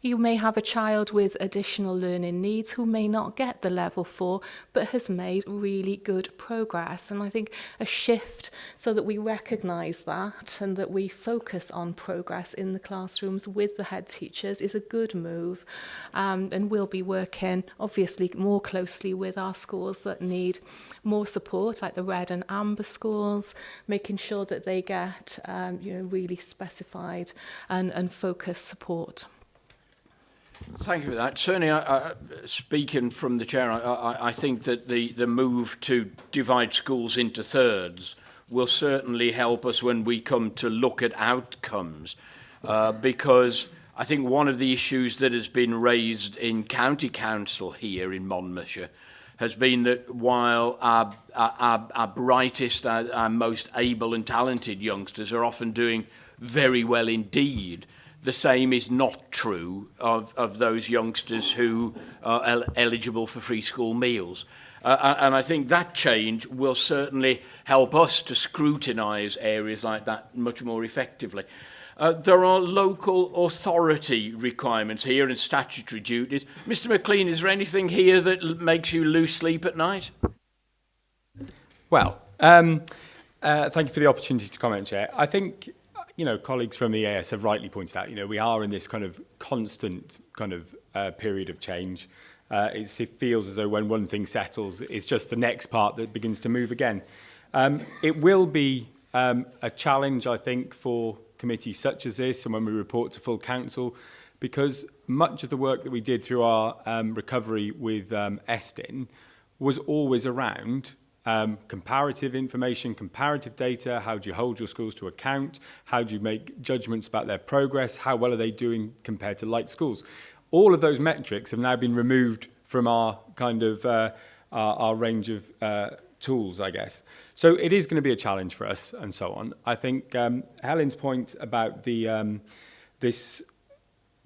you may have a child with additional learning needs who may not get the level 4, but has made really good progress. And I think a shift so that we recognise that and that we focus on progress in the classrooms with the head teachers is a good move. And we'll be working, obviously, more closely with our schools that need more support, like the red and amber schools, making sure that they get really specified and focused support. Thank you for that. Certainly, speaking from the chair, I think that the move to divide schools into thirds will certainly help us when we come to look at outcomes, because I think one of the issues that has been raised in County Council here in Monmouthshire has been that while our brightest, our most able and talented youngsters are often doing very well indeed, the same is not true of those youngsters who are eligible for free school meals. And I think that change will certainly help us to scrutinise areas like that much more effectively. There are local authority requirements here and statutory duties. Mr. McLean, is there anything here that makes you lose sleep at night? Well, thank you for the opportunity to comment, Chair. I think, colleagues from the EAS have rightly pointed out, we are in this kind of constant kind of period of change. It feels as though when one thing settles, it's just the next part that begins to move again. It will be a challenge, I think, for committees such as this, and when we report to full council, because much of the work that we did through our recovery with ESTIN was always around comparative information, comparative data. How do you hold your schools to account? How do you make judgments about their progress? How well are they doing compared to like schools? All of those metrics have now been removed from our kind of our range of tools, I guess. So it is going to be a challenge for us and so on. I think Helen's point about the this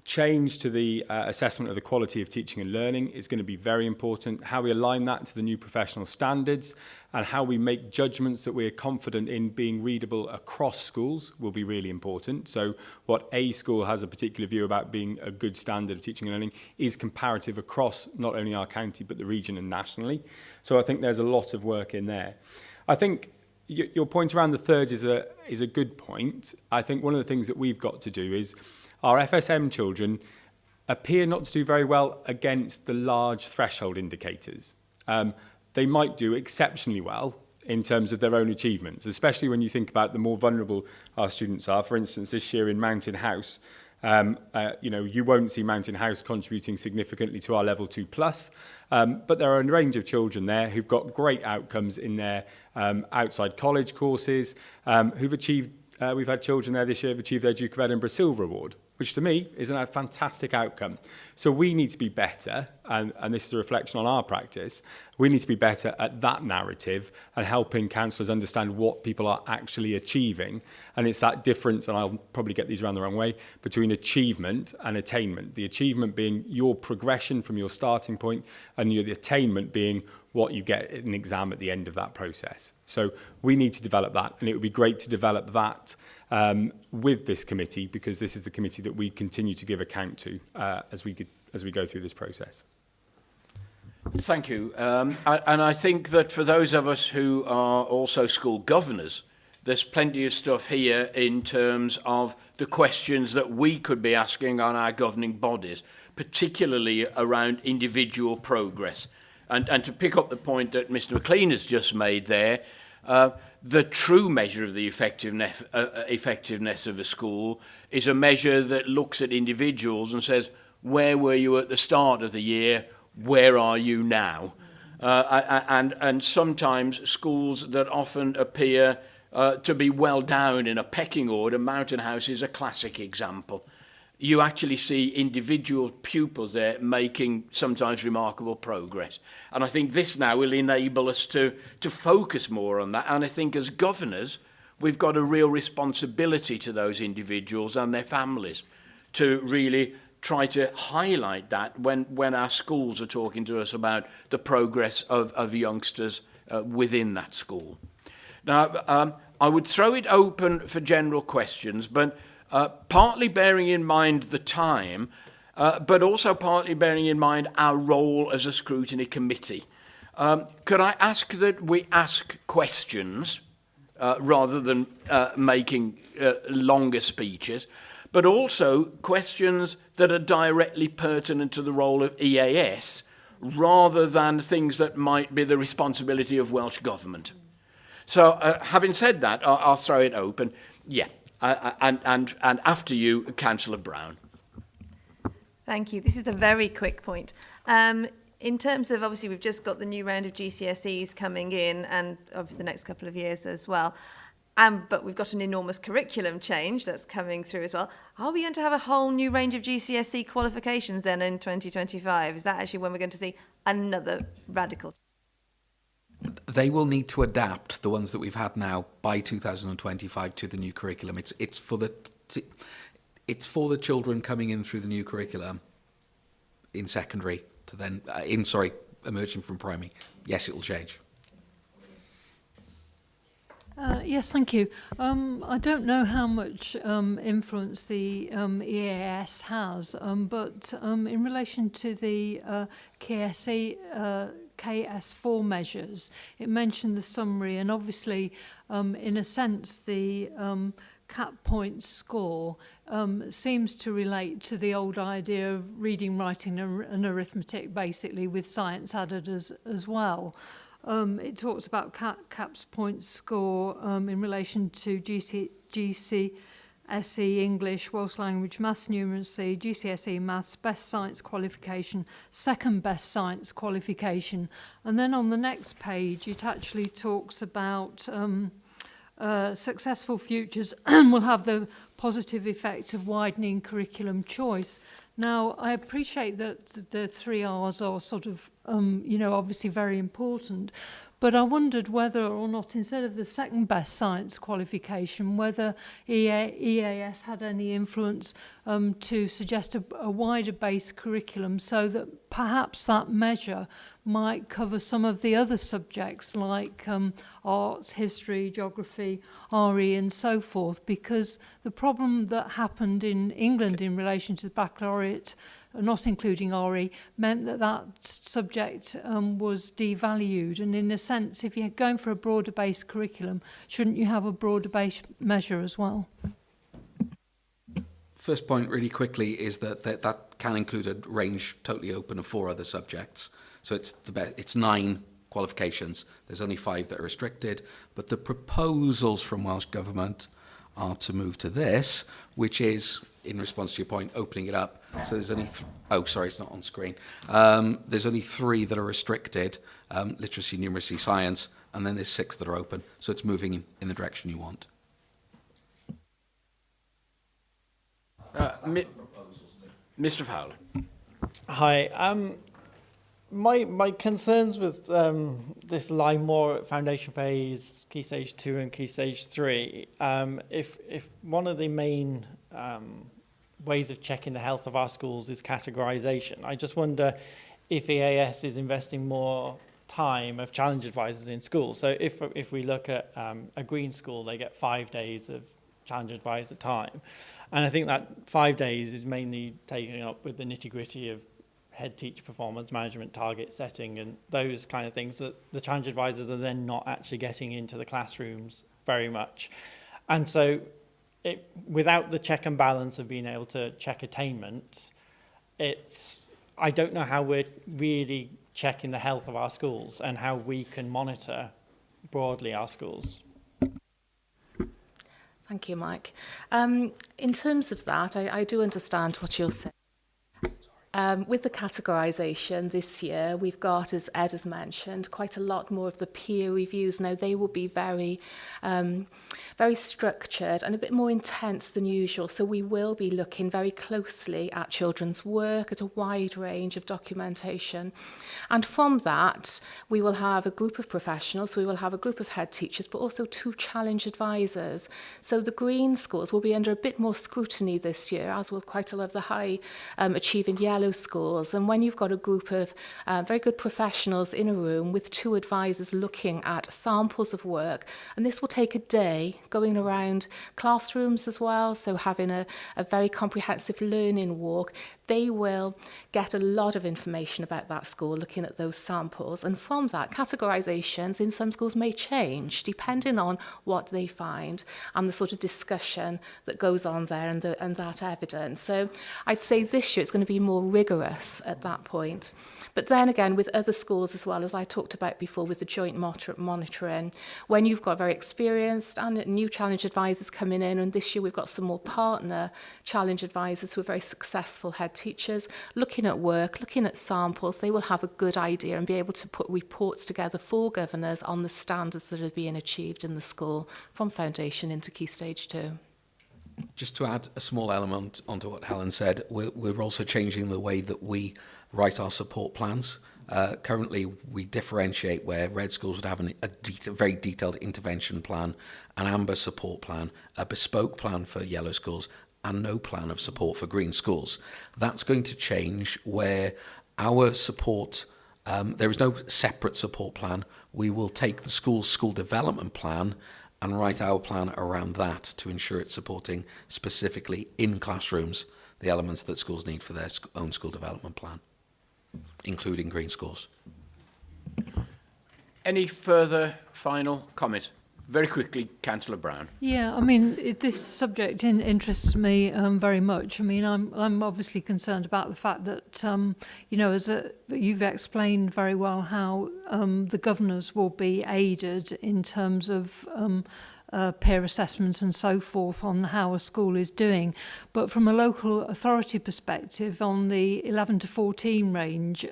change to the assessment of the quality of teaching and learning is going to be very important. How we align that to the new professional standards and how we make judgments that we're confident in being readable across schools will be really important. So what a school has a particular view about being a good standard of teaching and learning is comparative across not only our county but the region and nationally. So I think there's a lot of work in there. I think your point around the third is a good point. I think one of the things that we've got to do is our FSM children appear not to do very well against the large threshold indicators. They might do exceptionally well in terms of their own achievements, especially when you think about the more vulnerable our students are. For instance, this year in Mountain House, you won't see Mountain House contributing significantly to our level 2+, but there are a range of children there who've got great outcomes in their outside college courses, who've achieved. We've had children there this year who've achieved their Duke of Edinburgh Silver Award, which to me is a fantastic outcome. So we need to be better, and this is a reflection on our practice, we need to be better at that narrative and helping councillors understand what people are actually achieving. And it's that difference, and I'll probably get these around the wrong way, between achievement and attainment. The achievement being your progression from your starting point, and the attainment being what you get in an exam at the end of that process. So we need to develop that, and it would be great to develop that with this committee, because this is the committee that we continue to give account to as we go through this process. Thank you. And I think that for those of us who are also school governors, there's plenty of stuff here in terms of the questions that we could be asking on our governing bodies, particularly around individual progress. And to pick up the point that Mr. McLean has just made there, the true measure of the effectiveness of a school is a measure that looks at individuals and says, where were you at the start of the year? Where are you now? And sometimes schools that often appear to be well down in a pecking order, Mountain House is a classic example. You actually see individual pupils there making sometimes remarkable progress. And I think this now will enable us to focus more on that. And I think as governors, we've got a real responsibility to those individuals and their families to really try to highlight that when our schools are talking to us about the progress of youngsters within that school. Now, I would throw it open for general questions, but partly bearing in mind the time, but also partly bearing in mind our role as a scrutiny committee. Could I ask that we ask questions rather than making longer speeches, but also questions that are directly pertinent to the role of EAS rather than things that might be the responsibility of Welsh Government. So having said that, I'll throw it open. Yeah. And after you, Councillor Brown. Thank you. This is a very quick point. In terms of, obviously, we've just got the new round of GCSEs coming in, and obviously the next couple of years as well. But we've got an enormous curriculum change that's coming through as well. Are we going to have a whole new range of GCSE qualifications then in 2025? Is that actually when we're going to see another radical? They will need to adapt the ones that we've had now by 2025 to the new curriculum. It's for the children coming in through the new curriculum in secondary to then emerging from primary. Yes, it will change. Yes, thank you. I don't know how much influence the EAS has, but in relation to the KS4 measures, it mentioned the summary, and obviously, in a sense, the cap point score seems to relate to the old idea of reading, writing and arithmetic, basically with science added as well. It talks about caps point score in relation to GCSE English, Welsh language, maths, numeracy, GCSE maths, best science qualification, second best science qualification. And then on the next page, it actually talks about successful futures will have the positive effect of widening curriculum choice. Now, I appreciate that the 3 R's are sort of, obviously very important, but I wondered whether or not, instead of the second best science qualification, whether EAS had any influence to suggest a wider base curriculum, so that perhaps that measure might cover some of the other subjects like arts, history, geography, RE and so forth, because the problem that happened in England in relation to the baccalaureate, not including RE, meant that subject was devalued. And in a sense, if you're going for a broader based curriculum, shouldn't you have a broader based measure as well? First point really quickly is that can include a range totally open of 4 other subjects. So it's 9 qualifications. There's only 5 that are restricted, but the proposals from Welsh Government are to move to this, which is, in response to your point, opening it up. So there's only it's not on screen. There's only 3 that are restricted, literacy, numeracy, science, and then there's 6 that are open. So it's moving in the direction you want. Mr. Fowler. Hi. My concerns with this Llamau foundation phase, Key Stage 2 and Key Stage 3, if one of the main ways of checking the health of our schools is categorisation, I just wonder if EAS is investing more time of challenge advisors in schools. So if we look at a green school, they get 5 days of challenge advisor time. And I think that 5 days is mainly taken up with the nitty-gritty of head teacher performance management, target setting, and those kind of things that the challenge advisors are then not actually getting into the classrooms very much. And so without the check and balance of being able to check attainment, I don't know how we're really checking the health of our schools and how we can monitor broadly our schools. Thank you, Mike. In terms of that, I do understand what you're saying. With the categorisation this year, we've got, as Ed has mentioned, quite a lot more of the peer reviews. Now, they will be very structured and a bit more intense than usual. So we will be looking very closely at children's work, at a wide range of documentation. And from that, we will have a group of professionals. We will have a group of head teachers, but also 2 challenge advisors. So the green schools will be under a bit more scrutiny this year, as will quite a lot of the high achieving yellow schools. And when you've got a group of very good professionals in a room with 2 advisors looking at samples of work, and this will take a day going around classrooms as well, so having a very comprehensive learning walk, they will get a lot of information about that school looking at those samples. And from that, categorisations in some schools may change depending on what they find and the sort of discussion that goes on there and that evidence. So I'd say this year it's going to be more rigorous at that point. But then again, with other schools as well, as I talked about before with the joint monitoring, when you've got very experienced and new challenge advisors coming in, and this year we've got some more partner challenge advisors who are very successful head teachers, looking at work, looking at samples, they will have a good idea and be able to put reports together for governors on the standards that are being achieved in the school from foundation into Key Stage 2. Just to add a small element onto what Helen said, we're also changing the way that we write our support plans. Currently, we differentiate where red schools would have a very detailed intervention plan, an amber support plan, a bespoke plan for yellow schools, and no plan of support for green schools. That's going to change where our support, there is no separate support plan. We will take the school development plan and write our plan around that to ensure it's supporting specifically in classrooms the elements that schools need for their own school development plan, including green schools. Any further final comment? Very quickly, Councillor Brown. Yeah, I mean, this subject interests me very much. I mean, I'm obviously concerned about the fact that, you know, you've explained very well how the governors will be aided in terms of peer assessment and so forth on how a school is doing. But from a local authority perspective, on the 11 to 14 range,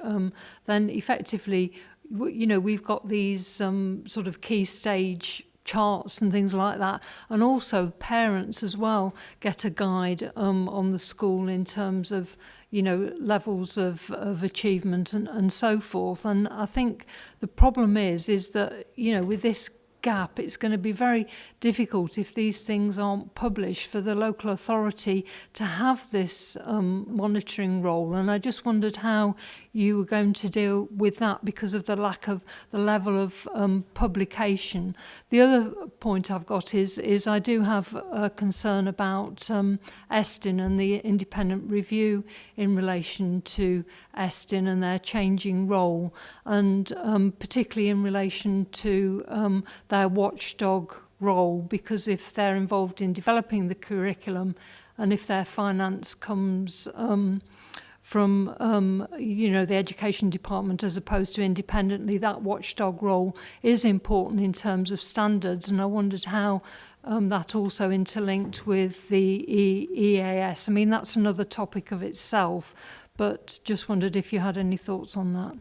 then effectively, you know, we've got these sort of key stage charts and things like that, and also parents as well get a guide on the school in terms of, you know, levels of achievement and so forth. And I think the problem is that, you know, with this gap, it's going to be very difficult if these things aren't published for the local authority to have this monitoring role. And I just wondered how you were going to deal with that because of the lack of the level of publication. The other point I've got is I do have a concern about Estin and the independent review in relation to Estin and their changing role, and particularly in relation to their watchdog role, because if they're involved in developing the curriculum and if their finance comes from you know, the education department as opposed to independently, that watchdog role is important in terms of standards. And I wondered how that also interlinked with the EAS. I mean, that's another topic of itself, but just wondered if you had any thoughts on that.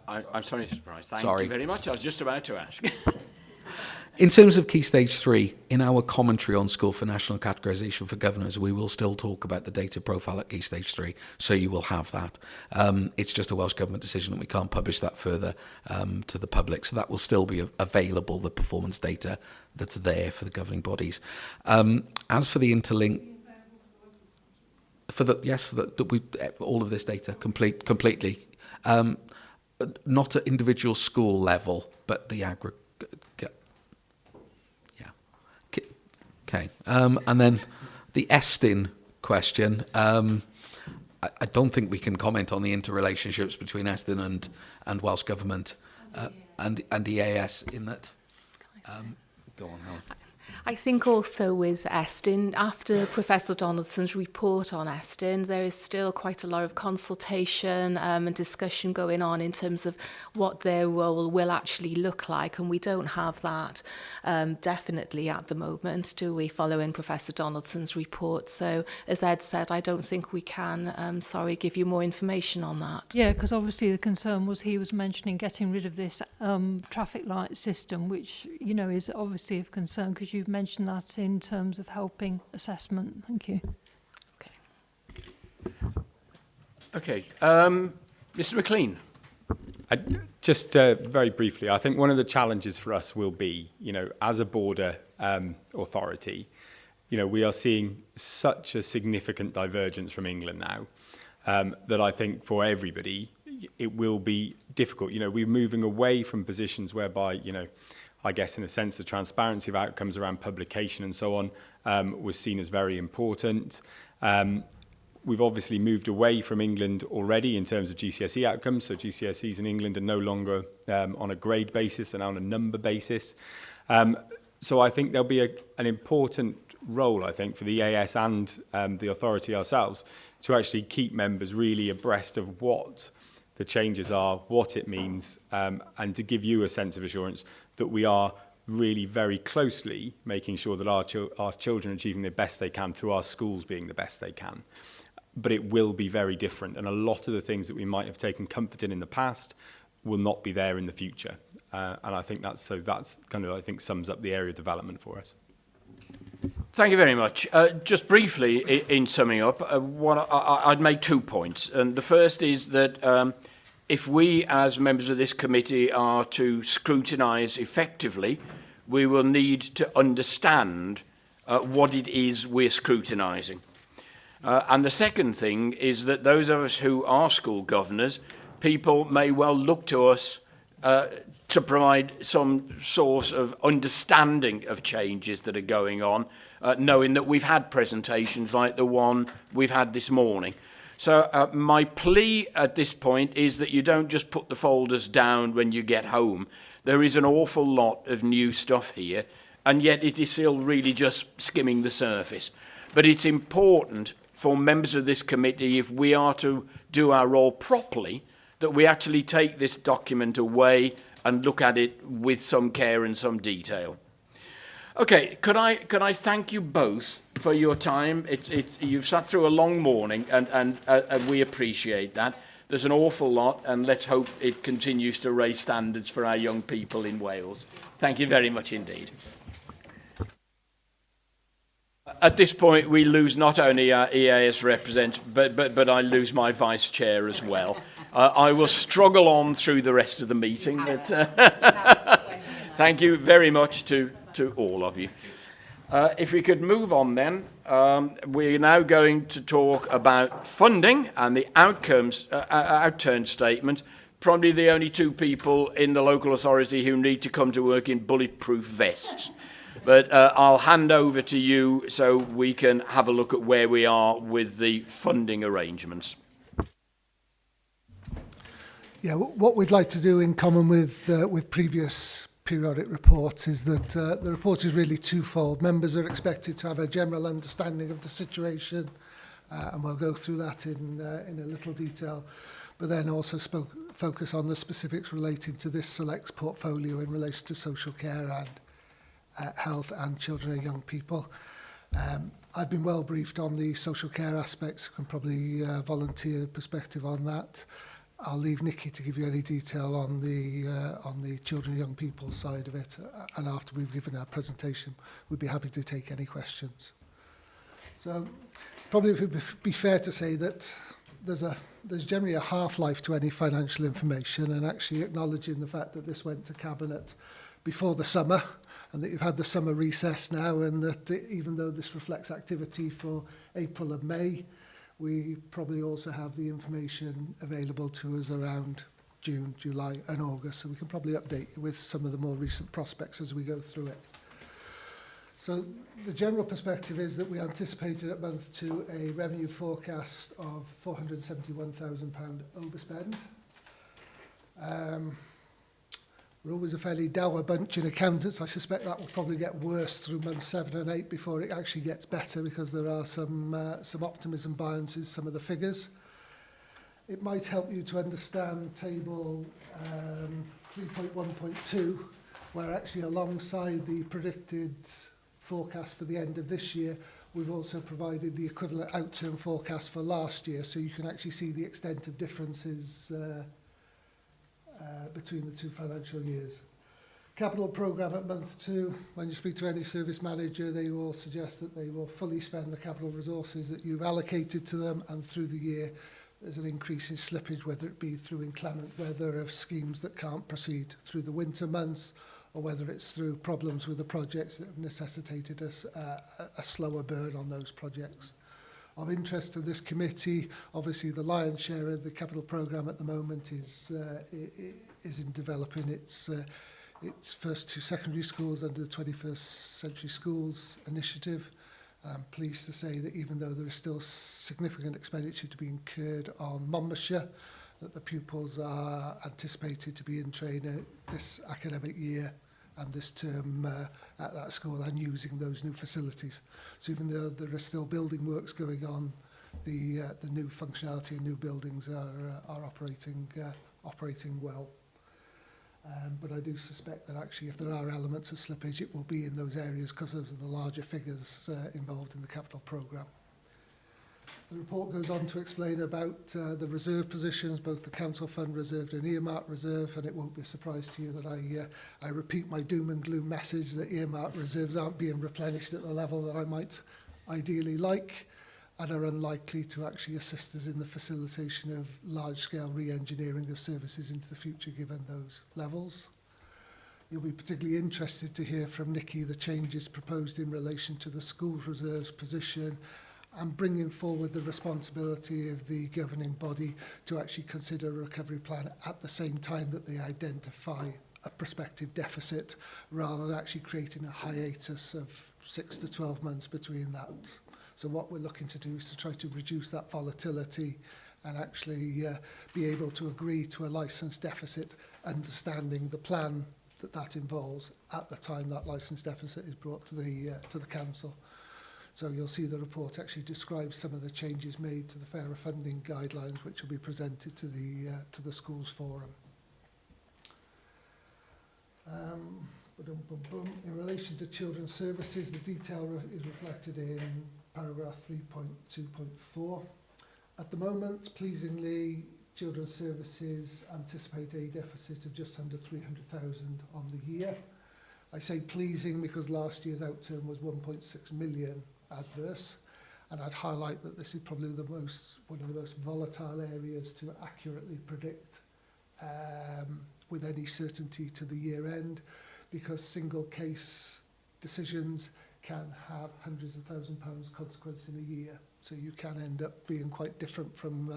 I'm sorry to surprise. Thank Sorry. you very much. I was just about to ask. In terms of Key Stage 3, in our commentary on School for National Categorisation for Governors, we will still talk about the data profile at Key Stage 3, so you will have that. It's just a Welsh Government decision and we can't publish that further to the public, so that will still be available, the performance data that's there for the governing bodies. As for the interlink, all of this data, completely. Not at individual school level, but the aggregate. Yeah. Okay. And then the Estin question. I don't think we can comment on the interrelationships between Estin and Welsh Government and EAS in that. Go on, Helen. I think also with Estin, after Professor Donaldson's report on Estin, there is still quite a lot of consultation and discussion going on in terms of what their role will actually look like, and we don't have that definitely at the moment, do we, following Professor Donaldson's report? So, as Ed said, I don't think we can, give you more information on that. Yeah, because obviously the concern was he was mentioning getting rid of this traffic light system, which, you know, is obviously of concern because you've mentioned that in terms of helping assessment. Thank you. Okay. Mr. McLean. Just very briefly, I think one of the challenges for us will be, you know, as a border authority, you know, we are seeing such a significant divergence from England now that I think for everybody it will be difficult. You know, we're moving away from positions whereby, you know, I guess in a sense the transparency of outcomes around publication and so on was seen as very important. We've obviously moved away from England already in terms of GCSE outcomes. So GCSEs in England are no longer on a grade basis, they're now on a number basis. So I think there'll be an important role, I think, for the EAS and the authority ourselves to actually keep members really abreast of what the changes are, what it means, and to give you a sense of assurance that we are really very closely making sure that our children are achieving the best they can through our schools being the best they can. But it will be very different, and a lot of the things that we might have taken comfort in the past will not be there in the future. And I think that's kind of, I think, sums up the area of development for us. Thank you very much. Just briefly, in summing up, I'd make 2 points. And the first is that if we, as members of this committee, are to scrutinise effectively, we will need to understand what it is we're scrutinising. And the second thing is that those of us who are school governors, people may well look to us to provide some source of understanding of changes that are going on, knowing that we've had presentations like the one we've had this morning. So my plea at this point is that you don't just put the folders down when you get home. There is an awful lot of new stuff here, and yet it is still really just skimming the surface. But it's important for members of this committee, if we are to do our role properly, that we actually take this document away and look at it with some care and some detail. Okay, could I thank you both for your time? You've sat through a long morning, and we appreciate that. There's an awful lot, and let's hope it continues to raise standards for our young people in Wales. Thank you very much indeed. At this point, we lose not only our EAS representative, but I lose my vice chair as well. I will struggle on through the rest of the meeting, but thank you very much to all of you. If we could move on then, we're now going to talk about funding and the outcomes, outturn statement. Probably the only two people in the local authority who need to come to work in bulletproof vests. But I'll hand over to you so we can have a look at where we are with the funding arrangements. Yeah, what we'd like to do in common with previous periodic reports is that the report is really twofold. Members are expected to have a general understanding of the situation, and we'll go through that in a little detail, but then also focus on the specifics relating to this selects portfolio in relation to social care and health and children and young people. I've been well briefed on the social care aspects, can probably volunteer perspective on that. I'll leave Nikki to give you any detail on the children and young people side of it, and after we've given our presentation, we'd be happy to take any questions. So, probably it would be fair to say that there's generally a half-life to any financial information, and actually acknowledging the fact that this went to Cabinet before the summer, and that you've had the summer recess now, and that even though this reflects activity for April and May, we probably also have the information available to us around June, July and August, so we can probably update you with some of the more recent prospects as we go through it. So the general perspective is that we anticipated at month 2 a revenue forecast of £471,000 overspend. We're always a fairly dour bunch in accountants. I suspect that will probably get worse through months 7 and 8 before it actually gets better, because there are some optimism biases, some of the figures. It might help you to understand table 3.1.2, where actually alongside the predicted forecast for the end of this year, we've also provided the equivalent outturn forecast for last year, so you can actually see the extent of differences between the two financial years. Capital programme at month 2, when you speak to any service manager, they will suggest that they will fully spend the capital resources that you've allocated to them, and through the year there's an increase in slippage, whether it be through inclement weather of schemes that can't proceed through the winter months, or whether it's through problems with the projects that have necessitated a slower burn on those projects. Of interest to this committee, obviously the lion's share of the capital programme at the moment is in developing its first 2 secondary schools under the 21st Century Schools initiative. I'm pleased to say that even though there is still significant expenditure to be incurred on Monmouthshire, that the pupils are anticipated to be in training this academic year and this term at that school, and using those new facilities. So even though there are still building works going on, the new functionality and new buildings are operating well. But I do suspect that actually if there are elements of slippage, it will be in those areas because those are the larger figures involved in the capital programme. The report goes on to explain about the reserve positions, both the council fund reserve and earmark reserve, and it won't be a surprise to you that I repeat my doom and gloom message that earmark reserves aren't being replenished at the level that I might ideally like, and are unlikely to actually assist us in the facilitation of large-scale re-engineering of services into the future given those levels. You'll be particularly interested to hear from Nikki the changes proposed in relation to the school reserves position, and bringing forward the responsibility of the governing body to actually consider a recovery plan at the same time that they identify a prospective deficit rather than actually creating a hiatus of 6 to 12 months between that. So what we're looking to do is to try to reduce that volatility and actually be able to agree to a licence deficit, understanding the plan that involves at the time that licence deficit is brought to the council. So you'll see the report actually describes some of the changes made to the fairer funding guidelines, which will be presented to the schools forum. In relation to children's services, the detail is reflected in paragraph 3.2.4. At the moment, pleasingly, children's services anticipate a deficit of just under 300,000 on the year. I say pleasing because last year's outturn was 1.6 million adverse, and I'd highlight that this is probably one of the most volatile areas to accurately predict with any certainty to the year end, because single case decisions can have hundreds of £1,000s consequence in a year. So you can end up being quite different from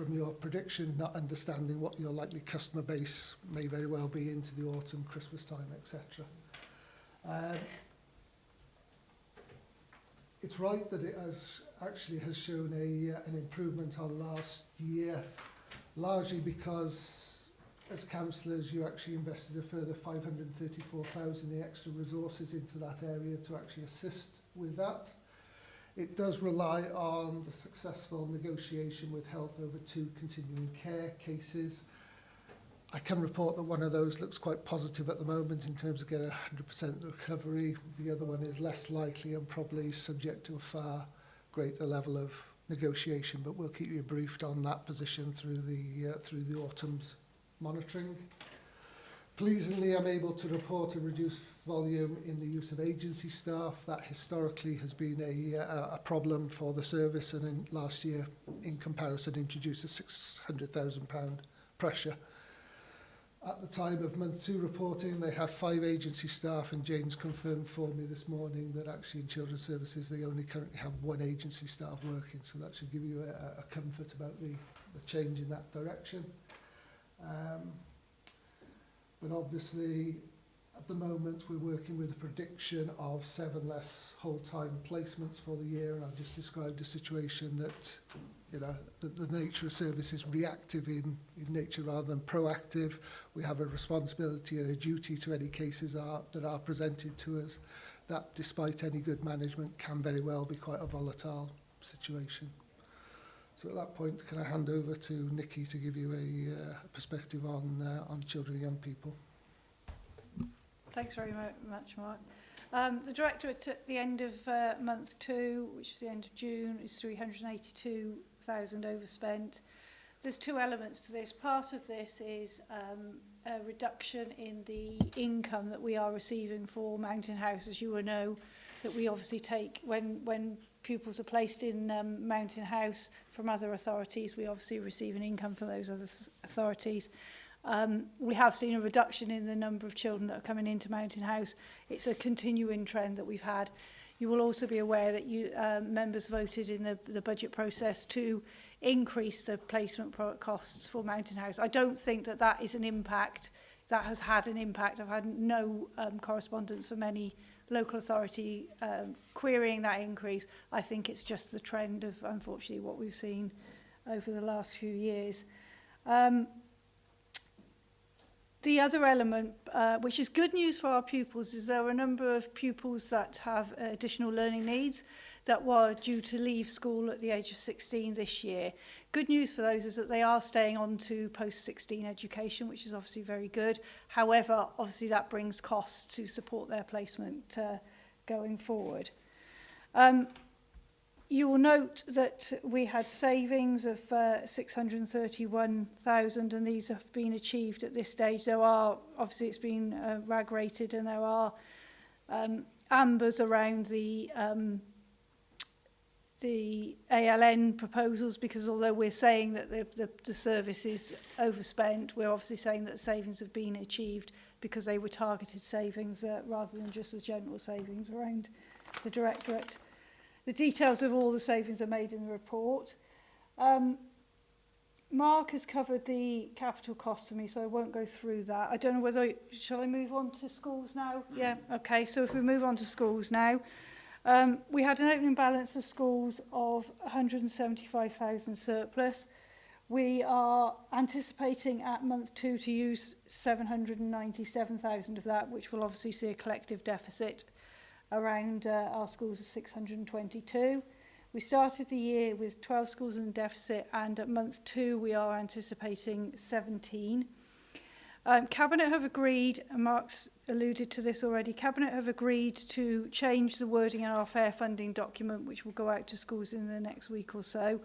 your prediction, not understanding what your likely customer base may very well be into the autumn, Christmas time, etc. It's right that it has shown an improvement on last year, largely because as councillors you actually invested a further 534,000 in extra resources into that area to actually assist with that. It does rely on the successful negotiation with health over 2 continuing care cases. I can report that one of those looks quite positive at the moment in terms of getting 100% recovery. The other one is less likely and probably subject to a far greater level of negotiation, but we'll keep you briefed on that position through the autumn's monitoring. Pleasingly, I'm able to report a reduced volume in the use of agency staff. That historically has been a problem for the service, and in last year, in comparison, introduced a £600,000 pressure. At the time of month 2 reporting, they have 5 agency staff, and Jane's confirmed for me this morning that actually in children's services they only currently have 1 agency staff working, so that should give you a comfort about the change in that direction. But obviously, at the moment, we're working with a prediction of 7 less whole-time placements for the year, and I've just described a situation that, you know, the nature of service is reactive in nature rather than proactive. We have a responsibility and a duty to any cases that are presented to us that, despite any good management, can very well be quite a volatile situation. So at that point, can I hand over to Nikki to give you a perspective on children and young people? Thanks very much, Mark. The directorate at the end of month 2, which is the end of June, is 382,000 overspent. There's 2 elements to this. Part of this is a reduction in the income that we are receiving for Mountain House. As you will know, that we obviously take when pupils are placed in Mountain House from other authorities, we obviously receive an income from those other authorities. We have seen a reduction in the number of children that are coming into Mountain House. It's a continuing trend that we've had. You will also be aware that you members voted in the budget process to increase the placement costs for Mountain House. I don't think that is an impact, that has had an impact. I've had no correspondence from any local authority querying that increase. I think it's just the trend of, unfortunately, what we've seen over the last few years. The other element, which is good news for our pupils, is there are a number of pupils that have additional learning needs that were due to leave school at the age of 16 this year. Good news for those is that they are staying on to post-16 education, which is obviously very good. However, obviously that brings costs to support their placement going forward. You will note that we had savings of 631,000, and these have been achieved at this stage. There are, obviously it's been RAG rated, and there are ambers around the ALN proposals, because although we're saying that the service is overspent, we're obviously saying that the savings have been achieved because they were targeted savings rather than just the general savings around the directorate. The details of all the savings are made in the report. Mark has covered the capital costs for me, so I won't go through that. I don't know whether, shall I move on to schools now? Yeah, okay, so if we move on to schools now, we had an opening balance of schools of 175,000 surplus. We are anticipating at month 2 to use 797,000 of that, which will obviously see a collective deficit around our schools of 622. We started the year with 12 schools in deficit, and at month 2 we are anticipating 17. Cabinet have agreed, and Mark's alluded to this already, Cabinet have agreed to change the wording in our fair funding document, which will go out to schools in the next week or so.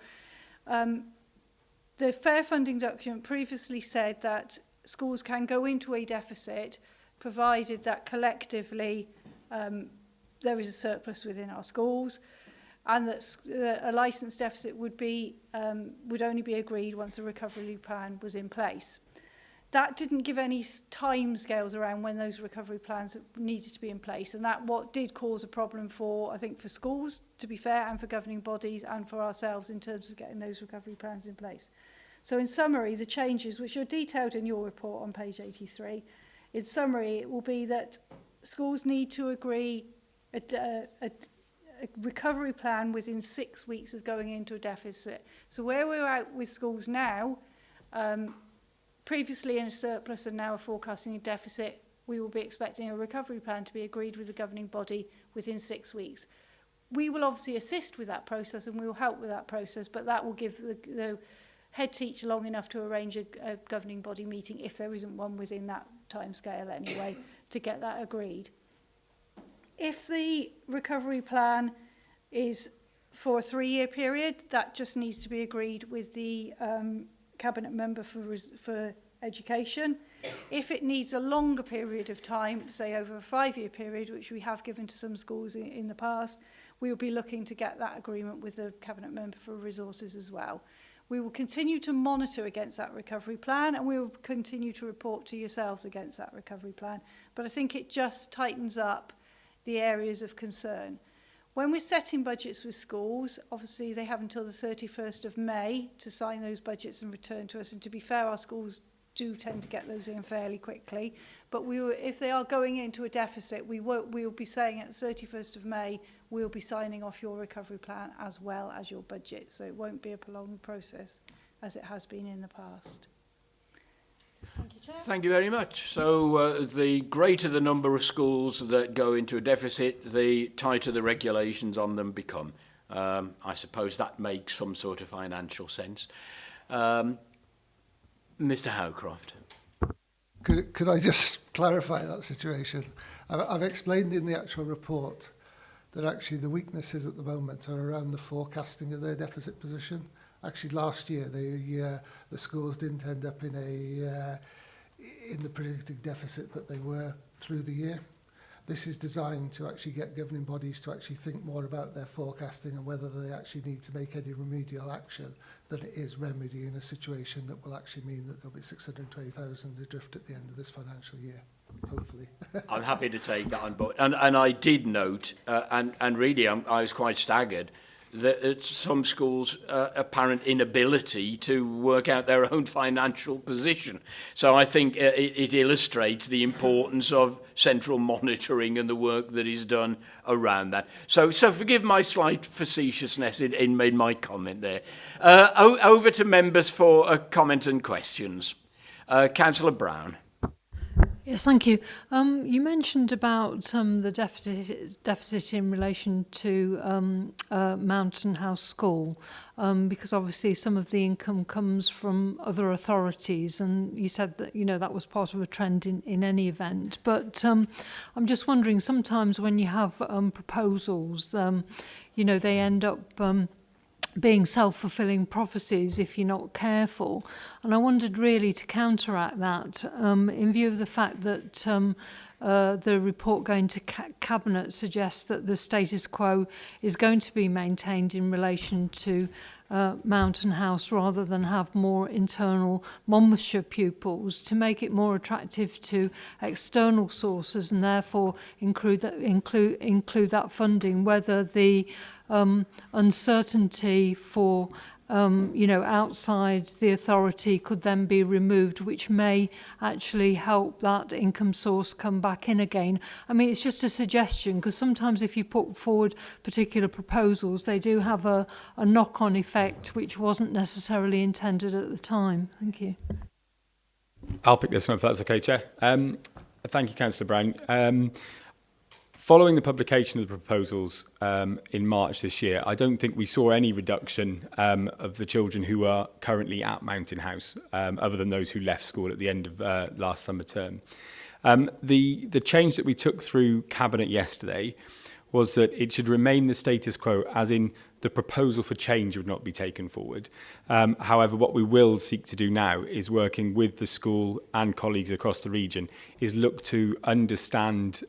The fair funding document previously said that schools can go into a deficit provided that collectively there is a surplus within our schools, and that a licence deficit would only be agreed once a recovery plan was in place. That didn't give any time scales around when those recovery plans needed to be in place, and that what did cause a problem for, I think, for schools, to be fair, and for governing bodies and for ourselves in terms of getting those recovery plans in place. So in summary, the changes, which are detailed in your report on page 83, in summary, it will be that schools need to agree a recovery plan within 6 weeks of going into a deficit. So where we're at with schools now, previously in a surplus and now forecasting a deficit, we will be expecting a recovery plan to be agreed with the governing body within 6 weeks. We will obviously assist with that process and we will help with that process, but that will give the head teacher long enough to arrange a governing body meeting, if there isn't one within that timescale anyway, to get that agreed. If the recovery plan is for a 3-year period, that just needs to be agreed with the Cabinet member for education. If it needs a longer period of time, say over a 5-year period, which we have given to some schools in the past, we will be looking to get that agreement with the Cabinet member for resources as well. We will continue to monitor against that recovery plan, and we will continue to report to yourselves against that recovery plan. But I think it just tightens up the areas of concern. When we're setting budgets with schools, obviously they have until the 31st of May to sign those budgets and return to us. And to be fair, our schools do tend to get those in fairly quickly. But if they are going into a deficit, we will be saying at the 31st of May, we'll be signing off your recovery plan as well as your budget. So it won't be a prolonged process as it has been in the past. Thank you, Chair. Thank you very much. So the greater the number of schools that go into a deficit, the tighter the regulations on them become. I suppose that makes some sort of financial sense. Mr. Howcroft. Could I just clarify that situation? I've explained in the actual report that actually the weaknesses at the moment are around the forecasting of their deficit position. Actually, last year the schools didn't end up in the predicted deficit that they were through the year. This is designed to actually get governing bodies to actually think more about their forecasting and whether they actually need to make any remedial action than it is remedying a situation that will actually mean that there'll be 620,000 adrift at the end of this financial year, hopefully. I'm happy to take that on board. And I did note, and really I was quite staggered, that some schools' apparent inability to work out their own financial position. So I think it illustrates the importance of central monitoring and the work that is done around that. So forgive my slight facetiousness in my comment there. Over to members for comment and questions. Councillor Brown. Yes, thank you. You mentioned about the deficit in relation to Mountain House School, because obviously some of the income comes from other authorities, and you said that that was part of a trend in any event. But I'm just wondering, sometimes when you have proposals, they end up being self-fulfilling prophecies if you're not careful. And I wondered really to counteract that, in view of the fact that the report going to Cabinet suggests that the status quo is going to be maintained in relation to Mountain House rather than have more internal Monmouthshire pupils, to make it more attractive to external sources and therefore include that funding, whether the uncertainty for outside the authority could then be removed, which may actually help that income source come back in again. I mean, it's just a suggestion, because sometimes if you put forward particular proposals, they do have a knock-on effect, which wasn't necessarily intended at the time. Thank you. I'll pick this one if that's okay, Chair. Thank you, Councillor Brown. Following the publication of the proposals in March this year, I don't think we saw any reduction of the children who are currently at Mountain House, other than those who left school at the end of last summer term. The change that we took through Cabinet yesterday was that it should remain the status quo, as in the proposal for change would not be taken forward. However, what we will seek to do now is, working with the school and colleagues across the region, is look to understand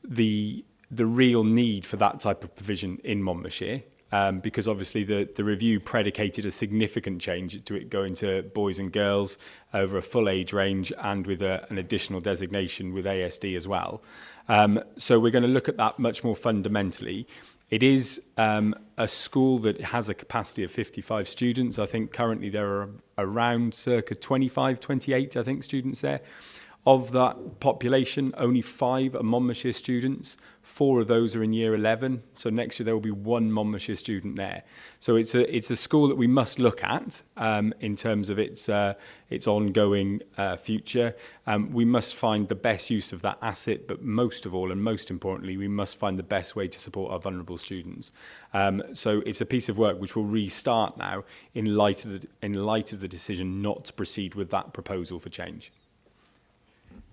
the real need for that type of provision in Monmouthshire, because obviously the review predicated a significant change to it going to boys and girls over a full age range, and with an additional designation with ASD as well. So we're going to look at that much more fundamentally. It is a school that has a capacity of 55 students. I think currently there are around circa 25, 28, I think, students there. Of that population, only 5 are Monmouthshire students. 4 of those are in year 11. So next year there will be 1 Monmouthshire student there. So it's a school that we must look at in terms of its ongoing future. We must find the best use of that asset, but most of all, and most importantly, we must find the best way to support our vulnerable students. So it's a piece of work which will restart now in light of the decision not to proceed with that proposal for change.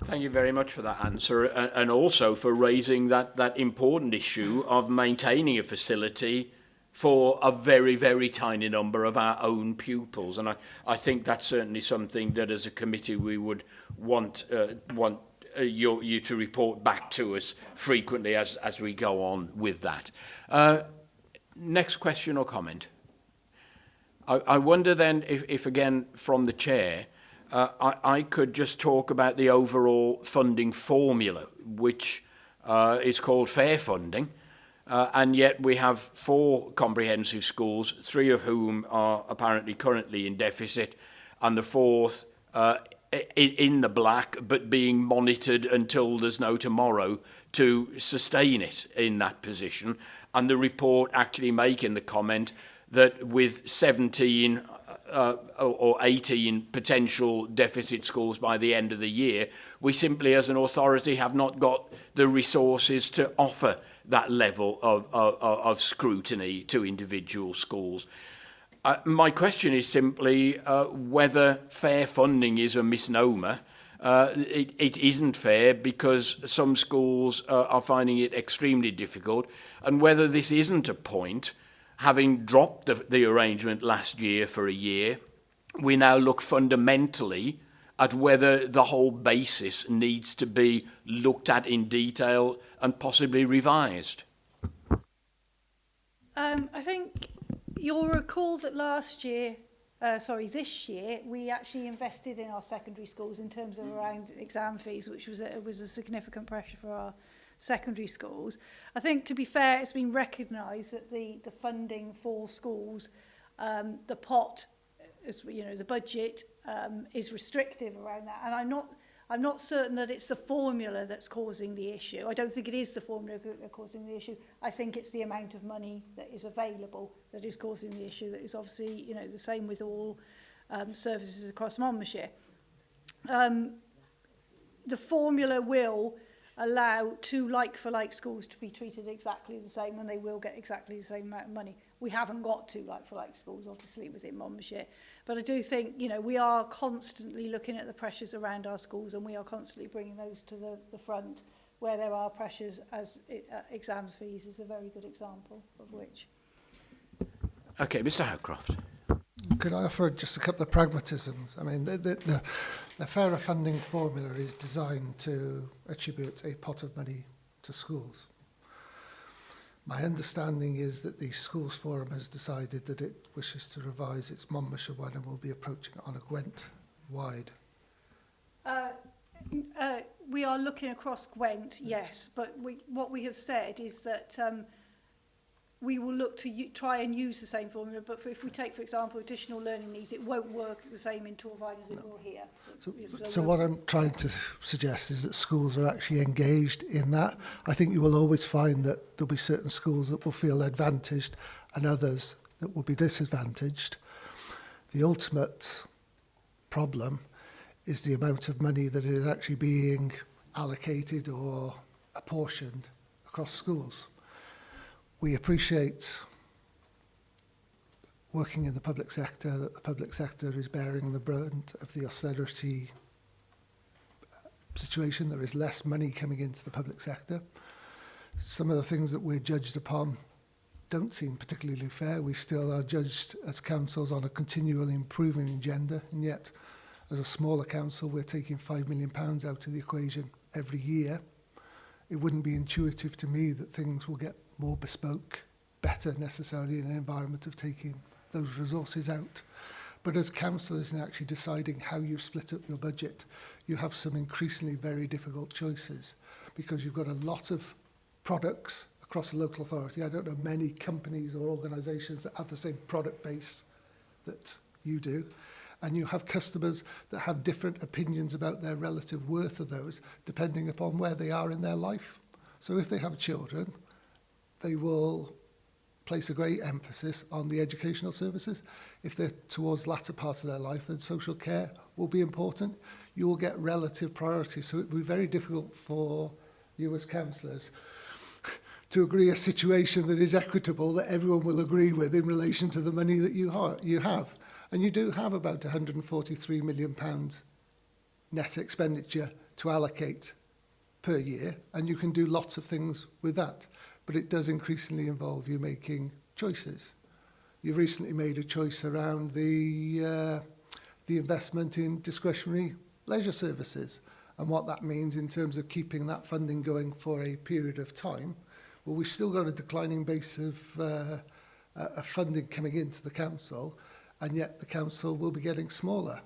Thank you very much for that answer, and also for raising that important issue of maintaining a facility for a very, very tiny number of our own pupils. And I think that's certainly something that as a committee we would want you to report back to us frequently as we go on with that. Next question or comment? I wonder then if again from the chair, I could just talk about the overall funding formula, which is called fair funding, and yet we have 4 comprehensive schools, 3 of whom are apparently currently in deficit, and the 4th in the black, but being monitored until there's no tomorrow to sustain it in that position. And the report actually making the comment that with 17 or 18 potential deficit schools by the end of the year, we simply as an authority have not got the resources to offer that level of scrutiny to individual schools. My question is simply whether fair funding is a misnomer. It isn't fair because some schools are finding it extremely difficult, and whether this isn't a point, having dropped the arrangement last year for a year, we now look fundamentally at whether the whole basis needs to be looked at in detail and possibly revised. I think you'll recall that this year, we actually invested in our secondary schools in terms of around exam fees, which was a significant pressure for our secondary schools. I think, to be fair, it's been recognised that the funding for schools, the pot, as you know, the budget is restrictive around that. And I'm not certain that it's the formula that's causing the issue. I don't think it is the formula that's causing the issue. I think it's the amount of money that is available that is causing the issue. That is obviously, you know, the same with all services across Monmouthshire. The formula will allow 2 like-for-like schools to be treated exactly the same, and they will get exactly the same amount of money. We haven't got 2 like-for-like schools, obviously, within Monmouthshire. But I do think, you know, we are constantly looking at the pressures around our schools, and we are constantly bringing those to the front where there are pressures, as exams fees is a very good example of which. Okay, Mr. Howcroft. Could I offer just a couple of pragmatisms? I mean, the fairer funding formula is designed to attribute a pot of money to schools. My understanding is that the Schools Forum has decided that it wishes to revise its Monmouthshire one and will be approaching it on a Gwent-wide. We are looking across Gwent, yes, but what we have said is that we will look to try and use the same formula, but if we take, for example, additional learning needs, it won't work the same in Torvine as it will here. So what I'm trying to suggest is that schools are actually engaged in that. I think you will always find that there'll be certain schools that will feel advantaged and others that will be disadvantaged. The ultimate problem is the amount of money that is actually being allocated or apportioned across schools. We appreciate working in the public sector, that the public sector is bearing the brunt of the austerity situation. There is less money coming into the public sector. Some of the things that we're judged upon don't seem particularly fair. We still are judged as councils on a continually improving agenda, and yet as a smaller council we're taking £5 million out of the equation every year. It wouldn't be intuitive to me that things will get more bespoke, better necessarily in an environment of taking those resources out. But as councillors in actually deciding how you split up your budget, you have some increasingly very difficult choices because you've got a lot of products across the local authority. I don't know many companies or organisations that have the same product base that you do. And you have customers that have different opinions about their relative worth of those, depending upon where they are in their life. So if they have children, they will place a great emphasis on the educational services. If they're towards the latter part of their life, then social care will be important. You will get relative priority. So it will be very difficult for you as councillors to agree a situation that is equitable, that everyone will agree with in relation to the money that you have. And you do have about £143 million net expenditure to allocate per year, and you can do lots of things with that. But it does increasingly involve you making choices. You've recently made a choice around the investment in discretionary leisure services and what that means in terms of keeping that funding going for a period of time. Well, we've still got a declining base of funding coming into the council, and yet the council will be getting smaller.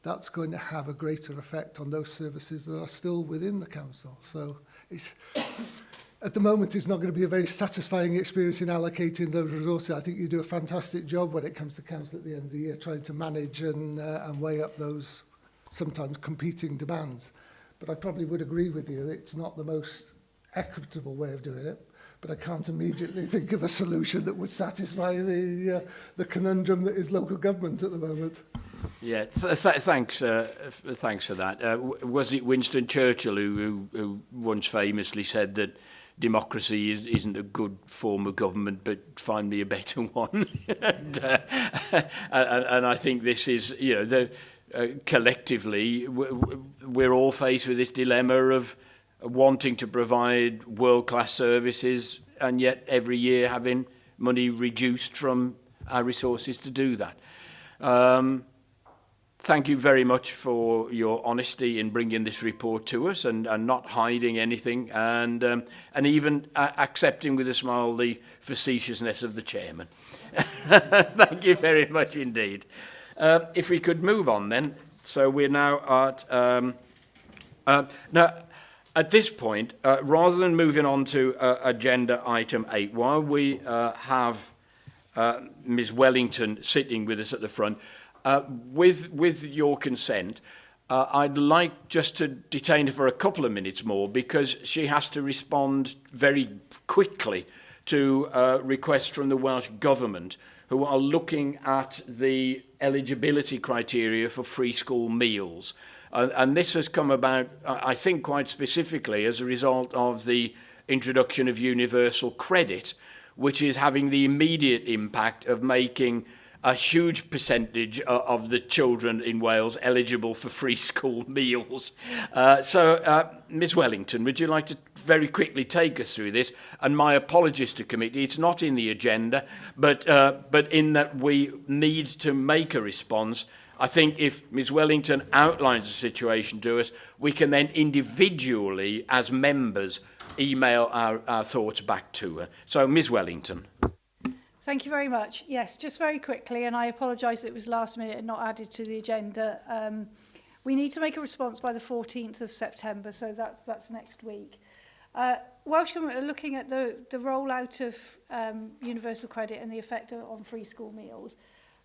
That's going to have a greater effect on those services that are still within the council. So at the moment, it's not going to be a very satisfying experience in allocating those resources. I think you do a fantastic job when it comes to council at the end of the year, trying to manage and weigh up those sometimes competing demands. But I probably would agree with you that it's not the most equitable way of doing it, but I can't immediately think of a solution that would satisfy the conundrum that is local government at the moment. Yeah, thanks for that. Was it Winston Churchill who once famously said that democracy isn't a good form of government, but find me a better one? and I think this is, collectively, we're all faced with this dilemma of wanting to provide world-class services and yet every year having money reduced from our resources to do that. Thank you very much for your honesty in bringing this report to us and not hiding anything and even accepting with a smile the facetiousness of the chairman. Thank you very much indeed. If we could move on then. So we're now at... now, at this point, rather than moving on to agenda item 8, while we have Ms Wellington sitting with us at the front, with your consent, I'd like just to detain her for a couple of minutes more because she has to respond very quickly to requests from the Welsh Government who are looking at the eligibility criteria for free school meals. And this has come about, I think, quite specifically as a result of the introduction of universal credit, which is having the immediate impact of making a huge percentage of the children in Wales eligible for free school meals. So, Ms Wellington, would you like to very quickly take us through this? And my apologies to committee, it's not in the agenda, but in that we need to make a response. I think if Ms Wellington outlines the situation to us, we can then individually, as members, email our thoughts back to her. So, Ms Wellington. Thank you very much. Yes, just very quickly, and I apologise that it was last minute and not added to the agenda. We need to make a response by the 14th of September, so that's next week. Welsh Government are looking at the rollout of universal credit and the effect on free school meals.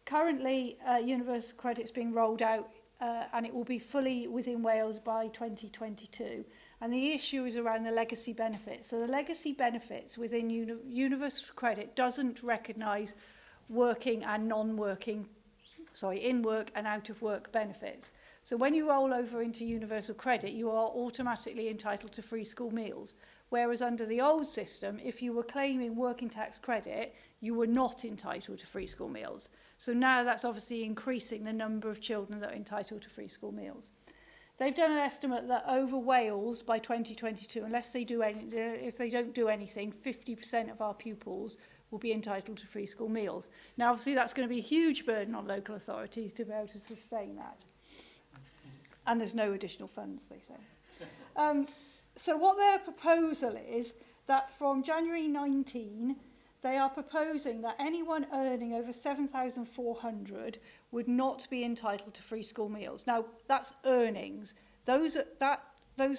Currently, universal credit is being rolled out and it will be fully within Wales by 2022. And the issue is around the legacy benefits. So the legacy benefits within universal credit doesn't recognise working and non-working, in work and out of work benefits. So when you roll over into universal credit, you are automatically entitled to free school meals. Whereas under the old system, if you were claiming working tax credit, you were not entitled to free school meals. So now that's obviously increasing the number of children that are entitled to free school meals. They've done an estimate that over Wales by 2022, unless they do if they don't do anything, 50% of our pupils will be entitled to free school meals. Now, obviously, that's going to be a huge burden on local authorities to be able to sustain that. And there's no additional funds, they say. So what their proposal is that from January 19, they are proposing that anyone earning over 7,400 would not be entitled to free school meals. Now, that's earnings. Those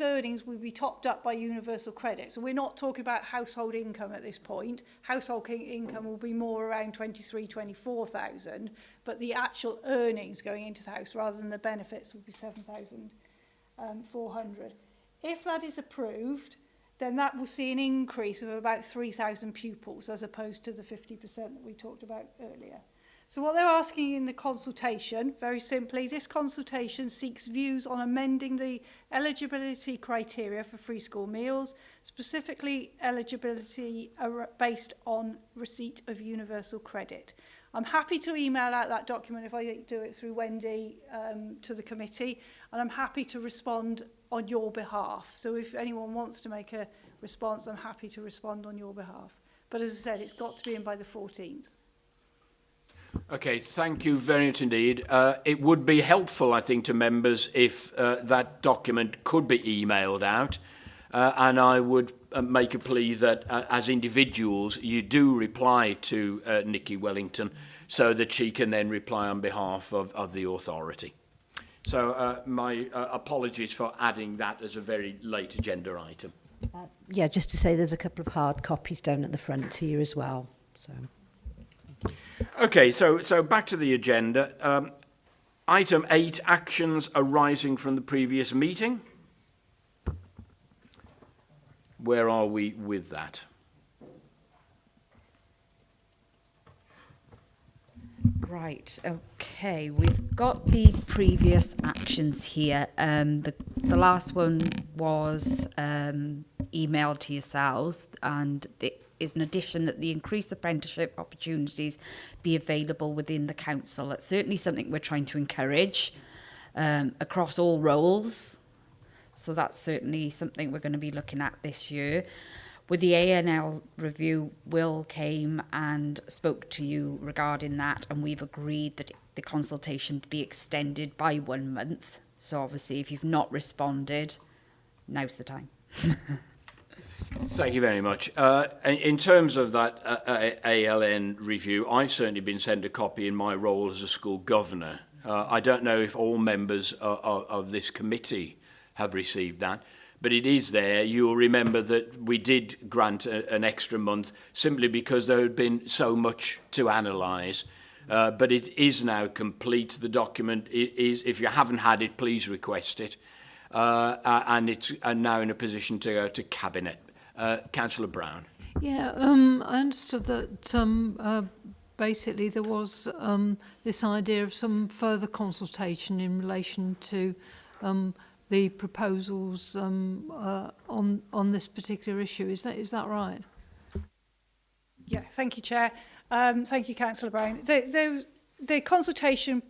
earnings will be topped up by universal credit. So we're not talking about household income at this point. Household income will be more around 23,000, 24,000, but the actual earnings going into the house rather than the benefits will be 7,400. If that is approved, then that will see an increase of about 3,000 pupils as opposed to the 50% that we talked about earlier. So what they're asking in the consultation, very simply, this consultation seeks views on amending the eligibility criteria for free school meals, specifically eligibility based on receipt of universal credit. I'm happy to email out that document if I do it through Wendy to the committee, and I'm happy to respond on your behalf. So if anyone wants to make a response, I'm happy to respond on your behalf. But as I said, it's got to be in by the 14th. Okay, thank you very much indeed. It would be helpful, I think, to members if that document could be emailed out. And I would make a plea that as individuals, you do reply to Nikki Wellington so that she can then reply on behalf of the authority. So my apologies for adding that as a very late agenda item. Yeah, just to say there's a couple of hard copies down at the front here as well. So. Okay, so back to the agenda. Item 8, actions arising from the previous meeting. Where are we with that? Right, okay, we've got the previous actions here. The last one was emailed to yourselves, and it is an addition that the increased apprenticeship opportunities be available within the council. It's certainly something we're trying to encourage across all roles. So that's certainly something we're going to be looking at this year. With the ANL review, Will came and spoke to you regarding that, and we've agreed that the consultation to be extended by 1 month. So obviously, if you've not responded, now's the time. Thank you very much. In terms of that ALN review, I've certainly been sent a copy in my role as a school governor. I don't know if all members of this committee have received that, but it is there. You'll remember that we did grant an extra month simply because there had been so much to analyse. But it is now complete. The document is, if you haven't had it, please request it. And it's now in a position to go to Cabinet. Councillor Brown. Yeah, I understood that basically there was this idea of some further consultation in relation to the proposals on this particular issue. Is that right? Yeah, thank you, Chair. Thank you, Councillor Brown. The consultation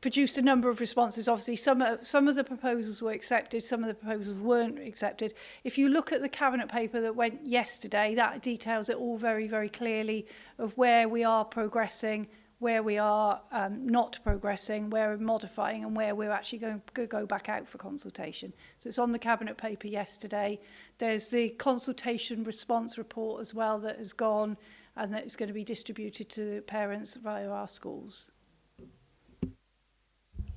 produced a number of responses. Obviously, some of the proposals were accepted, some of the proposals weren't accepted. If you look at the Cabinet paper that went yesterday, that details it all very, very clearly of where we are progressing, where we are not progressing, where we're modifying, and where we're actually going to go back out for consultation. So it's on the Cabinet paper yesterday. There's the consultation response report as well that has gone, and that is going to be distributed to parents via our schools.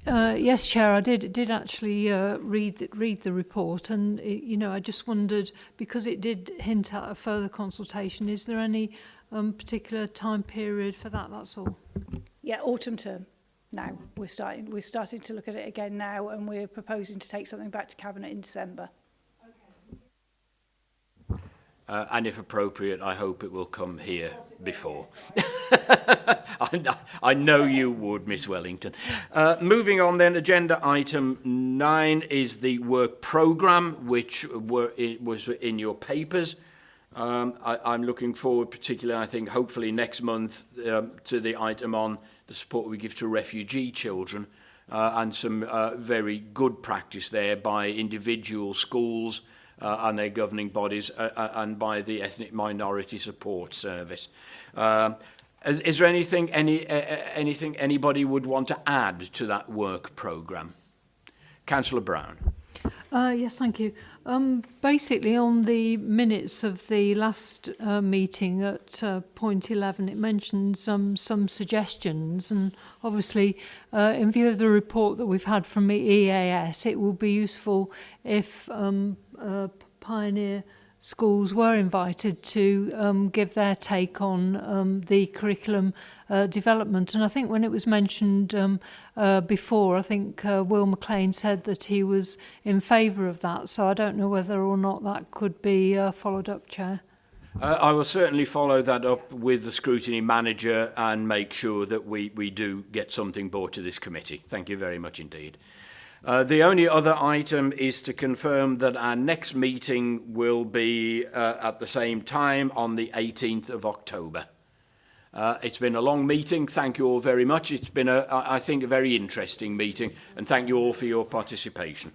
Yes, Chair, I did actually read the report, and I just wondered, because it did hint at a further consultation, is there any particular time period for that? That's all. Yeah, autumn term. Now we're starting to look at it again now, and we're proposing to take something back to Cabinet in December. And if appropriate, I hope it will come here before. I know you would, Miss Wellington. Moving on then, agenda item 9 is the work programme, which was in your papers. I'm looking forward particularly, I think, hopefully next month, to the item on the support we give to refugee children, and some very good practice there by individual schools, and their governing bodies, and by the Ethnic Minority Support Service. Is there anything anybody would want to add to that work programme? Councillor Brown. Yes, thank you. Basically, on the minutes of the last meeting at point 11, it mentions some suggestions, and obviously, in view of the report that we've had from the EAS, it will be useful if pioneer schools were invited to give their take on the curriculum development. And I think when it was mentioned before, I think Will McLean said that he was in favour of that. So I don't know whether or not that could be followed up, Chair. I will certainly follow that up with the scrutiny manager and make sure that we do get something brought to this committee. Thank you very much indeed. The only other item is to confirm that our next meeting will be at the same time on the 18th of October. It's been a long meeting. Thank you all very much. It's been, I think, a very interesting meeting, and thank you all for your participation.